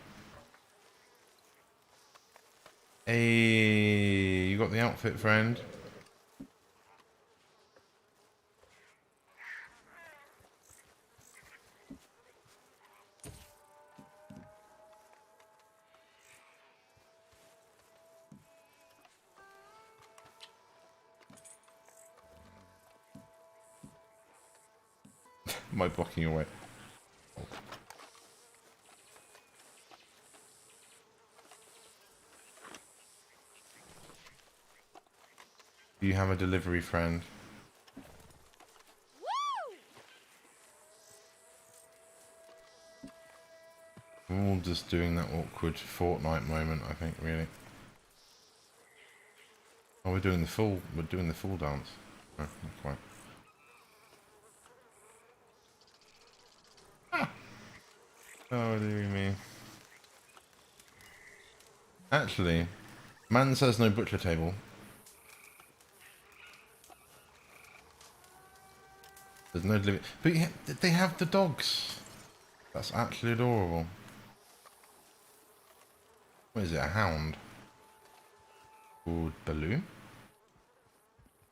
Hey, you got the outfit, friend? Am I blocking your way? Oh. Do you have a delivery friend? We're all just doing that awkward Fortnite moment, I think, really. Oh, we're doing the full dance. No, not quite. Ah. Oh, dear me. Actually, man says no butcher table. There's no delivery. But yeah, they have the dogs. That's actually adorable. What is it, a hound? Called Baloo?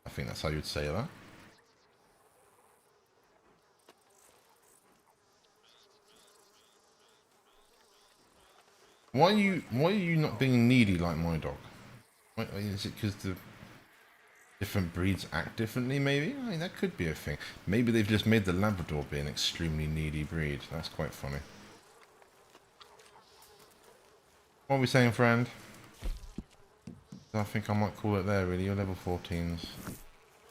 I think that's how you'd say that. Why are you not being needy like my dog? Is it because the different breeds act differently, maybe? I mean, that could be a thing. Maybe they've just made the Labrador be an extremely needy breed. That's quite funny. What are we saying, friend? I think I might call it there, really. You're level 14s.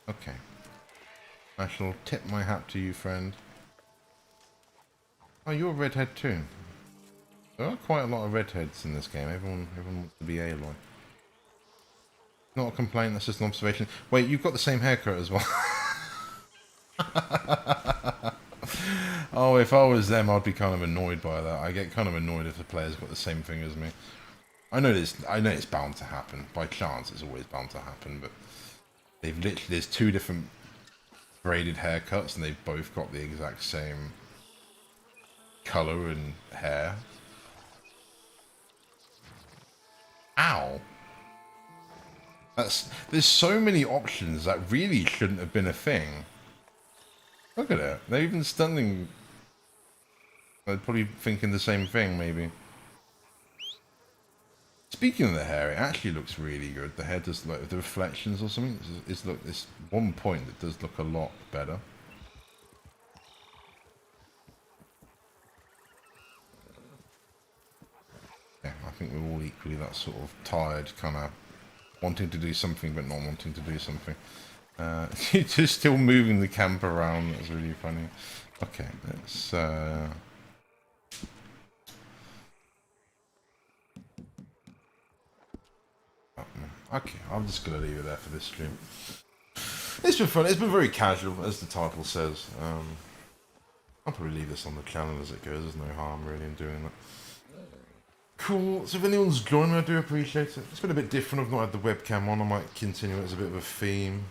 Okay. I shall tip my hat to you, friend. Oh, you're a redhead too. There are quite a lot of redheads in this game. Everyone wants to be Aloy. Not a complaint, that's just an observation. Wait, you've got the same haircut as well. Oh, if I was them, I'd be kind of annoyed by that. I get kind of annoyed if the player's got the same thing as me. I know it's bound to happen. By chance, it's always bound to happen, but there's two different braided haircuts, and they've both got the exact same colour and hair. Ow! There's so many options that really shouldn't have been a thing. Look at it. They're even stunning. They're probably thinking the same thing, maybe. Speaking of the hair, it actually looks really good. The hair does look, the reflections or something, it's one point that does look a lot better. think we're all equally that sort of tired, kind of wanting to do something but not wanting to do something. Just still moving the camp around. That's really funny. Okay, let's. Okay, I'm just gonna leave it there for this stream. It's been fun. It's been very casual, as the title says. I'll probably leave this on the channel as it goes. There's no harm really in doing that. Cool. So if anyone's joined me, I do appreciate it. It's been a bit different. I've not had the webcam on. I might continue it as a bit of a theme.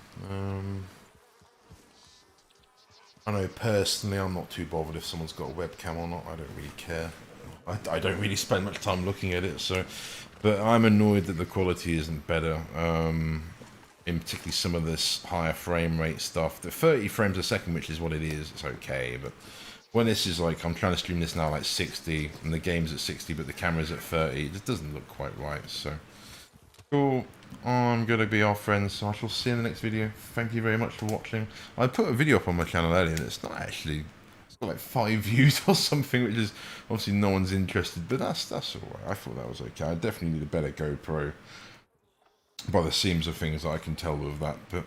I know personally I'm not too bothered if someone's got a webcam or not. I don't really care. I don't really spend much time looking at it, so. But I'm annoyed that the quality isn't better. In particularly some of this higher frame rate stuff. The 30 frames a second, which is what it is, it's okay. But when this is like, I'm trying to stream this now like 60, and the game's at 60, but the camera's at 30, it just doesn't look quite right. So, cool. I'm going to be off, friends, so I shall see you in the next video. Thank you very much for watching. I put a video up on my channel earlier, and it's not actually... It's got like 5 views or something, which is obviously no one's interested, but that's alright. I thought that was okay. I definitely need a better GoPro by the seams of things that I can tell with that, but